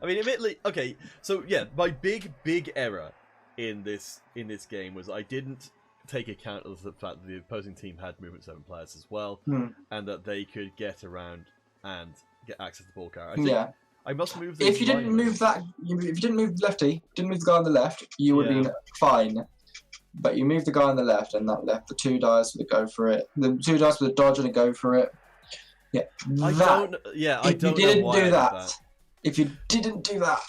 Speaker 1: I mean, admittedly, okay. So yeah, my big error in this game was I didn't take account of the fact that the opposing team had movement 7 players as well, and that they could get around and get access to the ball carrier. I think I must move.
Speaker 2: If you didn't move that, if you didn't move lefty, didn't move the guy on the left, you would have been fine. But you moved the guy on the left, and that left the 2 dice with a go for it. The 2 dice with a dodge and a go for it. Yeah,
Speaker 1: I don't know why I did that.
Speaker 2: If you didn't do that.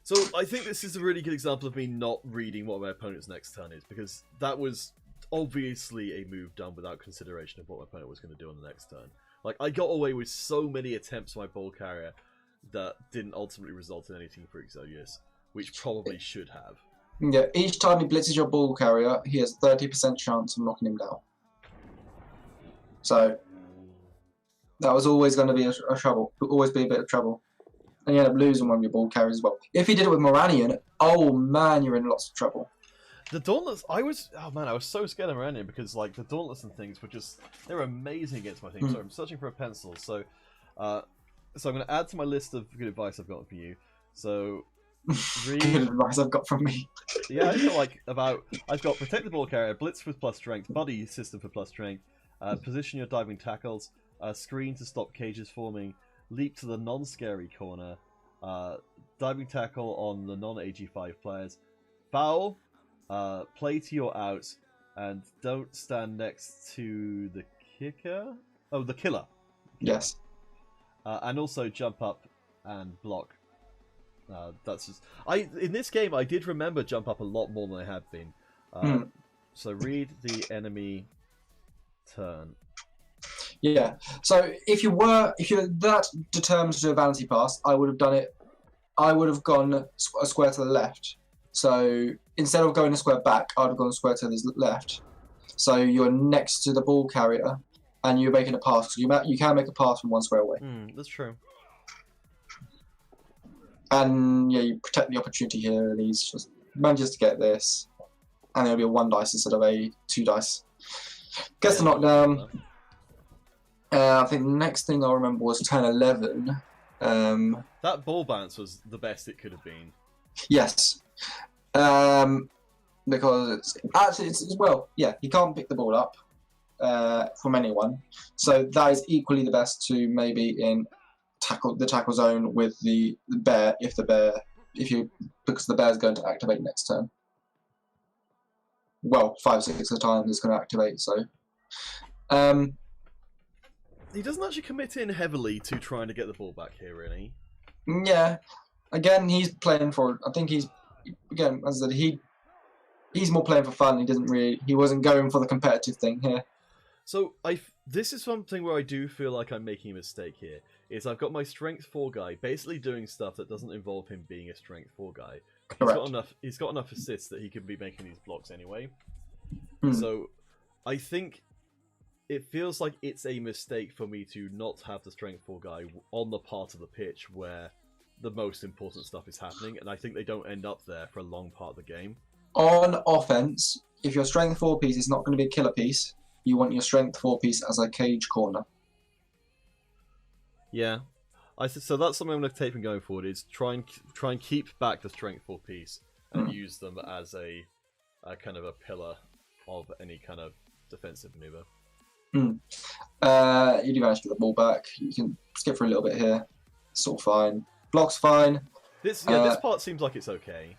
Speaker 1: So I think this is a really good example of me not reading what my opponent's next turn is, because that was obviously a move done without consideration of what my opponent was going to do on the next turn. Like, I got away with so many attempts on my ball carrier that didn't ultimately result in anything for Exodius, which probably should have.
Speaker 2: Yeah, each time he blitzes your ball carrier, he has a 30% chance of knocking him down. So that was always going to be a trouble. Always be a bit of trouble. And you end up losing one of your ball carriers as well. If he did it with Moranian, oh man, you're in lots of trouble.
Speaker 1: The Dauntless, I was so scared of Moranian because, like, the Dauntless and things were just, they're amazing against my team. So I'm searching for a pencil. So I'm going to add to my list of good advice I've got for you. So read
Speaker 2: good advice I've got from me.
Speaker 1: Yeah, I've got protect the ball carrier, blitz with plus strength, buddy system for plus strength, position your diving tackles, screen to stop cages forming, leap to the non-scary corner, diving tackle on the non-AG5 players, foul, play to your outs, and don't stand next to the kicker. Oh, the killer.
Speaker 2: Yes.
Speaker 1: And also jump up and block. That's just in this game I did remember jump up a lot more than I had been. So read the enemy turn.
Speaker 2: Yeah. So if you're that determined to do a vanity pass, I would have done it. I would have gone a square to the left. So instead of going a square back, I'd have gone a square to the left. So you're next to the ball carrier, and you're making a pass. Because you can make a pass from 1 square away.
Speaker 1: That's true.
Speaker 2: And yeah, you protect the opportunity here, and he's just manages to get this, and it'll be a 1 dice instead of a 2 dice. Gets the knockdown. I think the next thing I remember was turn 11.
Speaker 1: That ball bounce was the best it could have been.
Speaker 2: Yes. Because it's well, yeah, he can't pick the ball up from anyone. So that is equally the best to maybe in the tackle zone with the bear because the bear's going to activate next turn. Well, 5 or 6 at a time is going to activate, so
Speaker 1: he doesn't actually commit in heavily to trying to get the ball back here, really.
Speaker 2: Yeah. Again, he's playing for. I think as I said, he's more playing for fun. He wasn't going for the competitive thing here.
Speaker 1: So this is something where I do feel like I'm making a mistake here. is I've got my strength 4 guy basically doing stuff that doesn't involve him being a strength 4 guy.
Speaker 2: Correct.
Speaker 1: He's got enough assists that he can be making these blocks anyway.
Speaker 2: Hmm.
Speaker 1: So I think it feels like it's a mistake for me to not have the strength 4 guy on the part of the pitch where the most important stuff is happening, and I think they don't end up there for a long part of the game.
Speaker 2: On offense, if your strength 4 piece is not going to be a killer piece, you want your strength 4 piece as a cage corner.
Speaker 1: Yeah, so that's something I'm going to take from going forward. Is try and keep back the strength 4 piece and use them as a kind of a pillar of any kind of defensive maneuver.
Speaker 2: You do manage to get the ball back. You can skip for a little bit here. It's all fine. Block's fine.
Speaker 1: This part seems like it's okay.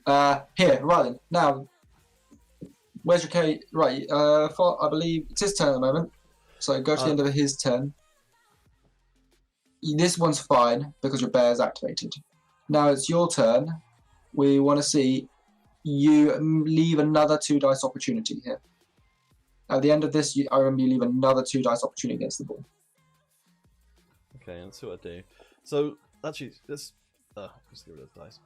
Speaker 2: Here, right then. Now, where's your K? Right, I believe it's his turn at the moment. So go to the end of his turn. This one's fine because your bear's activated. Now it's your turn. We want to see you leave another 2 dice opportunity here. At the end of this, I remember you leave another 2 dice opportunity against the ball.
Speaker 1: Okay, let's see what I do. So actually, let's get rid of the dice.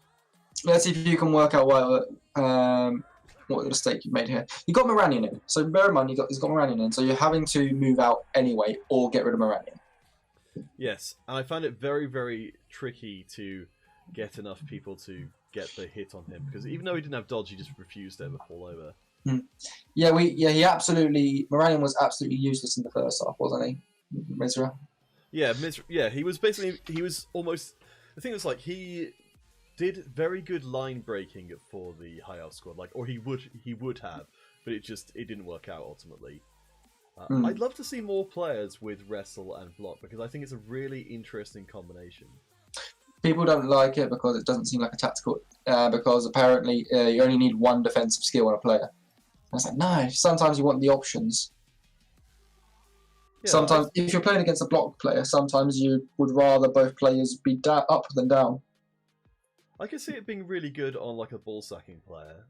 Speaker 2: Let's see if you can work out what the mistake you made here. You got Moranion in, so bear in mind he's got Moranion in, so you're having to move out anyway or get rid of Moranion.
Speaker 1: Yes, and I found it very, very tricky to get enough people to get the hit on him because even though he didn't have dodge, he just refused to ever fall over.
Speaker 2: He absolutely Moranion was absolutely useless in the first half, wasn't he, Mizra?
Speaker 1: Yeah, he was almost. The thing was, like, he did very good line breaking for the high elf squad, or he would have, but it didn't work out ultimately. I'd love to see more players with wrestle and block because I think it's a really interesting combination.
Speaker 2: People don't like it because it doesn't seem like a tactical. Because apparently you only need 1 defensive skill on a player. I was like, no. Sometimes you want the options. Yeah, sometimes, if you're playing against a block player, sometimes you would rather both players be up than down.
Speaker 1: I can see it being really good on like a ball sacking player.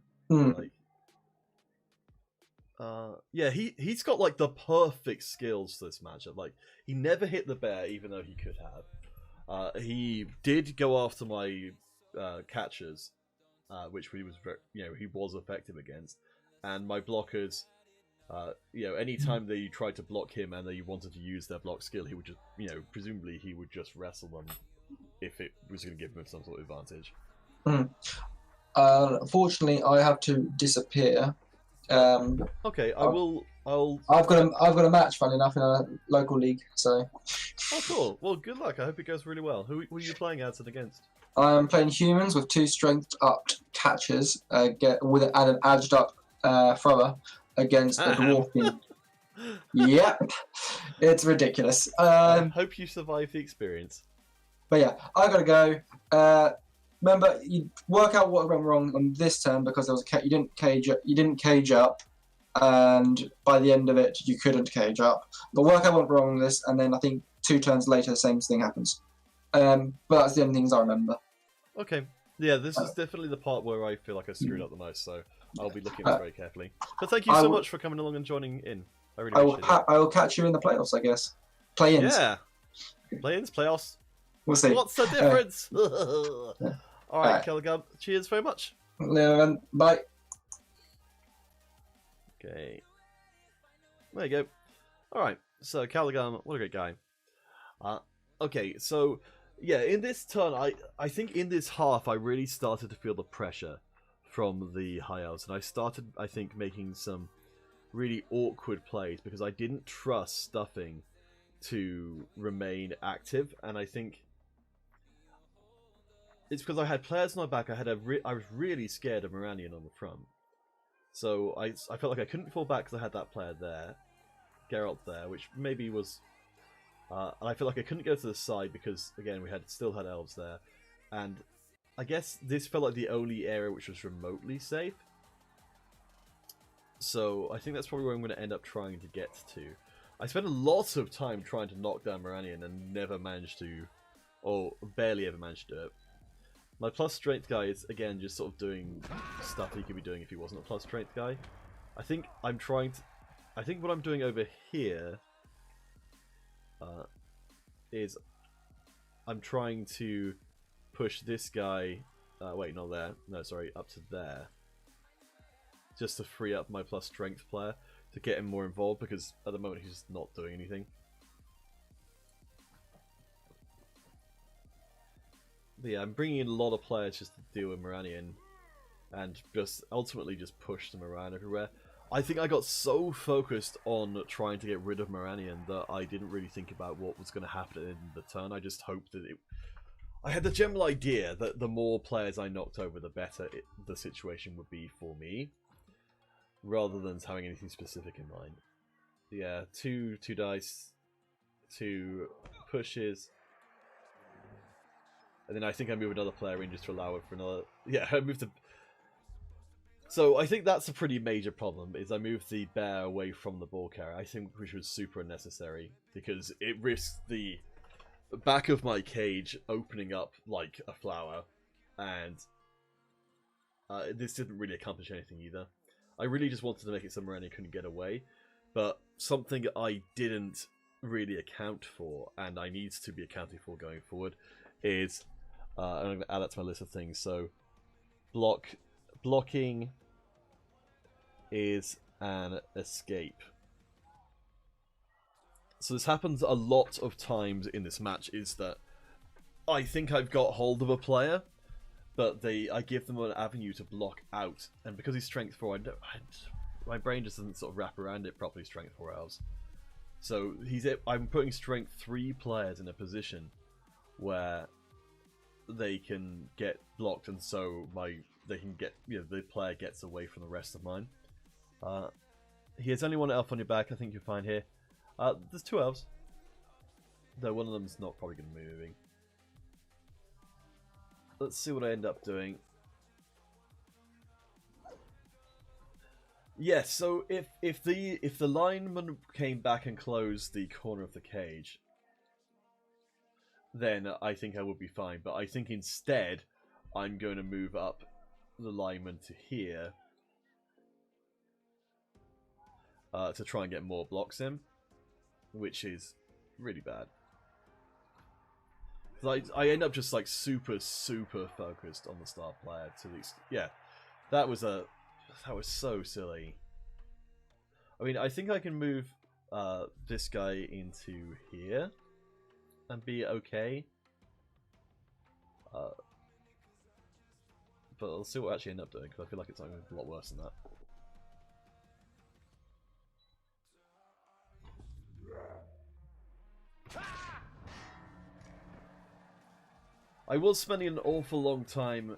Speaker 1: He's got like the perfect skills for this matchup. Like, he never hit the bear, even though he could have. He did go after my catchers, which he was effective against, and my blockers. Anytime they tried to block him and they wanted to use their block skill, he would just, presumably he would just wrestle them if it was going to give him some sort of advantage.
Speaker 2: Unfortunately, I have to disappear.
Speaker 1: Okay, I've
Speaker 2: got a match, funny enough, in a local league. So.
Speaker 1: Oh, cool. Well, good luck. I hope it goes really well. Who are you playing as and against?
Speaker 2: I'm playing humans with 2 strength-upped catchers, and an edged-up thrower against a dwarf team. Yep, it's ridiculous.
Speaker 1: I hope you survive the experience.
Speaker 2: But yeah, I gotta go. Remember, you work out what went wrong on this turn because there was you didn't cage up, and by the end of it, you couldn't cage up. But work out what went wrong on this, and then I think 2 turns later, the same thing happens. But that's the only things I remember.
Speaker 1: Okay. Yeah, this is definitely the part where I feel like I screwed up the most, so I'll be looking at this very carefully. But thank you so much for coming along and joining in. I really appreciate it.
Speaker 2: I will catch you in the playoffs, I guess. Play-ins.
Speaker 1: Yeah. Play-ins, playoffs.
Speaker 2: We'll see.
Speaker 1: What's the difference? All right, Kelgam, cheers very much.
Speaker 2: Bye.
Speaker 1: Okay. There you go. Alright, so Callaghan, what a great guy. Okay, so, yeah, in this turn, I think in this half, I really started to feel the pressure from the high elves, and I started, I think, making some really awkward plays because I didn't trust Stuffing to remain active, and I think it's because I had players on my back. I was really scared of Moranion on the front, so I felt like I couldn't fall back because I had that player there, Geralt there, which maybe was, and I feel like I couldn't go to the side because again we still had elves there, and I guess this felt like the only area which was remotely safe. So I think that's probably where I'm going to end up trying to get to. I spent a lot of time trying to knock down Moranion and never managed to, or barely ever managed to do it. My plus strength guy is, again, just sort of doing stuff he could be doing if he wasn't a plus strength guy. I think what I'm doing over here is I'm trying to push this guy. Wait, not there. No, sorry, up to there. Just to free up my plus strength player to get him more involved, because at the moment he's just not doing anything. But yeah, I'm bringing in a lot of players just to deal with Moranion and just ultimately just push them around everywhere. I think I got so focused on trying to get rid of Moranion that I didn't really think about what was going to happen in the turn. I just hoped that it... I had the general idea that the more players I knocked over, the better the situation would be for me, rather than having anything specific in mind. Yeah, two dice, 2 pushes, and then I think I move another player in just to allow it for another... Yeah, I moved the... So I think that's a pretty major problem, is I moved the bear away from the ball carrier. I think which was super unnecessary, because it risks the back of my cage opening up like a flower, and this didn't really accomplish anything either. I really just wanted to make it so Moranion couldn't get away, but something I didn't really account for, and I need to be accounting for going forward, is... I'm going to add that to my list of things. So, blocking is an escape. So this happens a lot of times in this match, is that I think I've got hold of a player, but I give them an avenue to block out, and because he's strength 4, my brain just doesn't sort of wrap around it properly, strength 4 elves. So I'm putting strength 3 players in a position where they can get blocked, and so they can get, the player gets away from the rest of mine. Here's only one elf on your back. I think you're fine here. There's 2 elves, though one of them's not probably going to be moving. Let's see what I end up doing. Yes, so if the lineman came back and closed the corner of the cage, then I think I would be fine. But I think instead, I'm going to move up the lineman to here to try and get more blocks in, which is really bad. I end up just like super focused on the star player to these. Yeah, that was so silly. I mean, I think I can move this guy into here and be okay. But I'll see what I actually end up doing, because I feel like it's going to be a lot worse than that. I was spending an awful long time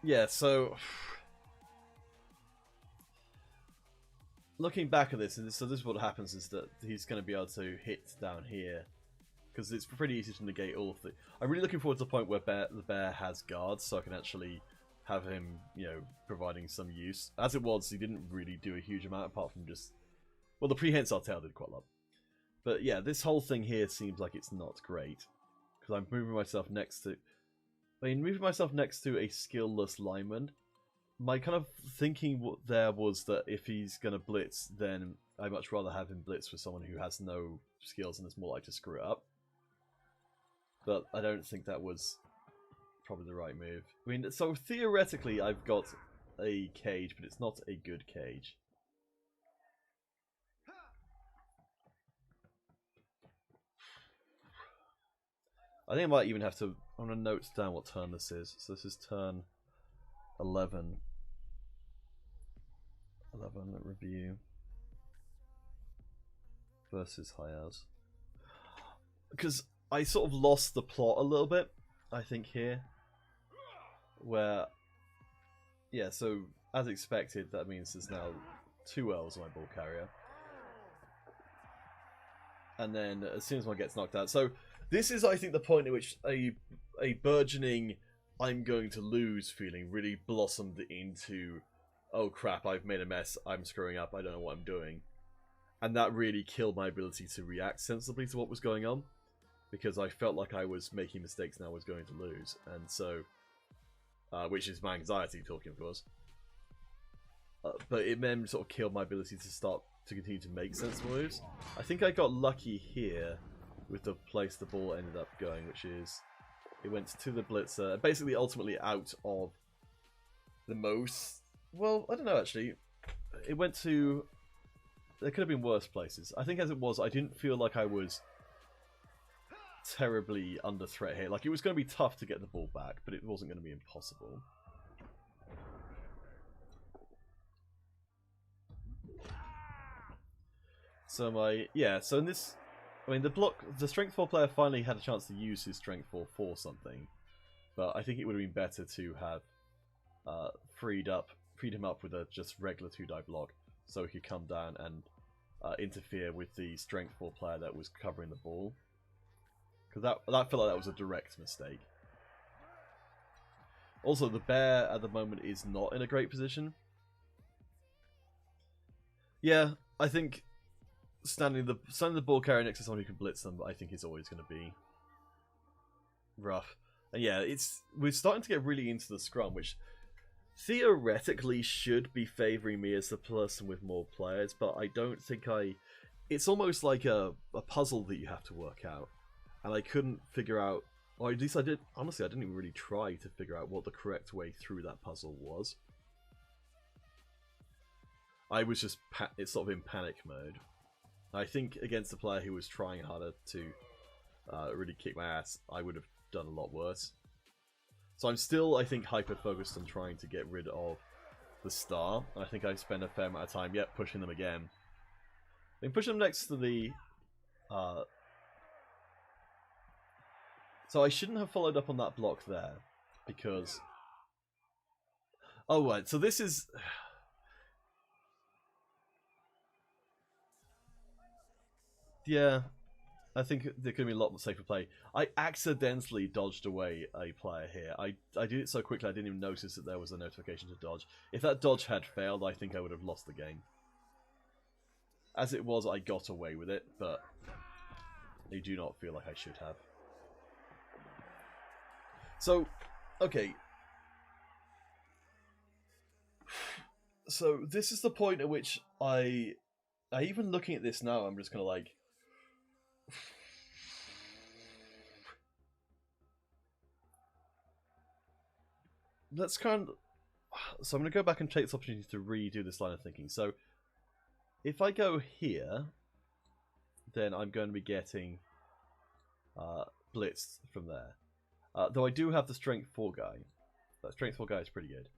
Speaker 1: yeah, so looking back at this, so this is what happens, is that he's going to be able to hit down here, because it's pretty easy to negate all of the... I'm really looking forward to the point where the bear has guards, so I can actually have him, providing some use. As it was, he didn't really do a huge amount, apart from just... Well, the prehensile tail did quite a lot. But yeah, this whole thing here seems like it's not great, because I'm moving myself next to... moving myself next to a skillless lineman, my kind of thinking there was that if he's going to blitz, then I'd much rather have him blitz with someone who has no skills and is more likely to screw it up. But I don't think that was probably the right move. I mean, so theoretically I've got a cage, but it's not a good cage. I think I might even have to... I'm going to note down what turn this is. So this is turn 11. 11 review. Versus High Elves. Because I sort of lost the plot a little bit, I think, here. Where... Yeah, so as expected, that means there's now 2 elves on my ball carrier. And then as soon as one gets knocked out... So this is, I think, the point at which a burgeoning I'm going to lose feeling really blossomed into, oh crap, I've made a mess, I'm screwing up, I don't know what I'm doing. And that really killed my ability to react sensibly to what was going on. because I felt like I was making mistakes and I was going to lose, and so, which is my anxiety talking, of course. But it then sort of killed my ability to continue to make sensible moves. I think I got lucky here with the place the ball ended up going, which is it went to the blitzer, basically ultimately out of the most. Well, I don't know actually. It went to. There could have been worse places. I think as it was, I didn't feel like I was terribly under threat here. Like, it was going to be tough to get the ball back, but it wasn't going to be impossible. So so in this, I mean, the Strength 4 player finally had a chance to use his Strength 4 for something, but I think it would have been better to have freed him up with a just regular 2-die block, so he could come down and interfere with the Strength 4 player that was covering the ball. Because that felt like that was a direct mistake. Also, the bear at the moment is not in a great position. Yeah, I think standing the ball carrier next to someone who can blitz them, I think is always going to be rough. And yeah, we're starting to get really into the scrum, which theoretically should be favouring me as the person with more players, but I don't think it's almost like a puzzle that you have to work out. And I couldn't figure out, or at least I did, honestly I didn't even really try to figure out what the correct way through that puzzle was. I was just sort of in panic mode. I think against a player who was trying harder to really kick my ass, I would have done a lot worse. So I'm still, I think, hyper-focused on trying to get rid of the star. I think I spend a fair amount of time, pushing them again. I mean, pushing them next to the... So I shouldn't have followed up on that block there, because... Oh, right, so this is... Yeah, I think there could be a lot more safer play. I accidentally dodged away a player here. I did it so quickly I didn't even notice that there was a notification to dodge. If that dodge had failed, I think I would have lost the game. As it was, I got away with it, but I do not feel like I should have. So, okay. So this is the point at which I even looking at this now, I'm just kind of like... Let's kind of... So I'm going to go back and take this opportunity to redo this line of thinking. So, if I go here, then I'm going to be getting blitzed from there. Though I do have the Strength 4 guy. That Strength 4 guy is pretty good.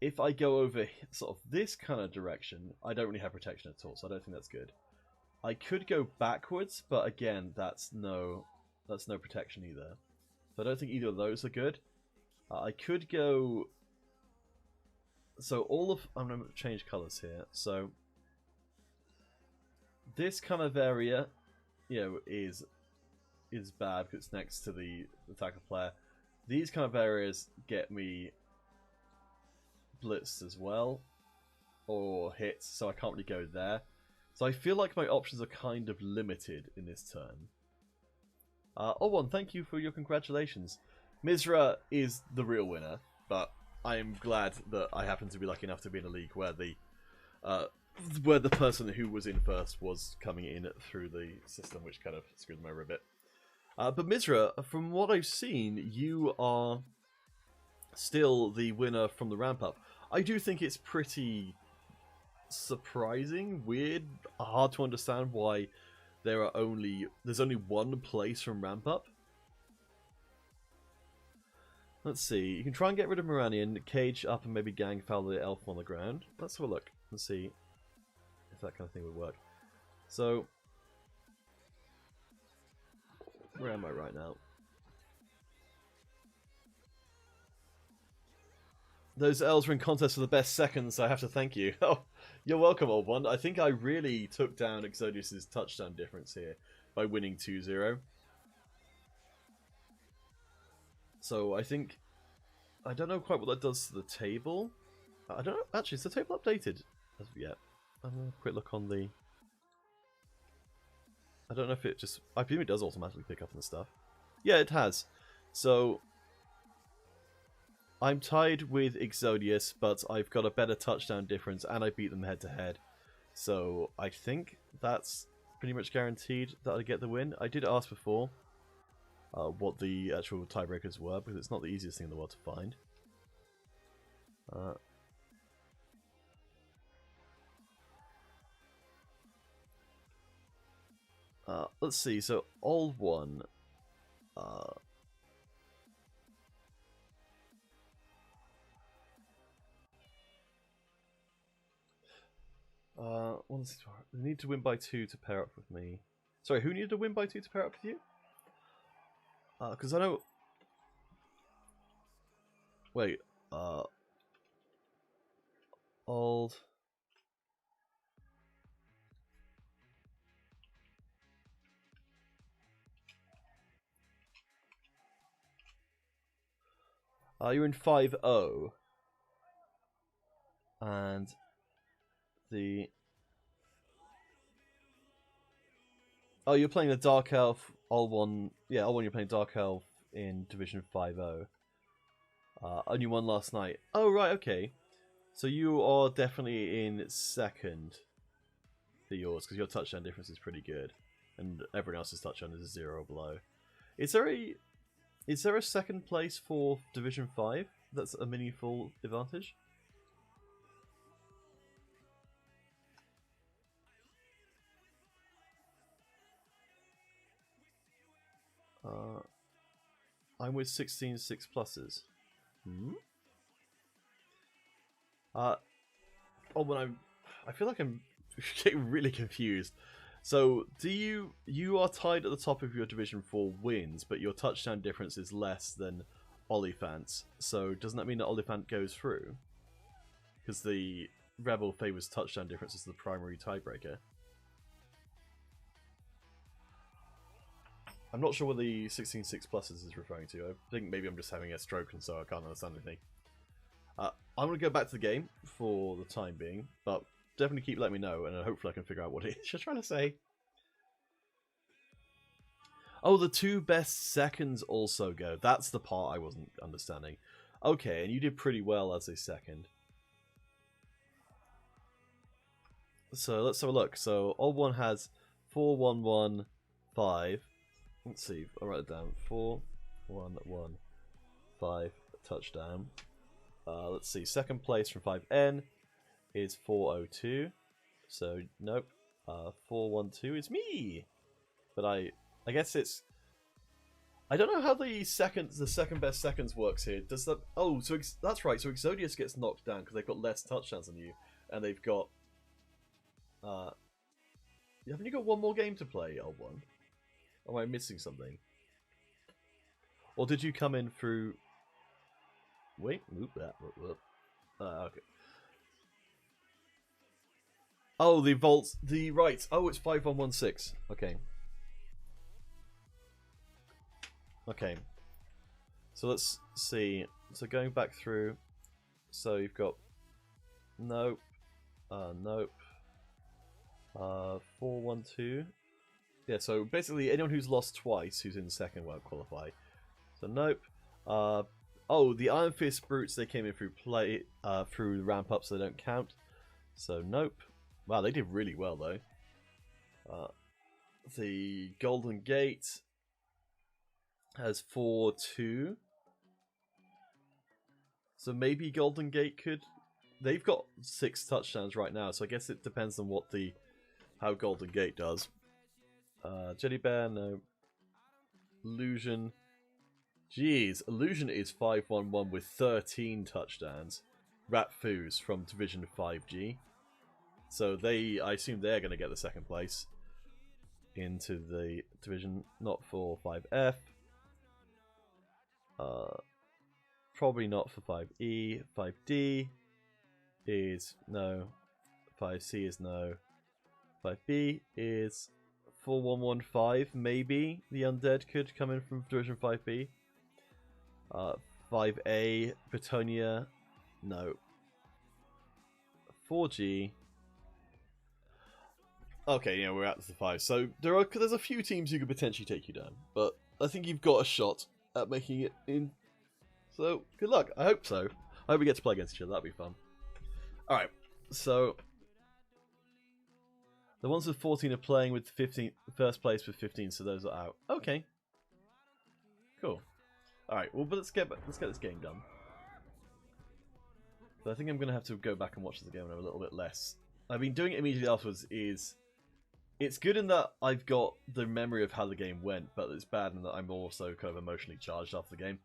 Speaker 1: If I go over sort of this kind of direction, I don't really have protection at all, so I don't think that's good. I could go backwards, but again, that's no protection either. So I don't think either of those are good. I could go... So I'm going to change colours here. So this kind of area, is bad because it's next to the attacker player. These kind of areas get me blitzed as well, or hits, so I can't really go there. So I feel like my options are kind of limited in this turn. Owan, thank you for your congratulations. Misra is the real winner, but I am glad that I happen to be lucky enough to be in a league where the person who was in first was coming in through the system, which kind of screwed them over a bit. But Misra, from what I've seen, you are still the winner from the ramp up. I do think it's pretty surprising, weird, hard to understand why there's only one place from ramp up. Let's see. You can try and get rid of Moranian, cage up, and maybe gang foul the elf on the ground. Let's have a look and see if that kind of thing would work. So, where am I right now? Those elves were in contest for the best seconds, so I have to thank you. Oh, you're welcome, old one. I think I really took down Exodius' touchdown difference here by winning 2-0. So I think... I don't know quite what that does to the table. I don't know. Actually, is the table updated as of yet? I'm going to quick look on the... I don't know if it just... I presume it does automatically pick up on the stuff. Yeah, it has. So, I'm tied with Exodius, but I've got a better touchdown difference, and I beat them head-to-head. So, I think that's pretty much guaranteed that I get the win. I did ask before what the actual tiebreakers were, because it's not the easiest thing in the world to find. Let's see, so all one. They need to win by 2 to pair up with me. Sorry, who needed to win by 2 to pair up with you? Because I know... Wait, old... You're in 5-0. And the... Oh, you're playing the Dark Elf, all one. Yeah, all one. You're playing Dark Elf in Division 5-0. Only won last night. Oh, right, okay. So you are definitely in second for yours, because your touchdown difference is pretty good. And everyone else's touchdown is 0 or below. Is there a second place for Division 5 that's a meaningful advantage? I'm with 16 6 pluses. Oh, when I feel like I'm getting really confused. So, you are tied at the top of your Division 4 wins, but your touchdown difference is less than Oliphant's. So, doesn't that mean that Oliphant goes through? Because the Rebel favors touchdown difference as the primary tiebreaker. I'm not sure what the 16 6 pluses is referring to. I think maybe I'm just having a stroke and so I can't understand anything. I'm going to go back to the game for the time being, but definitely keep letting me know, and hopefully I can figure out what it is you're trying to say. Oh, the 2 best seconds also go. That's the part I wasn't understanding. Okay, and you did pretty well as a second. So let's have a look. So all one has 4 1 1 5. Let's see. I'll write it down. 4 1 1 5 touchdown. Let's see. Second place from 5N is 402. So nope. 412 is me. But I guess it's. I don't know how the second best seconds works here. Does that? Oh, so that's right. So Exodius gets knocked down because they've got less touchdowns than you, and they've got. Haven't you got one more game to play, old one? Or am I missing something? Or did you come in through? Wait, okay. Oh, the vaults, right. Oh, it's 5116. Okay. Okay. So let's see. So going back through. So you've got. Nope. Nope. 412. Yeah, so basically anyone who's lost twice who's in second won't qualify. So nope. Oh, the Iron Fist Brutes, they came in through through the ramp up, so they don't count. So nope. Wow, they did really well though. The Golden Gate has 4-2. So maybe Golden Gate could. They've got 6 touchdowns right now, so I guess it depends on what how Golden Gate does. Jelly Bear, no. Illusion. Jeez, Illusion is 5-1-1 with 13 touchdowns. Rat Foos from Division 5G. So I assume they're going to get the second place into the division, not for 5F. Probably not for 5E. 5D is no. 5C is no. 5B is 4115. Maybe the Undead could come in from Division 5B. 5A, Britonia, no. 4G. Okay, yeah, we're at the 5. So there's a few teams who could potentially take you down, but I think you've got a shot at making it in. So good luck. I hope so. I hope we get to play against each other. That'd be fun. All right. So the ones with 14 are playing with 15, first place with 15, so those are out. Okay. Cool. All right. Well, but let's get this game done. But I think I'm gonna have to go back and watch this game a little bit less. I mean, doing it immediately afterwards it's good in that I've got the memory of how the game went, but it's bad in that I'm also kind of emotionally charged after the game.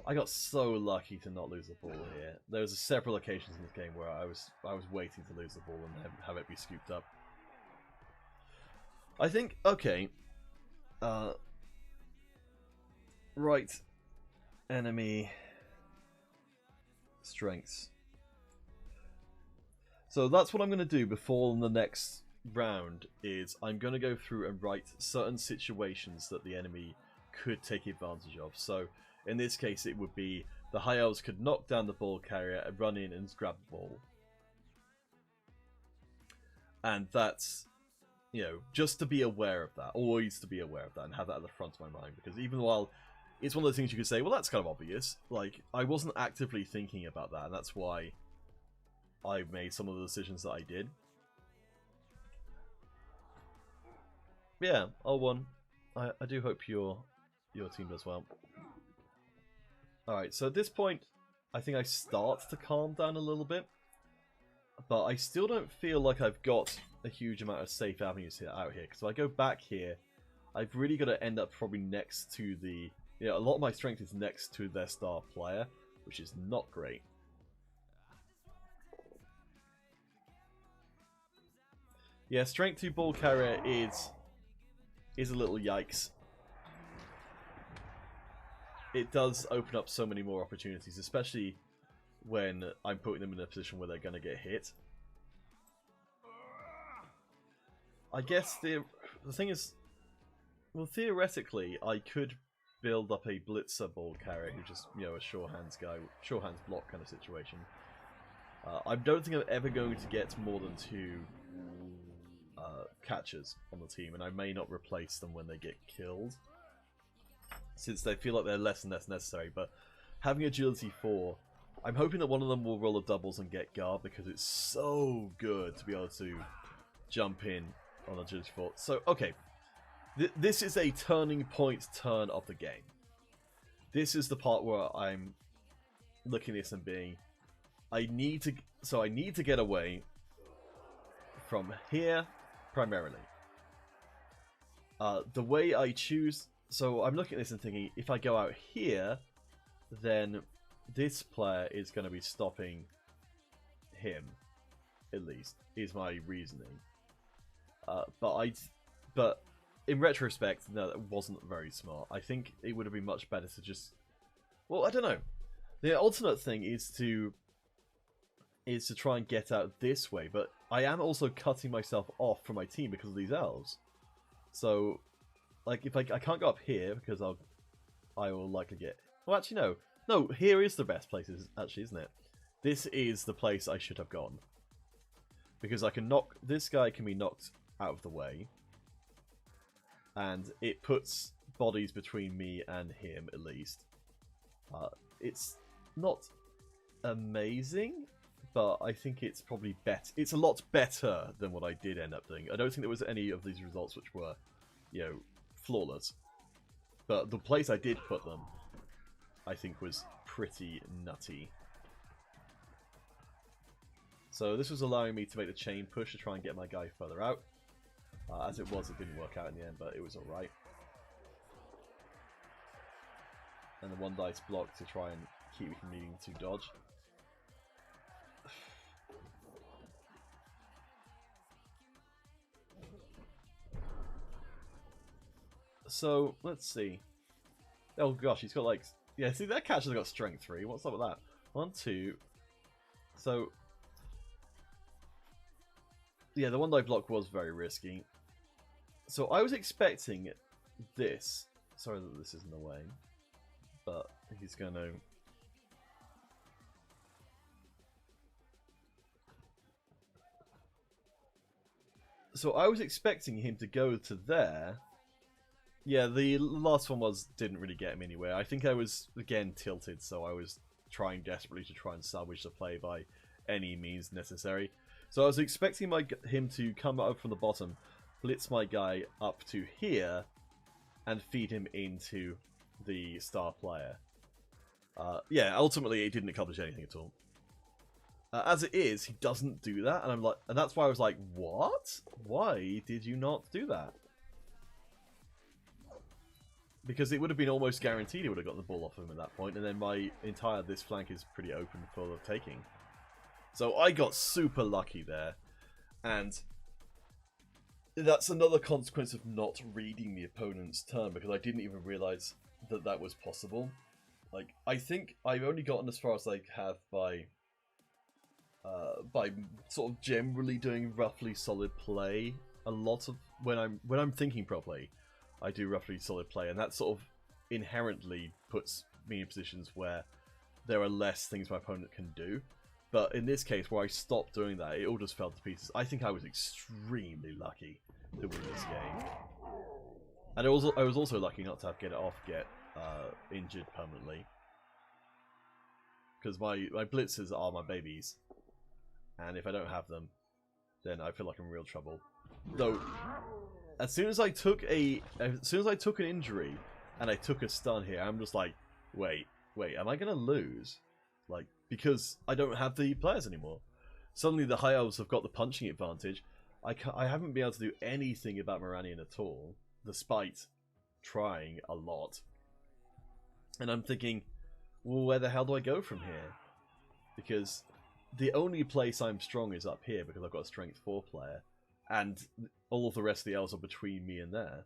Speaker 1: I got so lucky to not lose the ball here. There was several occasions in this game where I was waiting to lose the ball and have it be scooped up. I think, okay, right, enemy strengths. So that's what I'm going to do before the next round is I'm going to go through and write certain situations that the enemy could take advantage of. So in this case it would be the High Elves could knock down the ball carrier and run in and grab the ball. And that's, you know, just to be aware of that, always to be aware of that and have that at the front of my mind, because even while it's one of those things you could say, well, that's kind of obvious, like, I wasn't actively thinking about that, and that's why I made some of the decisions that I did. Yeah, L1. I do hope your team does well. Alright, so at this point, I think I start to calm down a little bit, but I still don't feel like I've got a huge amount of safe avenues out here, because if I go back here, I've really got to end up probably next to the... You know, a lot of my strength is next to their star player, which is not great. Yeah, strength 2 ball carrier is a little yikes. It does open up so many more opportunities, especially when I'm putting them in a position where they're going to get hit. I guess the thing is, well, theoretically, I could build up a blitzer ball carrier who just, you know, a sure hands guy, sure hands block kind of situation. I don't think I'm ever going to get more than 2 catchers on the team, and I may not replace them when they get killed, since they feel like they're less and less necessary. But having agility 4, I'm hoping that one of them will roll a doubles and get guard, because it's so good to be able to jump in on agility 4. So, okay, this is a turning point turn of the game. This is the part where I'm looking at this and being, I need to get away from here primarily. The way I choose, so I'm looking at this and thinking, if I go out here, then this player is going to be stopping him, at least, is my reasoning. But in retrospect, no, that wasn't very smart. I think it would have been much better to just, well, I don't know. The alternate thing is to try and get out this way, but I am also cutting myself off from my team because of these elves. So, like, if I can't go up here because I will likely get. Well, actually, no. Here is the best place, actually, isn't it? This is the place I should have gone, because I can knock this guy. Can be knocked out of the way, and it puts bodies between me and him at least. It's not amazing, but I think it's probably better. It's a lot better than what I did end up doing. I don't think there was any of these results which were, you know, flawless. But the place I did put them, I think, was pretty nutty. So this was allowing me to make the chain push to try and get my guy further out. As it was, it didn't work out in the end, but it was alright. And the one dice block to try and keep me from needing to dodge. So, let's see. Oh gosh, he's got like... Yeah, see, that catcher's got strength 3. What's up with that? 1, 2... So... Yeah, the one die block was very risky. So I was expecting this. Sorry that this is in the way. But he's going to... So I was expecting him to go to there. Yeah, the last one didn't really get him anywhere. I think I was, again, tilted, so I was trying desperately to try and salvage the play by any means necessary. So I was expecting him to come up from the bottom, blitz my guy up to here, and feed him into the star player. Yeah, ultimately it didn't accomplish anything at all. As it is, he doesn't do that, and that's why I was like, what? Why did you not do that? Because it would have been almost guaranteed he would have got the ball off him at that point, and then this flank is pretty open for the taking. So I got super lucky there, and that's another consequence of not reading the opponent's turn, because I didn't even realise that that was possible. Like, I think I've only gotten as far as I have by sort of generally doing roughly solid play. A lot of when I'm thinking properly, I do roughly solid play, and that sort of inherently puts me in positions where there are less things my opponent can do. But in this case, where I stopped doing that, it all just fell to pieces. I think I was extremely lucky to win this game, and I was also lucky not to have get injured permanently, because my blitzers are my babies, and if I don't have them, then I feel like I'm in real trouble. Though, as soon as I took an injury and I took a stun here, I'm just like, wait, am I gonna lose? Like, because I don't have the players anymore. Suddenly the High Elves have got the punching advantage. I haven't been able to do anything about Moranion at all, despite trying a lot. And I'm thinking, well, where the hell do I go from here? Because the only place I'm strong is up here, because I've got a strength 4 player, and all of the rest of the elves are between me and there.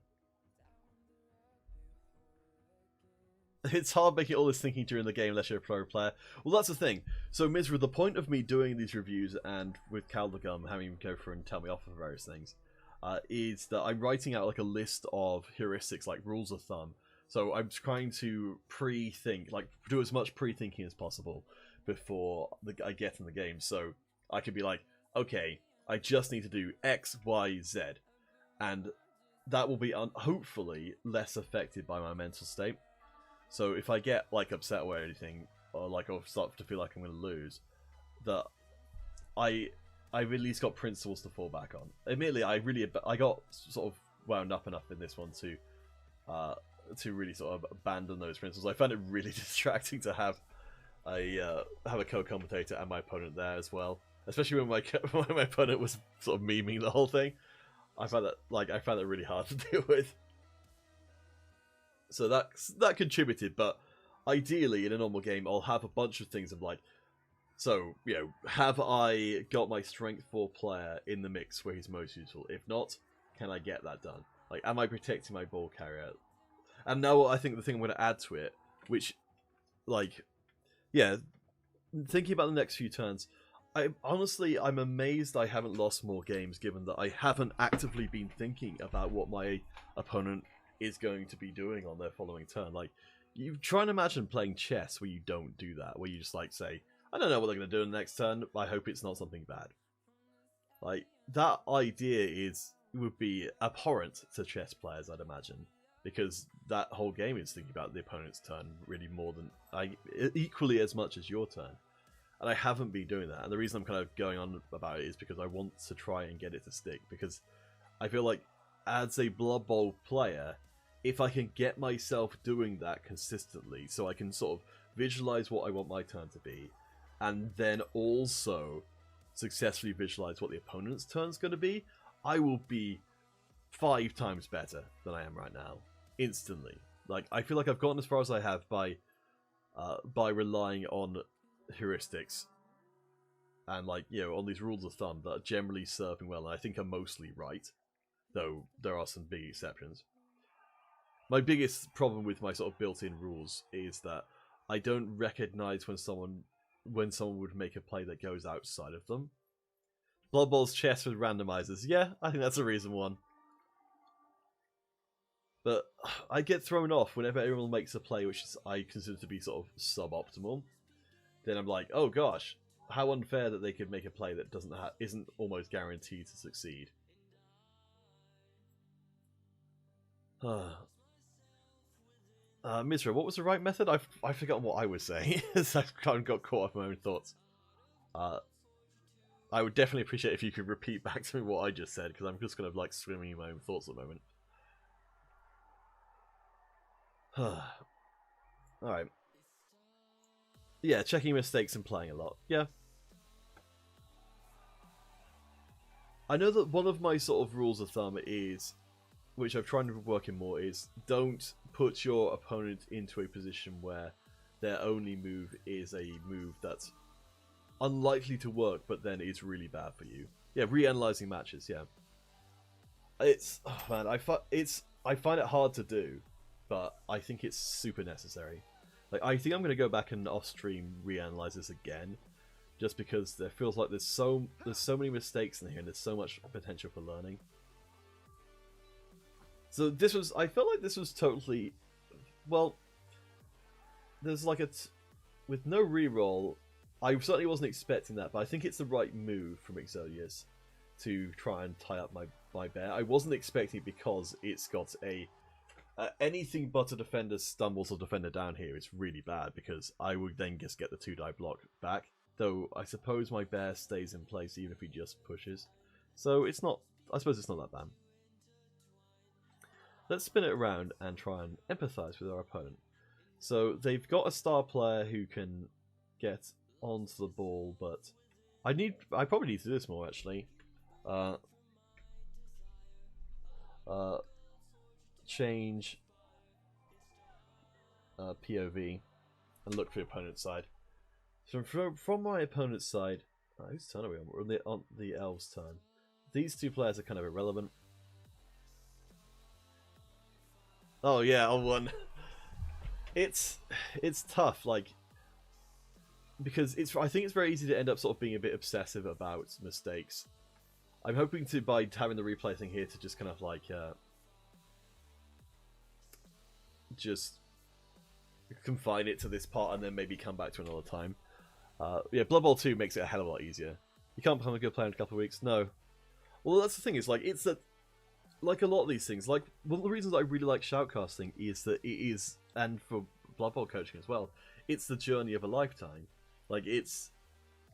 Speaker 1: It's hard making all this thinking during the game unless you're a pro player. Well, that's the thing. So, Mizra, the point of me doing these reviews and with Caldegum having him go through and tell me off of various things is that I'm writing out like a list of heuristics, like rules of thumb. So I'm trying to pre-think, like do as much pre-thinking as possible before I get in the game. So I could be like, okay, I just need to do X, Y, Z, and that will be hopefully less affected by my mental state. So if I get like upset or anything, or start to feel like I'm going to lose, that I've at least got principles to fall back on. Admittedly, I got sort of wound up enough in this one to really sort of abandon those principles. I found it really distracting to have a co-commentator and my opponent there as well, especially when my opponent was sort of memeing the whole thing. I found that really hard to deal with. So that contributed, but ideally in a normal game I'll have a bunch of things of like, so, you know, have I got my strength 4 player in the mix where he's most useful? If not, can I get that done? Like, am I protecting my ball carrier? And now I think the thing I'm going to add to it, which, like, yeah, thinking about the next few turns, I'm amazed I haven't lost more games, given that I haven't actively been thinking about what my opponent is going to be doing on their following turn. Like, you try and imagine playing chess where you don't do that, where you just like say, I don't know what they're going to do in the next turn, I hope it's not something bad. Like, that idea would be abhorrent to chess players, I'd imagine, because that whole game is thinking about the opponent's turn really more than equally as much as your turn. And I haven't been doing that, and the reason I'm kind of going on about it is because I want to try and get it to stick, because I feel like as a Blood Bowl player, if I can get myself doing that consistently, so I can sort of visualize what I want my turn to be, and then also successfully visualize what the opponent's turn's going to be, I will be 5 times better than I am right now, instantly. Like, I feel like I've gotten as far as I have by relying on heuristics and, like, you know, on these rules of thumb that are generally serving well, and I think are mostly right, though there are some big exceptions. My biggest problem with my sort of built-in rules is that I don't recognize when someone would make a play that goes outside of them. Blood Bowl's chess with randomizers, yeah, I think that's a reason one. But I get thrown off whenever everyone makes a play which I consider to be sort of suboptimal. Then I'm like, oh gosh, how unfair that they could make a play that isn't almost guaranteed to succeed. Mizra, what was the right method? I've forgotten what I was saying. I've kind of got caught up in my own thoughts. I would definitely appreciate if you could repeat back to me what I just said, because I'm just kind of like swimming in my own thoughts at the moment. Alright. Yeah, checking mistakes and playing a lot. Yeah. I know that one of my sort of rules of thumb is, which I've tried to work in more, is don't put your opponent into a position where their only move is a move that's unlikely to work, but then it's really bad for you. Yeah, reanalyzing matches. Yeah, it's man, I find it hard to do, but I think it's super necessary. Like, I think I'm gonna go back and off stream reanalyze this again, just because there feels like there's so many mistakes in here, and there's so much potential for learning. So I felt like this was totally, well, there's like with no reroll. I certainly wasn't expecting that, but I think it's the right move from Exodius to try and tie up my bear. I wasn't expecting it because it's got a anything but a defender stumbles or defender down here is really bad, because I would then just get the 2-die block back. Though I suppose my bear stays in place even if he just pushes. So it's not, I suppose it's not that bad. Let's spin it around and try and empathize with our opponent. So they've got a star player who can get onto the ball, but I probably need to do this more actually. Change POV and look for the opponent's side. So from my opponent's side, whose turn are we on? We're on the elves' turn. These two players are kind of irrelevant. Oh yeah, on one. It's tough, like, because I think it's very easy to end up sort of being a bit obsessive about mistakes. I'm hoping to, by having the replay thing here, to just kind of like just confine it to this part and then maybe come back to another time. Yeah, Blood Bowl 2 makes it a hell of a lot easier. You can't become a good player in a couple of weeks. No. Well, that's the thing. Is like it's that. Like a lot of these things, like one of the reasons I really like shoutcasting is that it is, and for Blood Bowl coaching as well, it's the journey of a lifetime. Like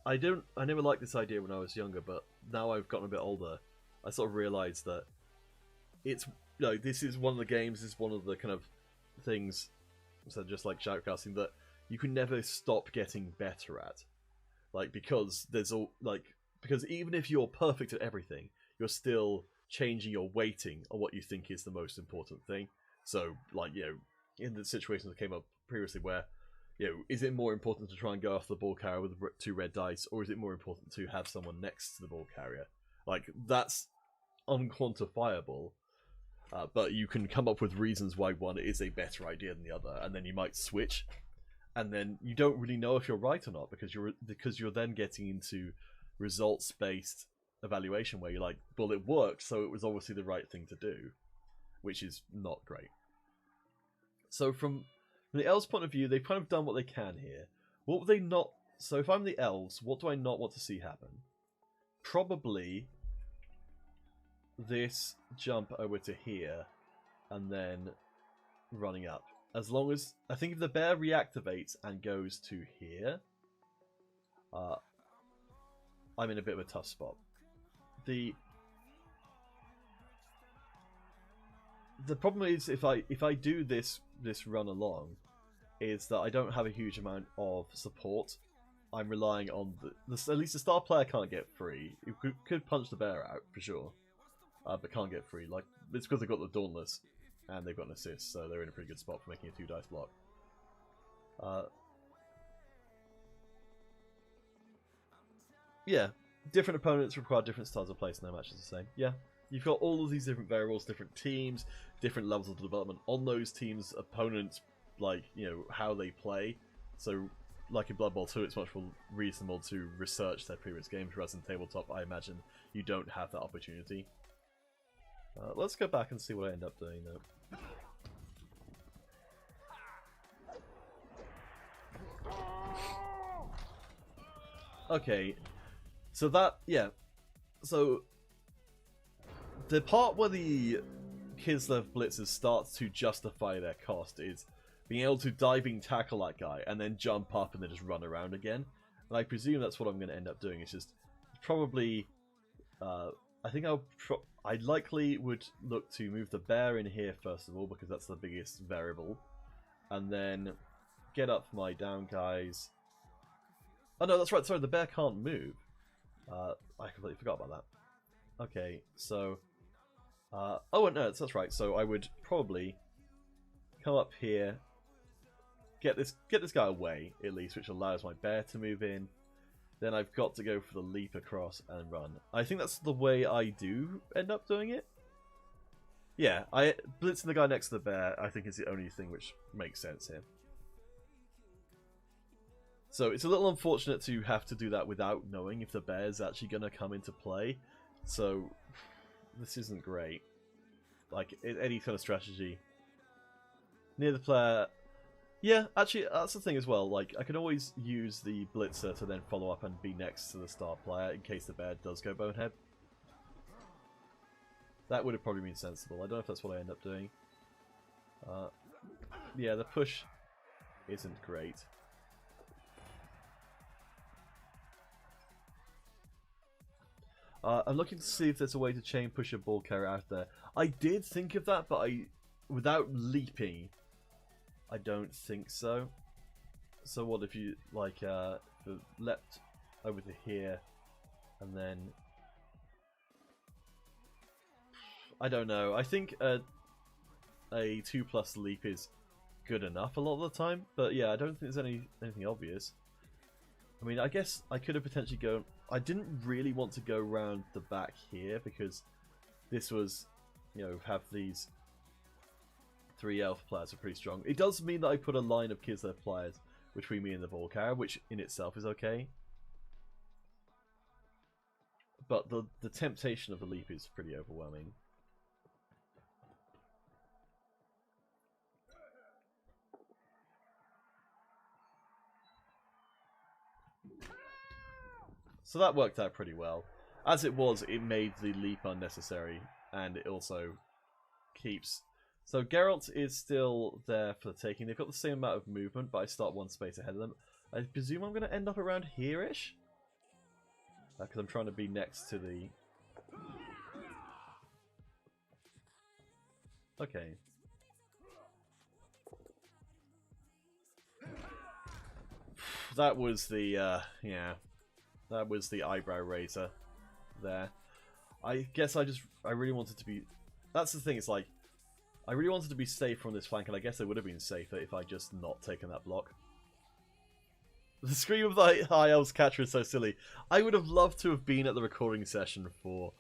Speaker 1: I never liked this idea when I was younger, but now I've gotten a bit older, I sort of realised that it's, this is one of the games, this is one of the kind of things, so just like shoutcasting, that you can never stop getting better at. Like, because because even if you're perfect at everything, you're still changing your weighting on what you think is the most important thing. So, like, in the situation that came up previously where, is it more important to try and go after the ball carrier with 2 red dice, or is it more important to have someone next to the ball carrier? Like, that's unquantifiable, but you can come up with reasons why one is a better idea than the other, and then you might switch, and then you don't really know if you're right or not, because you're then getting into results-based evaluation where you're like, well, it worked, so it was obviously the right thing to do, which is not great. So from the elves' point of view, they've kind of done what they can here. What would they not... So if I'm the elves, what do I not want to see happen? Probably this jump over to here and then running up. As long as... I think if the bear reactivates and goes to here, I'm in a bit of a tough spot. The problem is if I do this run along, is that I don't have a huge amount of support. I'm relying on at least the star player can't get free. You could punch the bear out for sure, but can't get free. Like, it's because they've got the Dauntless and they've got an assist, so they're in a pretty good spot for making a 2-dice block. Yeah. Different opponents require different styles of play, so no match is the same. Yeah, you've got all of these different variables, different teams, different levels of development on those teams' opponents, like, how they play. So, like in Blood Bowl 2, it's much more reasonable to research their previous games, whereas in Tabletop, I imagine you don't have that opportunity. Let's go back and see what I end up doing, though. Okay. So that, yeah. So the part where the Kislev blitzers start to justify their cost is being able to diving tackle that guy and then jump up and then just run around again. And I presume that's what I'm going to end up doing. It's just probably... I think I likely would look to move the bear in here first of all, because that's the biggest variable. And then get up my down guys. Oh no, that's right, sorry, the bear can't move. I completely forgot about that. Okay, so... oh, no, that's right, so I would probably come up here, get this guy away, at least, which allows my bear to move in. Then I've got to go for the leap across and run. I think that's the way I do end up doing it. Yeah, blitzing the guy next to the bear, I think, is the only thing which makes sense here. So it's a little unfortunate to have to do that without knowing if the bear's actually going to come into play. So this isn't great. Like, any kind of strategy. Near the player... Yeah, actually, that's the thing as well. Like, I can always use the blitzer to then follow up and be next to the star player in case the bear does go bonehead. That would have probably been sensible. I don't know if that's what I end up doing. Yeah, the push isn't great. I'm looking to see if there's a way to chain push a ball carrier out there. I did think of that, but without leaping... I don't think so. So what if you, like, leapt over to here, and then... I don't know. I think a 2+ leap is good enough a lot of the time, but yeah, I don't think there's anything obvious. I mean, I guess I could have potentially gone... I didn't really want to go around the back here, because this was, you know, have these... 3 elf players are pretty strong. It does mean that I put a line of Kislev players between me and the ball carrier, which in itself is okay. But the temptation of the leap is pretty overwhelming. So that worked out pretty well. As it was, it made the leap unnecessary, and it also keeps... So Geralt is still there for the taking. They've got the same amount of movement, but I start one space ahead of them. I presume I'm going to end up around here-ish? Because I'm trying to be next to the... Okay. That was the, yeah. That was the eyebrow raiser there. I guess I really wanted to be... That's the thing, it's like... I really wanted to be safe from this flank, and I guess it would have been safer if I just not taken that block. The scream of the High Elves catcher is so silly. I would have loved to have been at the recording session for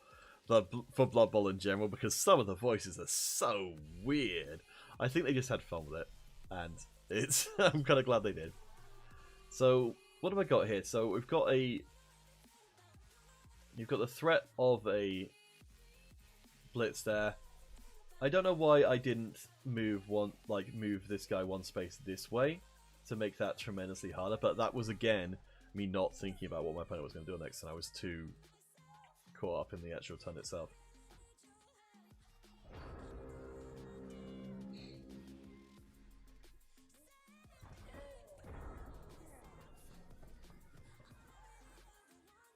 Speaker 1: Blood Bowl in general, because some of the voices are so weird. I think they just had fun with it, and it's I'm kind of glad they did. So, what have I got here? So, we've got a... You've got the threat of a blitz there. I don't know why I didn't move this guy one space this way to make that tremendously harder, but that was again me not thinking about what my opponent was going to do next, and I was too caught up in the actual turn itself.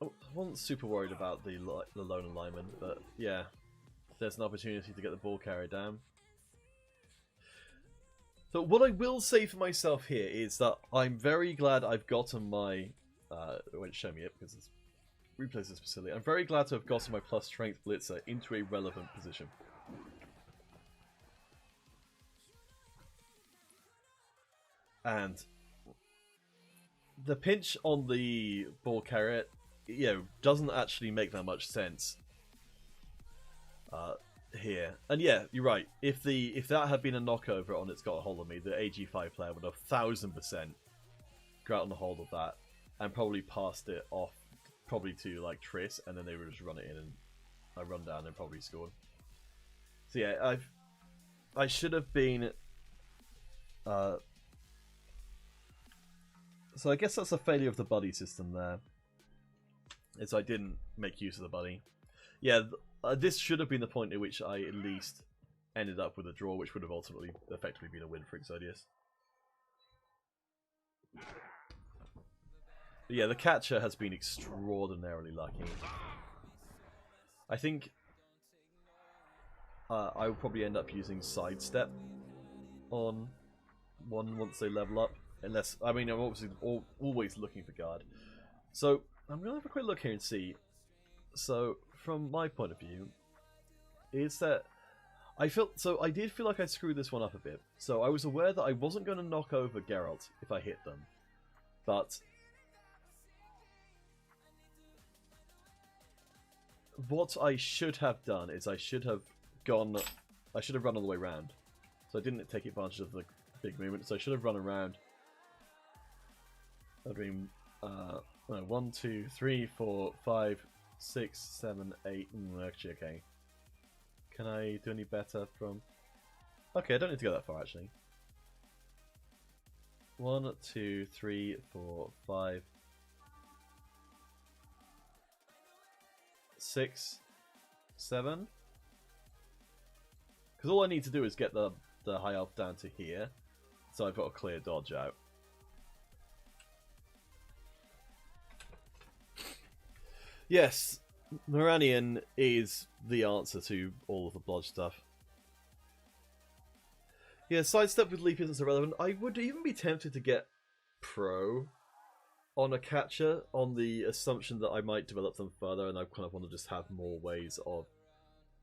Speaker 1: I wasn't super worried about the lone alignment, but yeah. There's an opportunity to get the ball carrier down. So what I will say for myself here is that I'm very glad I've gotten my... it won't show me it because it's replays this facility. I'm very glad to have gotten my plus strength blitzer into a relevant position. And the pinch on the ball carrier, you know, doesn't actually make that much sense. Here. And yeah, you're right. If that had been a knockover on It's Got a Hold of Me, the AG5 player would have 1000% got on a hold of that and probably passed it off probably to like Triss, and then they would just run it in and I run down and probably scored. So yeah, I should have been so I guess that's a failure of the buddy system there. Is I didn't make use of the buddy. Yeah, this should have been the point at which I at least ended up with a draw, which would have ultimately effectively been a win for Exodius. But yeah, the catcher has been extraordinarily lucky. I think I will probably end up using Sidestep on one once they level up. Unless, I mean, I'm obviously always looking for guard. So, I'm going to have a quick look here and see. So, from my point of view, is that I did feel like I screwed this one up a bit. So, I was aware that I wasn't going to knock over Geralt if I hit them. But what I should have done is I should have run all the way around. So I didn't take advantage of the big movement, so I should have run around. I'd been 1, 2, 3, 4, 5, 6, 7, 8. Actually, okay. Can I do any better from? Okay, I don't need to go that far actually. 1, 2, 3, 4, 5, 6, 7. Because all I need to do is get the high elf down to here, so I've got a clear dodge out. Yes, Moranion is the answer to all of the blodge stuff. Yeah, sidestep with leap isn't so relevant. I would even be tempted to get pro on a catcher on the assumption that I might develop them further, and I kind of want to just have more ways of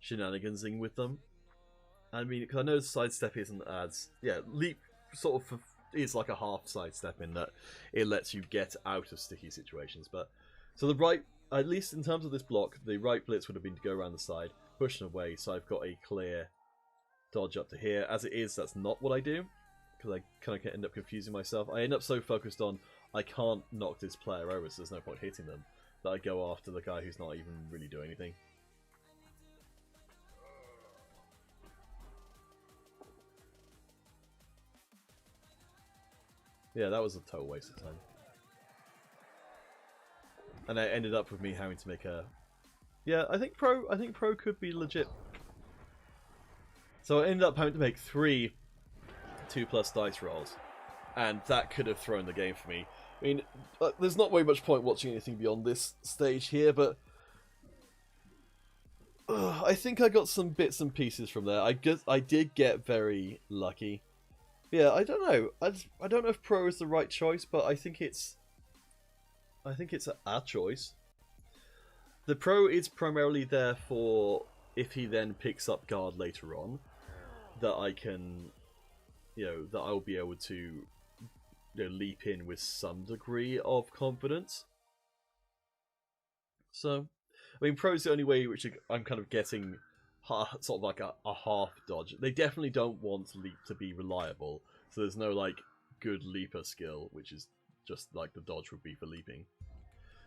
Speaker 1: shenanigansing with them. I mean, because I know sidestep isn't as... Yeah, leap sort of is like a half sidestep in that it lets you get out of sticky situations. But so the right, at least in terms of this block, the right blitz would have been to go around the side, push and away, so I've got a clear dodge up to here. As it is, that's not what I do, because I kind of end up confusing myself. I end up so focused on I can't knock this player over, so there's no point hitting them, that I go after the guy who's not even really doing anything. Yeah, that was a total waste of time. And it ended up with me having to make a... Yeah, I think pro could be legit. So I ended up having to make 3 2+ dice rolls. And that could have thrown the game for me. I mean, there's not very much point watching anything beyond this stage here, but... I think I got some bits and pieces from there. I did get very lucky. Yeah, I don't know. I don't know if pro is the right choice, but I think it's a choice. The pro is primarily there for if he then picks up guard later on, that I can, that I'll be able to, leap in with some degree of confidence. So, I mean, pro is the only way which I'm kind of getting sort of like a half dodge. They definitely don't want leap to be reliable, so there's no like good leaper skill, which is just like the dodge would be for leaping.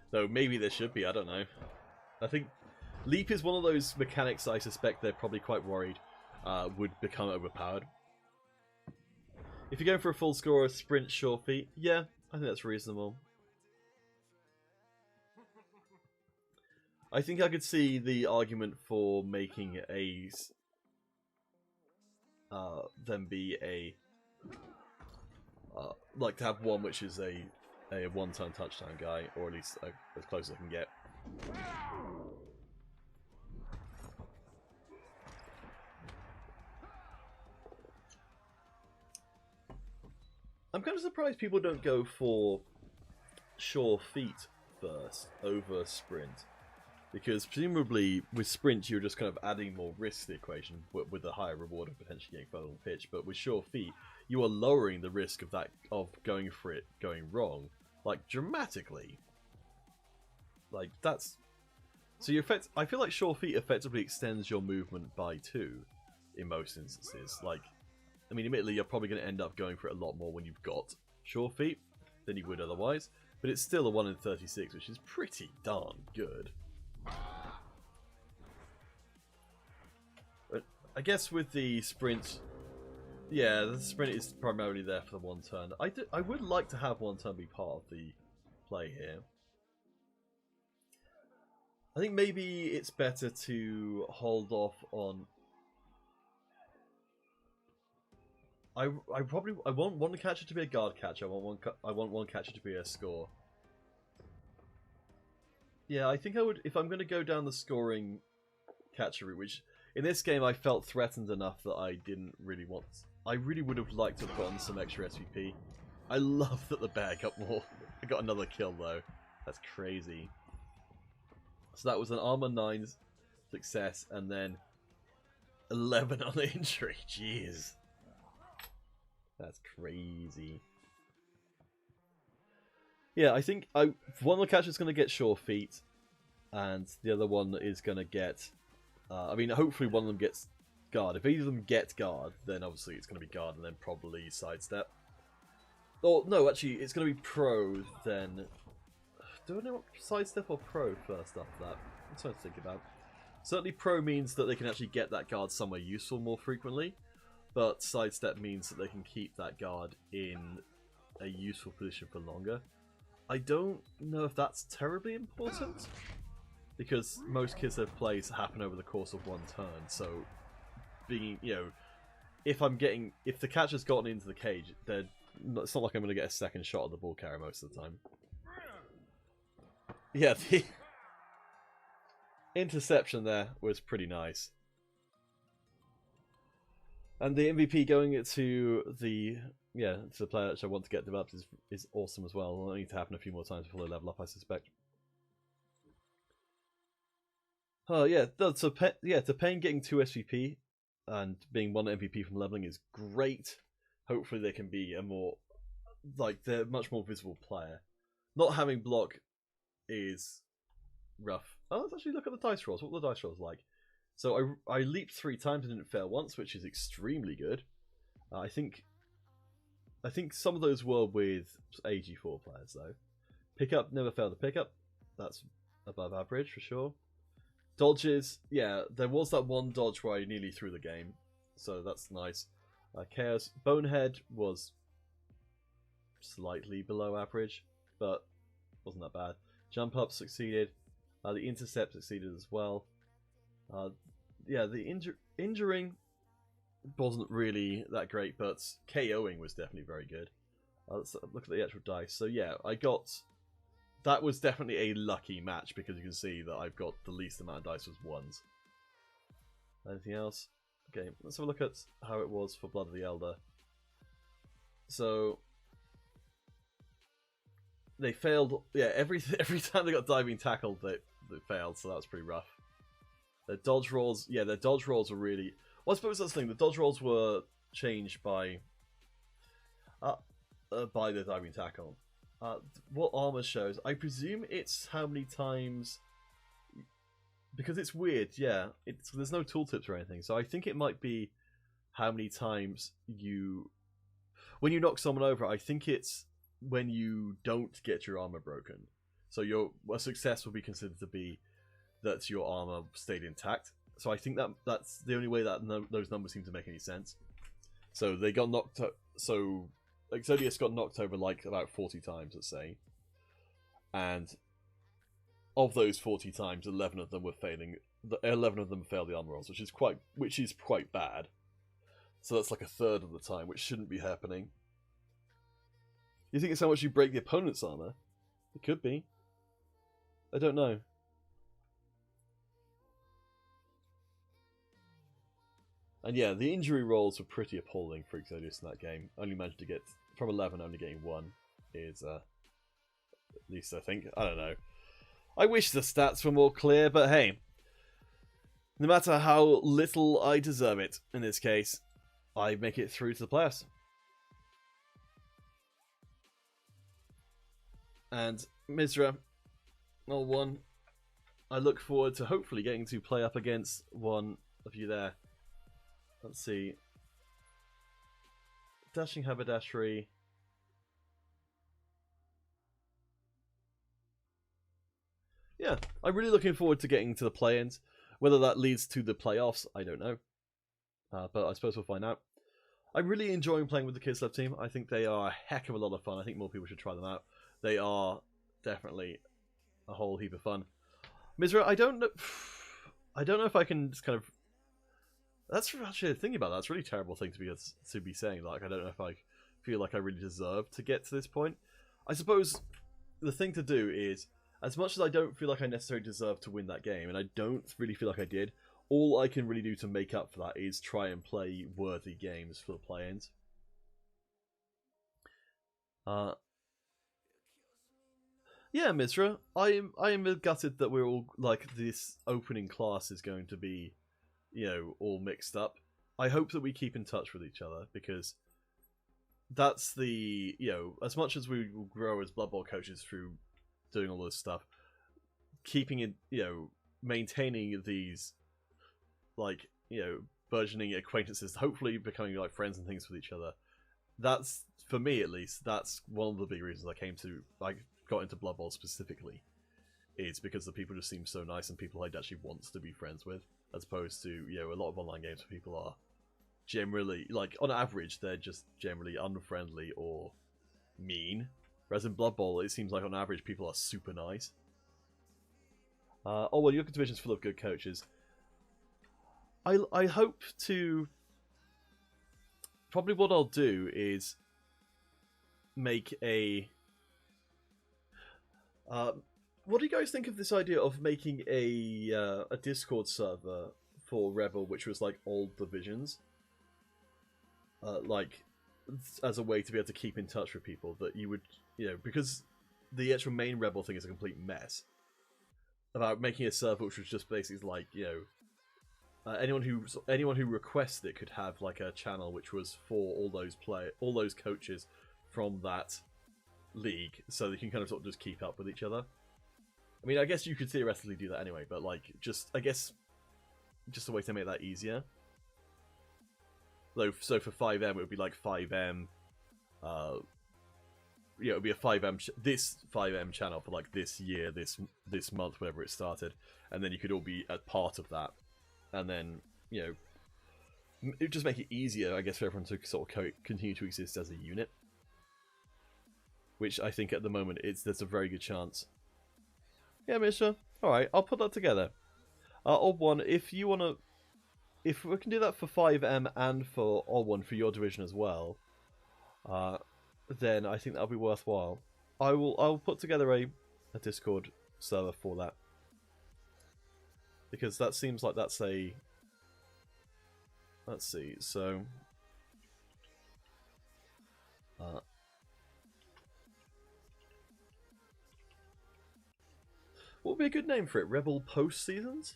Speaker 1: Though maybe there should be, I don't know. I think leap is one of those mechanics I suspect they're probably quite worried would become overpowered. If you're going for a full score of sprint sure feet, yeah, I think that's reasonable. I think I could see the argument for making a them be a like to have one which is a one-turn touchdown guy, or at least as close as I can get. I'm kind of surprised people don't go for sure feet first over sprint. Because presumably with sprint you're just kind of adding more risk to the equation with a higher reward of potentially getting further on the pitch. But with sure feet, you are lowering the risk of going for it going wrong, like dramatically. Like that's so I feel like sure feet effectively extends your movement by 2 in most instances. Like, I mean, admittedly you're probably going to end up going for it a lot more when you've got sure feet than you would otherwise. But it's still a 1 in 36, which is pretty darn good. But I guess with the sprint, yeah, the sprint is primarily there for the one turn. I would like to have one turn be part of the play here. I think maybe it's better to hold off on I want one catcher to be a guard catcher. I want one catcher to be a score. Yeah, I think I would if I'm going to go down the scoring catcher route, which in this game I felt threatened enough that I didn't really want. I really would have liked to have gotten some extra SVP. I love that the bear got more. I got another kill though. That's crazy. So that was an armor 9 success and then 11 on injury. Jeez. That's crazy. Yeah, I think one of the catchers is going to get sure feet, and the other one is going to get. I mean, hopefully one of them gets guard. If either of them get guard, then obviously it's going to be guard, and then probably sidestep. Or no, actually, it's going to be pro. Then do I know what sidestep or pro first after that? I'm trying to think about. Certainly, pro means that they can actually get that guard somewhere useful more frequently, but sidestep means that they can keep that guard in a useful position for longer. I don't know if that's terribly important, because most Kislev plays happen over the course of one turn, so being, if the catcher's gotten into the cage, it's not like I'm going to get a second shot at the ball carrier most of the time. Yeah, the interception there was pretty nice. And the MVP going to the player that I want to get developed is awesome as well. It'll need to happen a few more times before they level up, I suspect. Oh yeah, so Pain getting 2 SVP and being 1 MVP from leveling is great. Hopefully they can be they're a much more visible player. Not having block is rough. Oh, let's actually look at the dice rolls. What were the dice rolls like? So I leaped 3 times and didn't fail once, which is extremely good. I think some of those were with AG4 players though. Pickup, never failed a pickup. That's above average for sure. Dodges, yeah, there was that one dodge where I nearly threw the game, so that's nice. Chaos Bonehead was slightly below average, but wasn't that bad. Jump up succeeded. The intercept succeeded as well. Yeah, the injuring wasn't really that great, but KOing was definitely very good. Let's look at the actual dice. So yeah, that was definitely a lucky match because you can see that I've got the least amount of dice was 1s. Anything else? Okay, let's have a look at how it was for Blood of the Elder. So they failed. Yeah, every time they got diving tackled, they failed. So that was pretty rough. Their dodge rolls, their dodge rolls were really. Well, I suppose that's the thing. The dodge rolls were changed by the diving tackle. What armor shows? I presume it's how many times. Because it's weird, yeah. There's no tooltips or anything, so I think it might be how many times when you knock someone over. I think it's when you don't get your armor broken. So a success will be considered to be that your armor stayed intact. So I think that's the only way that those numbers seem to make any sense. So they got knocked. So Exodius got knocked over like about 40 times, let's say, and of those 40 times, 11 of them were failing. 11 of them failed the armor rolls, which is quite bad. So that's like a third of the time, which shouldn't be happening. You think it's how much you break the opponent's armor? It could be. I don't know. And yeah, the injury rolls were pretty appalling for Exodius in that game. Only managed to get from 11, only getting 1 is at least I think. I don't know. I wish the stats were more clear, but hey, no matter how little I deserve it in this case, I make it through to the playoffs. And Misra, 0-1. I look forward to hopefully getting to play up against one of you there. Let's see. Dashing Haberdashery. Yeah, I'm really looking forward to getting to the play-ins. Whether that leads to the playoffs, I don't know. But I suppose we'll find out. I'm really enjoying playing with the Kislev team. I think they are a heck of a lot of fun. I think more people should try them out. They are definitely a whole heap of fun. Misra, I don't know if I can just kind of That's actually thinking about that. That's a really terrible thing to be saying. Like, I don't know if I feel like I really deserve to get to this point. I suppose the thing to do is, as much as I don't feel like I necessarily deserve to win that game, and I don't really feel like I did, all I can really do to make up for that is try and play worthy games for the play-ins. Yeah, Mizra, I am gutted that we're all, like, this opening class is going to be, you know, all mixed up. I hope that we keep in touch with each other, because that's the, you know, as much as we will grow as Blood Bowl coaches through doing all this stuff, keeping it, you know, maintaining these, like, you know, burgeoning acquaintances, hopefully becoming, like, friends and things with each other. That's, for me at least, that's one of the big reasons I came to, like, got into Blood Bowl specifically, is because the people just seem so nice and people I'd actually want to be friends with, as opposed to, you know, a lot of online games where people are generally, like, on average, they're just generally unfriendly or mean. Whereas in Blood Bowl, it seems like on average people are super nice. Oh, well, your division's full of good coaches. I hope to... Probably what I'll do is make a... what do you guys think of this idea of making a Discord server for REBBL, which was like old divisions? Like, as a way to be able to keep in touch with people that you would, you know, because the actual main REBBL thing is a complete mess. About making a server which was just basically like, you know, anyone who requested it could have like a channel which was for all those coaches from that league, so they can kind of sort of just keep up with each other. I mean, I guess you could theoretically do that anyway, but like, I guess just a way to make that easier. So for 5M, it would be like 5M, it would be a 5M, this 5M channel for like this year, this month, whenever it started, and then you could all be a part of that, and then, you know, it would just make it easier, I guess, for everyone to sort of continue to exist as a unit. Which I think at the moment there's a very good chance. Yeah, Misha. Alright, I'll put that together. Odd One, if you wanna... If we can do that for 5M and for Odd One for your division as well, then I think that'll be worthwhile. I'll put together a Discord server for that. Because that seems like that's a... Let's see, so... what would be a good name for it? REBBL Post-Seasons?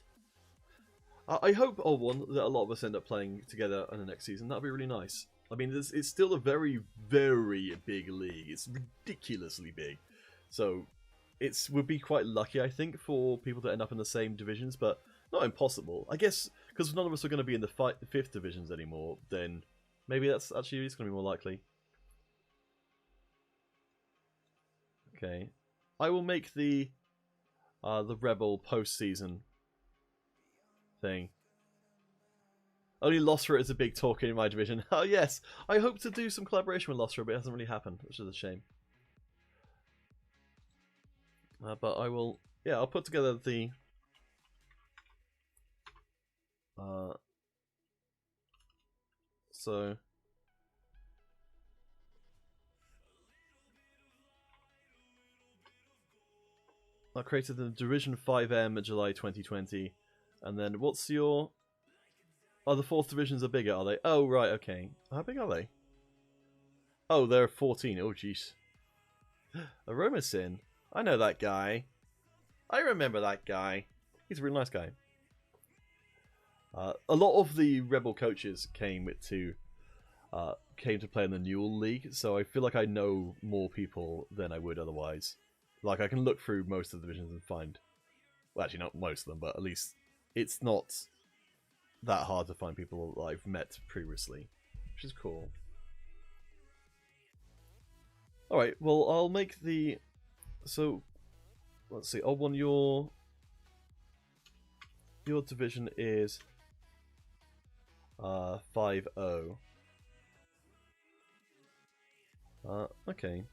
Speaker 1: I hope, Old One, that a lot of us end up playing together in the next season. That'd be really nice. I mean, it's still a very, very big league. It's ridiculously big. So, would be quite lucky, I think, for people to end up in the same divisions, but not impossible. I guess, because none of us are going to be in the 5th divisions anymore, then maybe that's actually going to be more likely. Okay. I will make the REBBL post-season thing. Only Losra is a big talker in my division. Oh yes, I hope to do some collaboration with Losra, but it hasn't really happened, which is a shame. But I will, yeah, I'll put together the so I created the Division 5M in July 2020, and then what's your... Oh, the 4th divisions are bigger, are they? Oh, right, okay. How big are they? Oh, they're 14. Oh, jeez. Aromasin. I know that guy. I remember that guy. He's a really nice guy. A lot of the REBBL coaches came to play in the Newell League, so I feel like I know more people than I would otherwise. Like, I can look through most of the divisions and find... Well, actually, not most of them, but at least it's not that hard to find people that I've met previously, which is cool. Alright, well, I'll make the... So, let's see. Old One, your division is 5-0. Okay.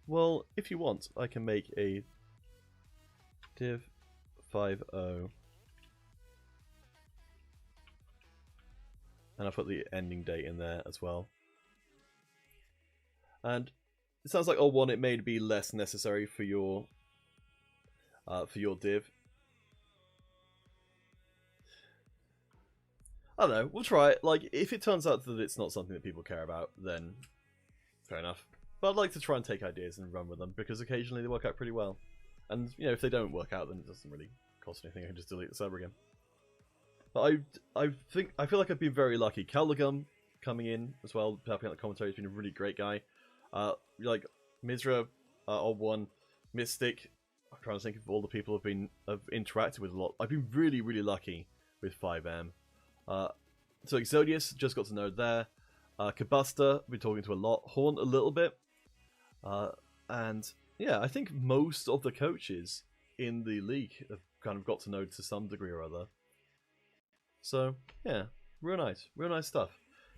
Speaker 1: Well, if you want, I can make a div 5-0 And I'll put the ending date in there as well. And it sounds like one, it may be less necessary for your div. I don't know, we'll try it. Like, if it turns out that it's not something that people care about, then fair enough. But I'd like to try and take ideas and run with them, because occasionally they work out pretty well. And, you know, if they don't work out, then it doesn't really cost anything. I can just delete the server again. But I feel like I've been very lucky. Caldegum coming in as well, helping out the commentary, has been a really great guy. Like Mizra, Old One, Mystic. I'm trying to think of all the people I've interacted with a lot. I've been really, really lucky with 5M. So Exodius, just got to know there. Kabuster, been talking to a lot. Horn, a little bit. And yeah, I think most of the coaches in the league have kind of got to know to some degree or other. So yeah, real nice stuff.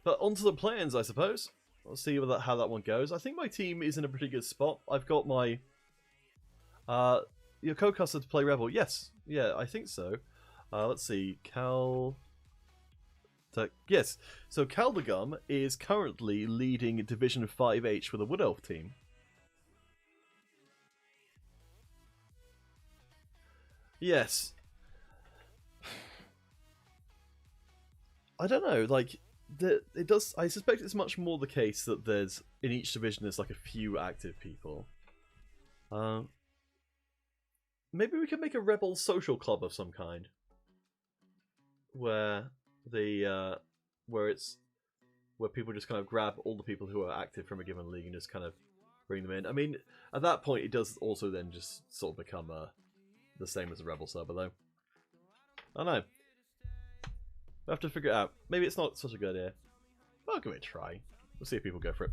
Speaker 1: But onto the plans, I suppose. We'll see how that one goes. I think my team is in a pretty good spot. I've got my your co-caster to play Rebel. Yes, yeah, I think so. Let's see, yes, so Caldegum is currently leading Division 5H with a Wood Elf team. Yes. I don't know, like, it does. I suspect it's much more the case that there's, in each division, there's like a few active people. Maybe we could make a Rebel social club of some kind. Where where people just kind of grab all the people who are active from a given league and just kind of bring them in. I mean, at that point, it does also then just sort of become the same as a Rebel server, though. I don't know. We'll have to figure it out. Maybe it's not such a good idea. I'll give it a try. We'll see if people go for it.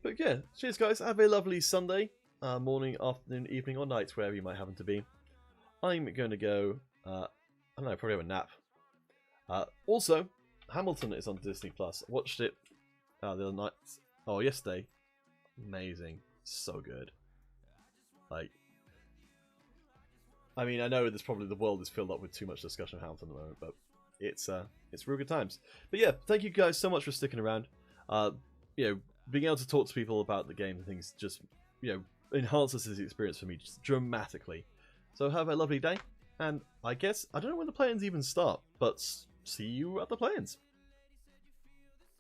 Speaker 1: But yeah, cheers guys. Have a lovely Sunday, morning, afternoon, evening, or night, wherever you might happen to be. I'm going to go, I don't know, probably have a nap. Also, Hamilton is on Disney Plus. I watched it the other night. Oh, yesterday. Amazing. So good. Like, I mean, I know there's probably the world is filled up with too much discussion of Hamilton at the moment, but it's real good times. But yeah, thank you guys so much for sticking around. You know, being able to talk to people about the game and things just, you know, enhances this experience for me just dramatically. So have a lovely day, and I guess I don't know when the play-ins even start, but see you at the play-ins.